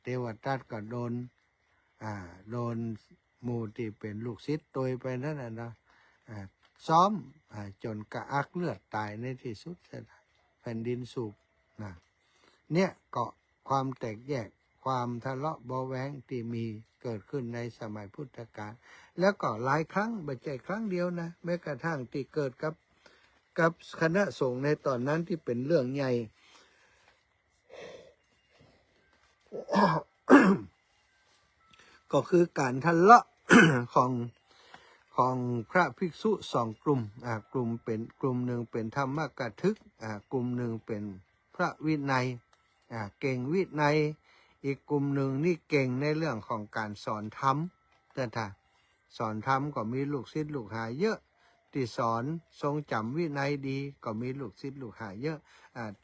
เทวทัตก็โดน หมู่ที่เป็นลูกศิษย์ตัวไปนั่นน่ะเนาะซ้อมจนกระอักเลือดตายในที่สุดแผ่นดินสูบนะเนี่ยก็ความแตกแยกความทะเลาะเบาะแว้งที่มีเกิดขึ้นในสมัยพุทธกาลแล้วก็หลายครั้งไม่ใช่ครั้งเดียวนะแม้กระทั่งที่เกิดกับคณะสงฆ์ในตอนนั้นที่เป็นเรื่องใหญ่ ก็คือการทะเลาะ ของพระภิกษุสองกลุ่มกลุ่มหนึ่งเป็นธรรมกถึกกลุ่มหนึ่งเป็นพระวินัยเก่งวินัยอีกกลุ่มหนึ่งนี่เก่งในเรื่องของการสอนธรรมแต่ถ้าสอนธรรมก็มีลูกศิษย์ลูกหาเยอะที่สอนทรงจำวินัยดีก็มีลูกศิษย์ลูกหาเยอะ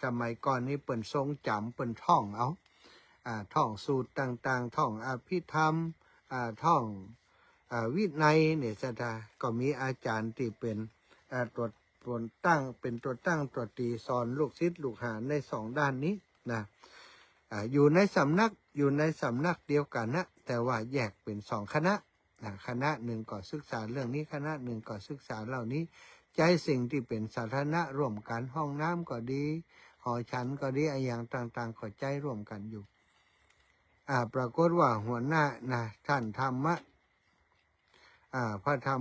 สมัยก่อนนี้เปิ่นทรงจำเปิ่นท่องเอาท่องสูตรต่างๆท่องอภิธรรมท่องวินัยเนี่ยก็มีอาจารย์ที่เป็นตัวตั้งเป็นตัวตั้งตัวตีสอนลูกศิษย์ลูกหาในสองด้านนี้นะอยู่ในสำนักเดียวกันนะแต่ว่าแยกเป็นสองคณะคณะหนึ่งก็ศึกษาเรื่องนี้คณะหนึ่งก็ศึกษาเหล่านี้ใจสิ่งที่เป็นสาธารณะร่วมกันห้องน้ำก็ดีหอฉันก็ดีอย่างต่างๆก็ใจร่วมกันอยู่ปรากฏว่าหัวหน้านะท่านธรรมะพระธร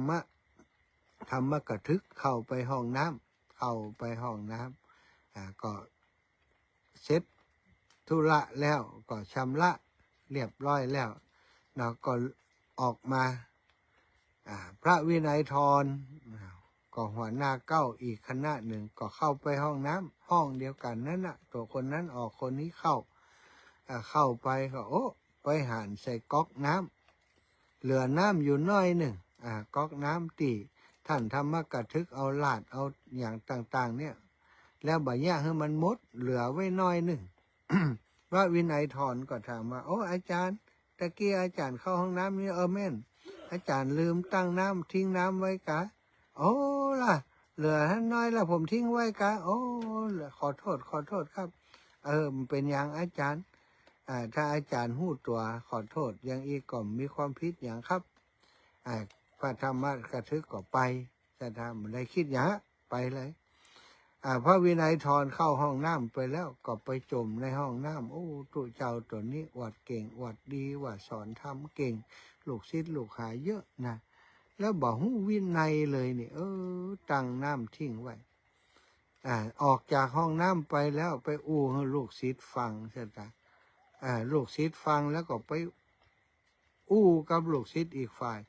รมกถึกเข้าไปห้องน้ำก็เสร็จธุระแล้วก็ชำระเรียบร้อยแล้วเนาะก็ออกมาพระวินัยทรก็หัวหน้าเก้าอีกคณะหนึ่งก็เข้าไปห้องน้ำห้องเดียวกันนั่นน่ะตัวคนนั้นออกคนนี้เข้าไปก็ไปหันใส่ก๊อกน้ำเหลือน้ำอยู่น้อยหนึ่งก๊อกน้ำตีท่านธรรมกถึกเอาลาดเอาอย่างต่างๆเนี่ยแล้วบ่อยากให้มันหมดเหลือไว้น้อยหนึ่ง พระวินัยทรก็ถามว่าอาจารย์ตะกี้อาจารย์เข้าห้องน้ำนี่แม่นอาจารย์ลืมตั้งน้ำทิ้งน้ำไว้กะล่ะเหลือน้อยละผมทิ้งไว้กะขอโทษครับมันเป็นอย่างอาจารย์ถ้าอาจารย์หู้ตัวขอโทษอย่างอีกก็มีความผิดอย่างครับพระธรรมกถึกก็ไปจะทำอะไรคิดอย่างไปเลยพระวินัยทรเข้าห้องน้ำไปแล้วก็ไปจมในห้องน้ำตัวเจ้าตัวนี้อวดเก่งอวดดีว่าสอนธรรมเก่งลูกศิษย์ลูกหาเยอะนะแล้วบอกหู้วินัยเลยนี่ตั้งน้ำทิ้งไว้ออกจากห้องน้ำไปแล้วไปให้ลูกศิษย์ฟังใช่ไหมลูกศิษย์ฟังแล้วก็ไปกับลูกศิษย์อีกฝ่าย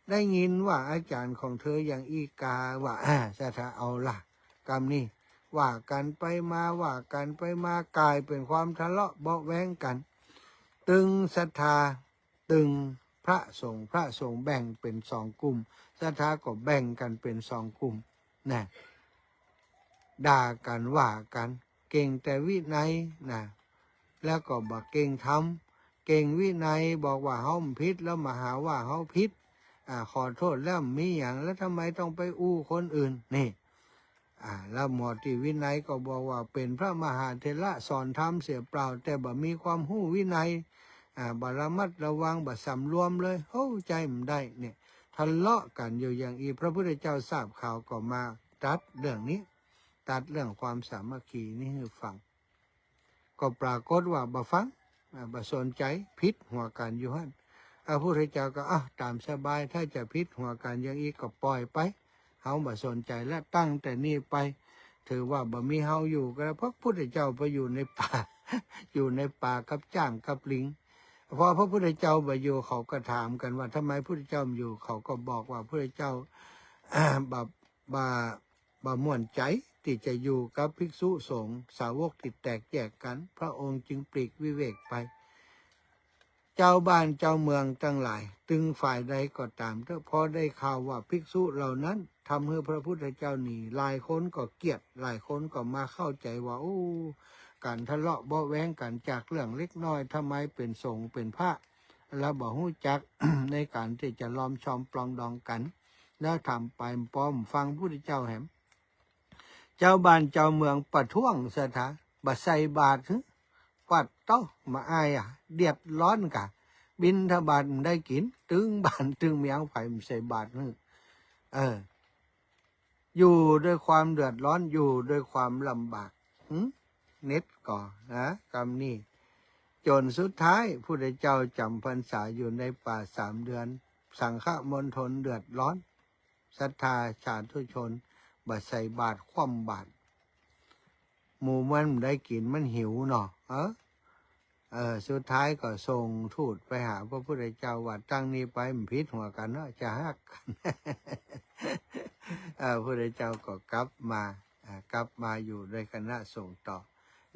ได้ยินว่าอาจารย์ของเธออย่างอีกาว่าจะเอาล่ะกรรมนี้ว่ากันไปมากลายเป็นความทะเลาะเบาะแว้งกันตึงศรัทธาตึงพระสงฆ์แบ่งเป็นสองกลุ่มศรัทธาก็แบ่งกันเป็นสองกลุ่มนะด่ากันว่ากันเก่งแต่วินัยนะแล้วก็บอกเก่งธรรมเก่งวินัยบอกว่าเฮาผิดแล้วมาหาว่าเฮาผิดขอโทษแล้วมีอย่างแล้วทำไมต้องไปคนอื่นนี่แล้วหมอที่วินัยก็บอกว่าเป็นพระมหาเถระสอนธรรมเสียเปล่าแต่บ่มีความหู้วินัยบ่ระมัดระวังบ่สำรวมเลยใจมันได้เนี่ยทะเลาะกันอยู่อย่างอีพระพุทธเจ้าทราบข่าวก็มาตัดเรื่องนี้ตัดเรื่องความสามัคคีนี่ให้ฟังก็ปรากฏว่าบ่ฟังบ่สนใจพิษหัวกันอยู่หั่นพระพุทธเจ้าก็ตามสบายถ้าจะพิษหัวกันอย่างอีก็ปล่อยไปเฮาบ่สนใจและตั้งแต่นี้ไปถือว่าบ่มีเฮาอยู่ก็เพราะพระพุทธเจ้าไปอยู่ในป่า อยู่ในป่ากับจ้างกับลิงพอพระพุทธเจ้าบ่อยู่เขาก็ถามกันว่าทำไมพระพุทธเจ้าอยู่เขาก็บอกว่าพระพุทธเจ้าบ่ม่วนใจที่จะอยู่กับภิกษุสงฆ์สาวกที่แตกแยกกันพระองค์จึงปลีกวิเวกไปเจ้าบ้านเจ้าเมืองทั้งหลายตึงฝ่ายใดก็ตามพอได้ข่าวว่าภิกษุเหล่านั้นทำให้พระพุทธเจ้าหนีหลายคนก็เกลียดหลายคนก็มาเข้าใจว่าการทะเลาะเบาะแว้งกันจากเรื่องเล็กน้อยทำไมเป็นสงฆ์เป็นพระแล้วบ่ฮู้จัก ในการที่จะล้อมชอมปลองดองกันแล้วทำไปป้อมฟังพระพุทธเจ้าแหมเจ้าบ้านเจ้าเมืองประท้วงสถาบ่ใส่บาตรปัดเต้ามาอายเดือดร้อนกะ บินทบาทมันได้กินตึงบ้านตึงเมียงไผ่มันใส่บาทนึงอยู่ด้วยความเดือดร้อนอยู่ด้วยความลำบากเน็ตก่อนะกรรมนี้จนสุดท้ายผู้ใดเจ้าจำพรรษาอยู่ในป่า3 เดือน สังฆมณฑลเดือดร้อนศรัทธาสาธุชนบัดใส่บาทคว่ำบาทหมู่มันได้กินมันหิวเนาะสุดท้ายก็ส่งทูตไปหาพระพุทธเจ้าว่าตั้งนี้ไปมันพิษหัวกันเนาะจะฮักกัน พระพุทธเจ้าก็กลับมาอยู่ด้วยคณะส่งต่อ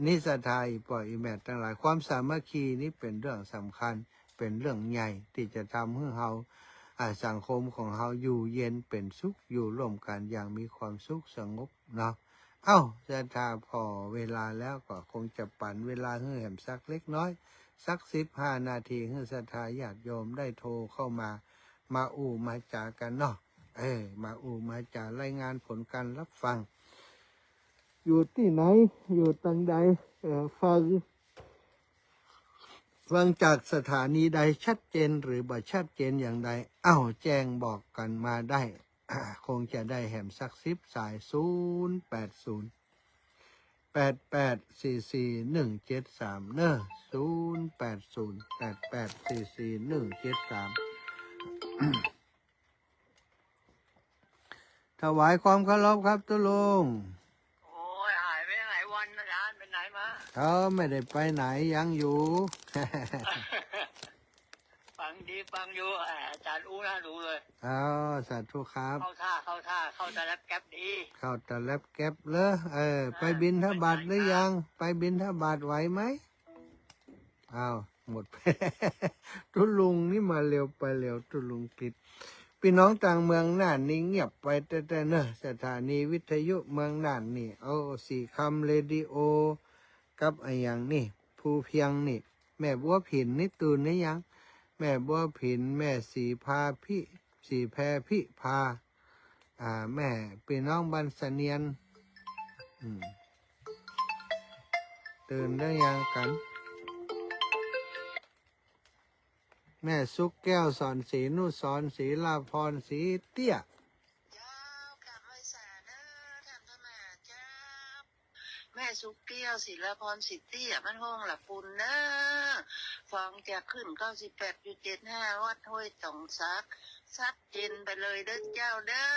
นิสทาอีปอยอีแม่ทั้งหลายความสามัคคีนี้เป็นเรื่องสำคัญเป็นเรื่องใหญ่ที่จะทำให้เราสังคมของเราอยู่เย็นเป็นสุขอยู่ร่วมกันอย่างมีความสุขสงบเนาะศรัทธาพอเวลาแล้วก็คงจะปั่นเวลาให้แหมสักเล็กน้อยสัก15 นาทีให้ศรัทธาญาติโยมได้โทรเข้ามามาจากันเนาะมาจารายงานผลการรับฟังอยู่ที่ไหนอยู่ตังใดฟังจากสถานีใดชัดเจนหรือบ่ชัดเจนอย่างใดแจ้งบอกกันมาได้คงจะได้แหมสัก10 สาย08088444173เนอะ08088444173ถวายความเคารพครับตุลุงโอ้ยหายไปหลายวันนะอาจารย์ไปไหนมา เขาไม่ได้ไปไหนยังอยู่ ฟังดีฟังอยู่อาจารย์อู้น่าดูเลย สาธุครับเข้าตาแล้วแก๊ปดี เข้าแต่แลบแก๊บเลยไปบินทบาทหรือยังไปบินทบาทไหวไหมหมดไป ตุลุงนี่มาเร็วไปเร็วตุลุงติดพี่น้องต่างเมืองน่านนี่เงียบไปแต่เนอะสถานีวิทยุเมืองน่านนี่สี่คำเรดิโอกับไอ้อย่างนี่ภูเพียงนี่แม่บัวผินนี่ตื่นนี่ยังแม่บัวผินแม่สีแพรพิพาแม่พี่น้องบ้านเสนียนตื่นได้ยังกันแม่ซุกแก้วสอนศรีนุสรศรีลาพรศรีเตี้ยแม่สุกเกี้ยวศิลพรสิทธิมันห้องหลับปุ่นเนอะฟังจะขึ้น98.75วัดห้วยตองซักเจนไปเลยเด้อเจ้าเด้อ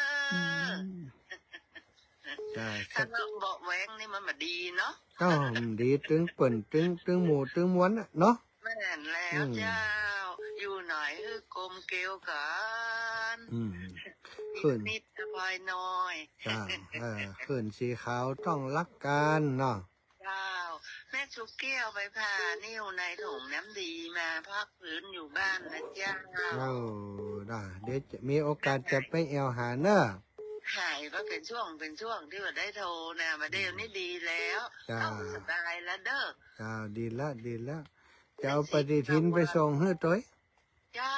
ถ้าเราบอกแหวงนี่มันมาดีเนาะดีตึงเปิ่นตึงหมูตึงม้วนเนาะแม่นแล้วเจ้าอยู่หน่อยคือกลมเกลียวกันขึ้นนิดพายน้อยขึ้นสีขาวต้องรักกันเนาะเจ้าแม่ชุกเกี้ยวไปผ่านิ้วในถุงน้ำดีมาพักพื้นอยู่บ้านนะเจ้าได้เดี๋ยวจะมีโอกาสจะไปแอวหาเนอะหายก็เป็นช่วงที่ว่าได้โทรนะมาเดี๋ยวนี้ดีแล้วเอาสบายแล้วเด้อดีแล้วจะเอาปฏิทินไปส่งให้ตัวเจ้า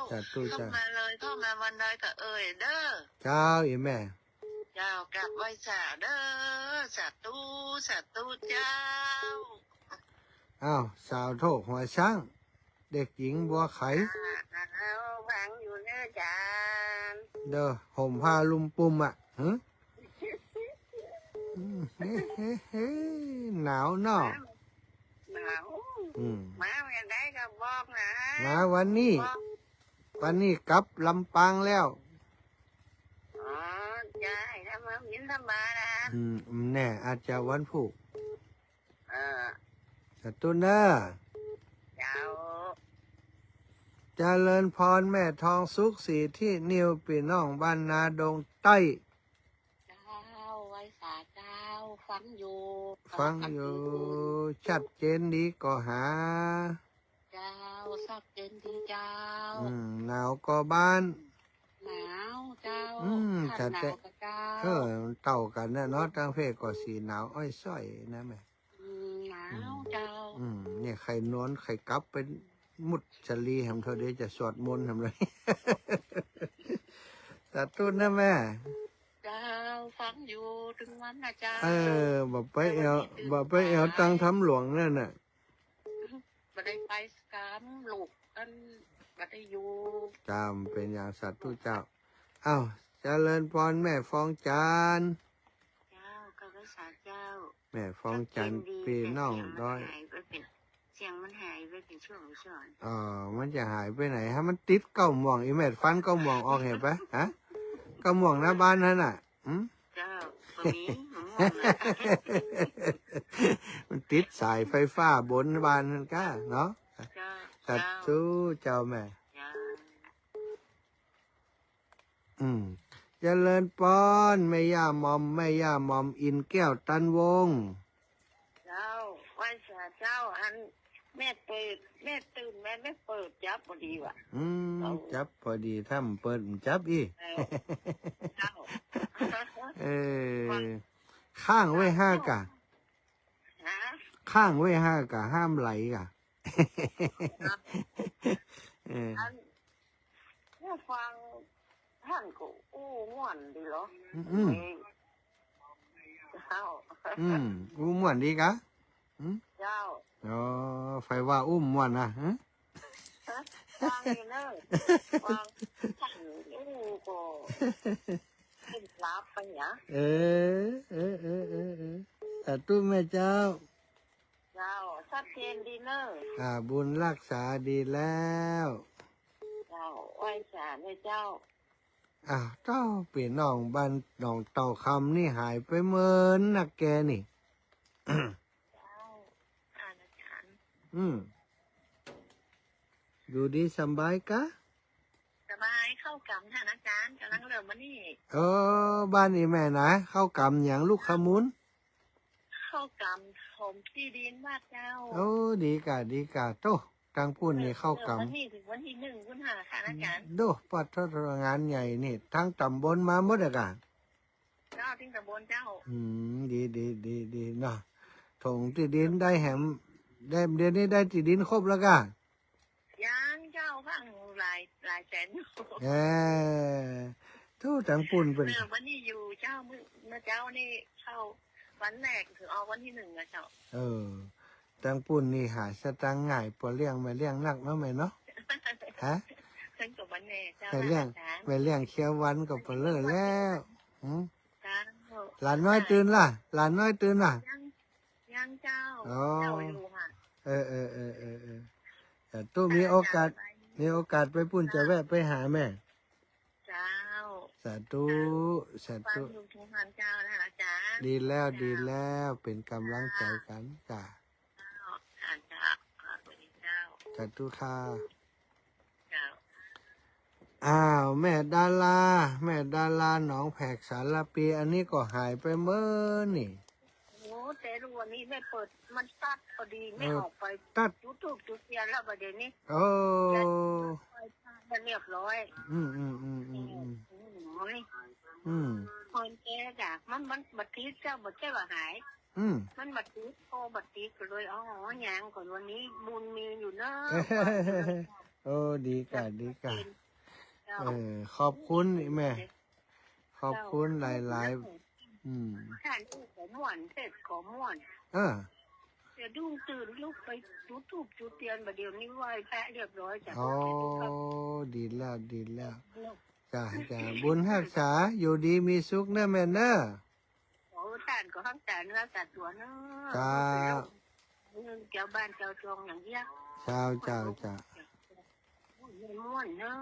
เข้ามาเลยเข้ามาวันใดก็เอ่ยเด้อเจ้าอีแม่เจ้ากลับไหว้สาเด้อสาธุเจ้าสาวโถกหัวช้างเด็กหญิงบัวไขฟังอยู่เน้อจานเด้อห่มผ้าลุ่มปุ่มหนาวเนาะมาเมื่อใดก็บอกนะมาวันนี้กลับลำปางแล้วใช่ถ้ามาบินธบาตนะแน่อาจจะวันพุธสัตุเนอเจ้าเจริญพรแม่ทองสุขสีที่นิวปีน้องบ้านนาดงใต้เจ้าไว้สาเจ้าฟังอยู่ชัดเจนดีก็หาเจ้าชัดเจนดีเจ้าหนาวก็บ้านหนาวเจ้าหนาวกับเจ้าเต่ากันนะเนาะตั้งเพศก็สีหนาวอ้อยส้อยนะแม่หนาวเจ้าเนี่ยใครนอนใครกลับเป็นมุดชลีทำเท่าเดียวจะสวดมนต์ทำไรสาธุนะแม่เจ้าฟังอยู่ถึงวันนะเจ้าบอกไปเอวตังทำหลวงนั่นน่ะไม่ได้ไปสกามลูก อันบัดได้อยู่ จำเป็นอย่างสัตว์ทุเจ้า เอ้าเจริญพรแม่ฟองจันทร์ เจ้าก็รักษาเจ้า แม่ฟองจันทร์พี่น้องด้อย เสียงมันหายไปเป็นช่วง มันจะหายไปไหนฮะมันติดเก้าหม่องอีแม่ฟันเก้าหม่องออกเห็นปะฮะเก้าหม่องหน้าบ้านนั่นน่ะเจ้าตรงนี้หนูมองนะ มันติดสายไฟฟ้าบนบ้านนั่นก้าเนาะ เจ้า สัตว์สู้เจ้าแม่ เจ้า เจริญป้อนแม่ย่ามอมแม่ย่ามอมอินแก้วตันวง เจ้าไหว้สาเจ้าอันแม่ตื่นแม่ไม่เปิดจับพอดีว่ะ จับพอดีถ้ามันเปิดมันจับอี เจ้า ข้างไว้ห้ากะ ฮะ ข้างไว้ห้ากะห้ามไหลกะ อันแม่ฟังท่านก็อู้ม่วนดีเหรอเจ้า อุ้มม่วนดีกะ เจ้า อ๋อไฟว่าอุ้มม่วนนะฮะ ฟังเนอะฟังท่านอู้ก็เป็นรับไปเนี่ย แต่ตู้แม่เจ้า เจ้าชัดเจนดีเนอะ บุญรักษาดีแล้ว เจ้าไหว้สาเลยเจ้า เจ้าเปลี่ยนน้องบ้านน้องเต่าคำนี่หายไปเมินนักแกนี่ เจ้าอ่านอาจารย์ ดูดีสบายกะ สบายเข้ากำท่านอาจารย์กำลังเริ่มมานี่ บ้านนี่แม่นะเข้ากำอย่างลูกขมุน เข้ากำถมที่ดินบ้านเจ้า ดีกะโตกลางพูนนี่เข้าก วันนี้ถึงวันที่1 คุณหาค่ะอาจารย์ ำดูปัทรงานใหญ่นี่ทั้งตำบลมาหมดอะกะ เจ้าทิ้งตำบลเจ้า ดีเนาะถงที่ดินได้แหมได้เดือนนี้ได้ที่ดินครบแล้วกะ ยังเจ้าพังหลายแสนอยู่ ทุกทางปุ่นเป็น วันนี้อยู่เจ้าเมื่อเจ้านี่เข้าวันแรกถึงเอาวันที่1นะเจ้า ทางปุ่นนี่หาสตังค์ง่ายปอเลี้ยงไม่เลี้ยงนักเนาะแม่เนาะฮะ ฉันกับวันแรกเจ้า ไม่เลี้ยง อาจารย์ ไม่เลี้ยงเคี้ยววันก็ปอเลิกแล้วเจ้า หลานน้อยตื่นล่ะหลานน้อยตื่นล่ะ ยังเจ้าเจ้าอยู่ค่ะ แต่ตู้มีโอกาสไปปุ่นจะแวะไปหาแม่ เจ้า สาธุ ฟังอยู่ทุกท่านเจ้านะอาจารย์ ดีแล้วเป็นกำลังใจกันจ้ะ อาจารย์ขอบคุณเจ้า สาธุค่ะ เจ้า แม่ดาราหนองแผกสารปี อันนี้ก็หายไปเมื่อนี่ โอ้แต่รู้วันนี้ไม่เปิดมันตัดพอดีไม่ออกไป ตัด จุดเทียนแล้วประเดี๋ยวนี้ โอ้ จะเรียบร้อย โอ้ยคนแก่จ้ะมันบัดทีเจ้าบัดเจ้าหาย มันบัดทีโตบัดทีก็เลยหยางก่อนวันนี้บุญมีอยู่เนอะ ดีกะขอบคุณแม่ ขอบคุณหลายท่านผู้ขอม่วนเสร็จขอม่วนจะดุ้งตื่นลุกไปจุดเทียนบัดเดี๋ยวนี้ไหว้พระเรียบร้อยจ้ะ ดีแล้วจ้าบุญรักษาอยู่ดีมีสุขเนอะแม่เนอะ โอ้ท่านก็ทั้งแต่เนื้อแต่ตัวเนอะ จ้า เจ้าบ้านเจ้าจองอย่างเงี้ย จ้า ม่วนเนอะ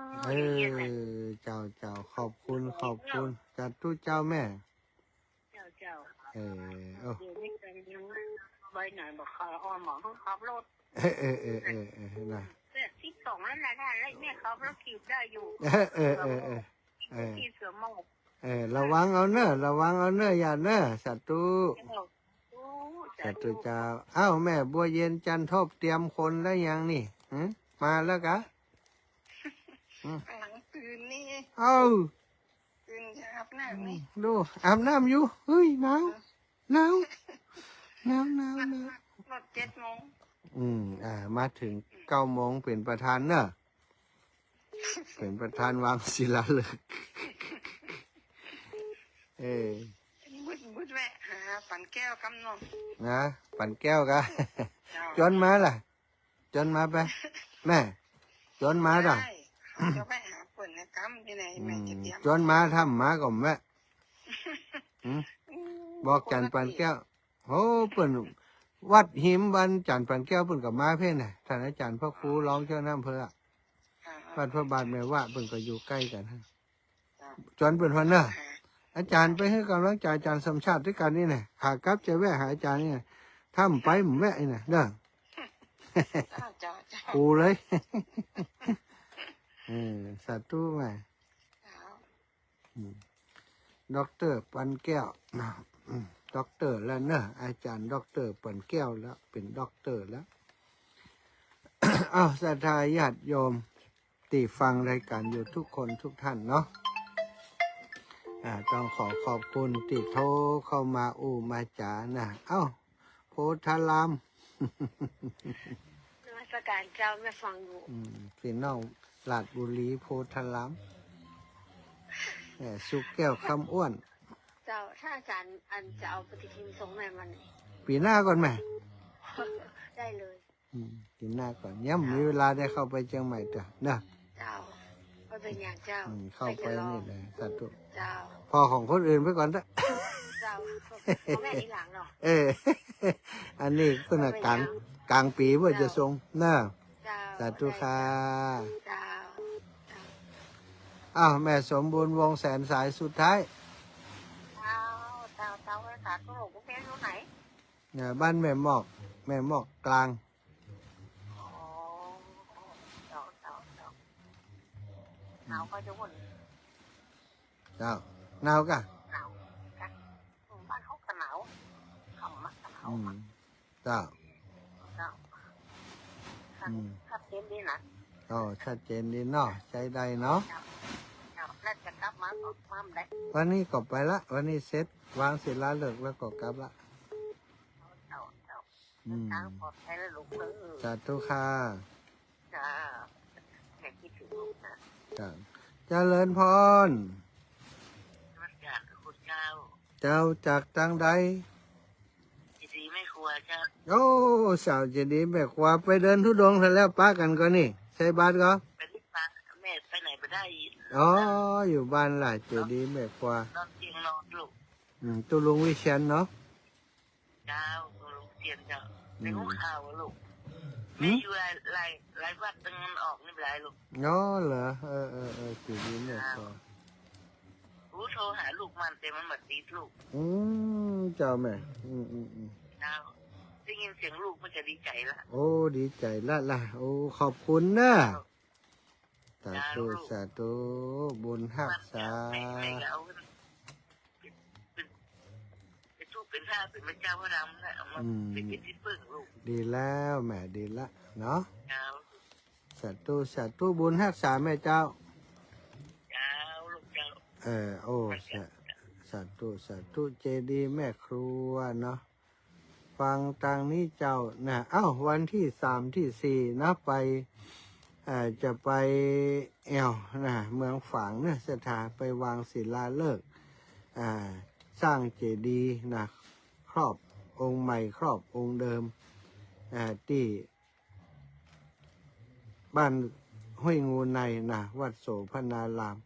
เจ้าขอบคุณจัดตู้เจ้าแม่ เจ้า เดี๋ยวนี้เป็นยังใบไหนบอกเขาอ้อมหมอเขาขับรถ นะ ที่2แล้วนะท่านแล้วแม่ขับรถขี่ได้อยู่ที่เสือหมอบ ระวังเอาเนอะอย่าเนอะสัตว์ตู้เจ้าแม่บัวเย็นจันทบเตรียมคนแล้วยังนี่มาแล้วกะ หลังตื่นนี่ ตื่นจะอาบน้ำนี่ ดูอาบน้ำอยู่เฮ้ยหนาวรถ7 โมง มาถึง9 โมงเป็นประธานเนอะเป็นประธานวางศิลาฤกษ์บุดแวะหาปั่นแก้วกำนอง นะปั่นแก้วกะจนมาล่ะจนมาไปแม่ จนมาด่ะ ได้จะไปหาเปิดนะกำที่ไหนแม่จะเตรียม จนมาทำมาก็แม่หืมบอกจันปันแก้วโอ้เปิ่นวัดหิมบันจันปันแก้วเปิ่นกับมาเพ่นน่ะท่านอาจารย์พระครูร้องเจ้าน้ำเพออะวัดพระบาทแม่ว่าเปิ่นก็อยู่ใกล้กันฮะจนเปิ่นวันเนอะอาจารย์ไปให้กำลังใจอาจารย์สมชาติด้วยกันนี่น่ะขากลับจะแวะหาอาจารย์นี่น่ะถ้าไปผมแวะนี่น่ะเด้อ จ้า กูเลยสาธุไหมด็อกเตอร์ปันแก้วด็อกเตอร์แล้วเนอะอาจารย์ด็อกเตอร์ปันแก้วแล้วเป็นด็อกเตอร์แล้ว อ้าวศรัทธาญาติโยมที่ฟังรายการอยู่ทุกคนทุกท่านเนาะต้องขอบคุณที่โทรเข้ามาอูมาจ๋านะเอ้าโพธาราม นมัสการเจ้าไม่ฟังอยู่ พี่น้องลาดบุรีโพธารามสุกแก้วคำอ้วน เจ้าถ้าอาจารย์อันจะเอาปฏิทินส่งแม่มัน ปีหน้าก่อนไหม ได้เลย ปีหน้าก่อนย่ำมีเวลาได้เข้าไปเชียงใหม่เถอะนะ เจ้าก็เป็นอย่างเจ้า เข้าไปนี่เลยสาธุ เจ้า พอของคนอื่นไปก่อนนะ เจ้าของแม่ทีหลังเนาะ อันนี้ก็น่ะกลางปีว่าจะทรงนะ เจ้า สาธุค่ะ เจ้า อ้าวแม่สมบูรณ์วงแสนสายสุดท้าย เจ้าภาษาตุลกก็เป็นรู้ไหน บ้านแม่หมอกกลาง อ๋อเจ้าหนาวก็จะวน เจ้าหนาวกะ หนาวกันบ้านเขาก็หนาวขำมากหนาวมาก เจ้า เจ้าชัดเจนดีนะ อ๋อชัดเจนดีเนาะใช้ได้เนาะ เจ้าน่าจะกลับมาก็มาได้ วันนี้ก็ไปละวันนี้เสร็จวางศิลาฤกษ์แล้วก็กลับละ เจ้าทางปลอดภัยแล้วลูกเออ สาธุค่ะ จ้าแค่คิดถึงลูกนะ จ้าเจริญพร รักจากคุณเจ้า เจ้าจากทางใด ดีไม่ครัวเจ้า โอ้สาวจะดีแบบว่าไปเดินทุดงค์ซะแล้วป้ากันก็นี่ใช่บาทก็ ไปที่ฟังแม่ไปไหนไปได้ อ๋ออยู่บ้านล่ะจะดีแบบว่าน อนเตียงนอนลูก ตุลุงวิเชียนเนาะ เจ้าลูกเตียนเจ้าในหูข่าวลูกไม่อยู่หลายวัดตึงเงินออกนี่เป็นไรลูก อ๋อเหรอจะดีแบบว่า รู้โทรหาลูกมันแต่มันหมดตีลูก เจ้าแม่เจ้าได้ยินเสียงลูกมันจะดีใจละ โอ้ดีใจละโอ้ขอบคุณนะสาธุสาธุบุญหักษา ไม่เอาเป็นทูกเป็นท่าเป็นพระเจ้าพระรามนะมันเป็นที่พึ่งลูก ดีแล้วแม่ดีละเนาะ เจ้า สาธุบุญหักษาแม่เจ้า เจ้าลูกเจ้า โอ้สาธุเจดีย์แม่ครัวเนาะฟังทางนี้เจ้านะวันที่3 ที่ 4นะไปจะไปนะเมืองฝางเนี่ยสถานไปวางศิลาฤกษ์สร้างเจดีย์นะครอบองค์ใหม่ครอบองค์เดิมที่บ้านห้วยงูในนะวัดโสพนาราม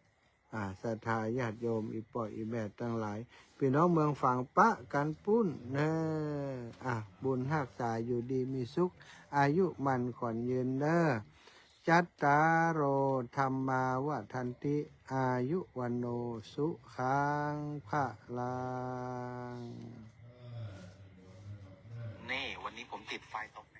ศรัทธาญาติโยมอีปอยอีแม่ทั้งหลายพี่น้องเมืองฝั่งปะกันปุ้นบุญหักษาอยู่ดีมีสุขอายุมันขวัญยืนเด้อจัตตารโอธรรมาวทันติอายุวันโนสุขังภะลัง นี่วันนี้ผมติดไฟตก เ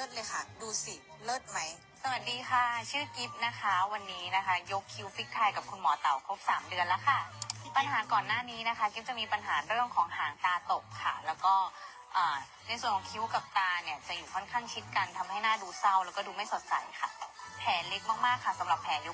ลิศเลยค่ะ ดูสิเลิศไหม สวัสดีค่ะ ชื่อกิฟต์นะคะ วันนี้นะคะ ยกคิ้วฟิกไทยกับคุณหมอเต่าครบ3 เดือนแล้วค่ะ ปัญหาก่อนหน้านี้นะคะกิฟต์จะมีปัญหาเรื่องของหางตาตกค่ะ แล้วก็ในส่วนของคิ้วกับตาเนี่ยจะอยู่ค่อนข้างชิดกันทำให้หน้าดูเศร้าแล้วก็ดูไม่สดใสค่ะ แผลเล็กมากๆค่ะสำหรับแผลยก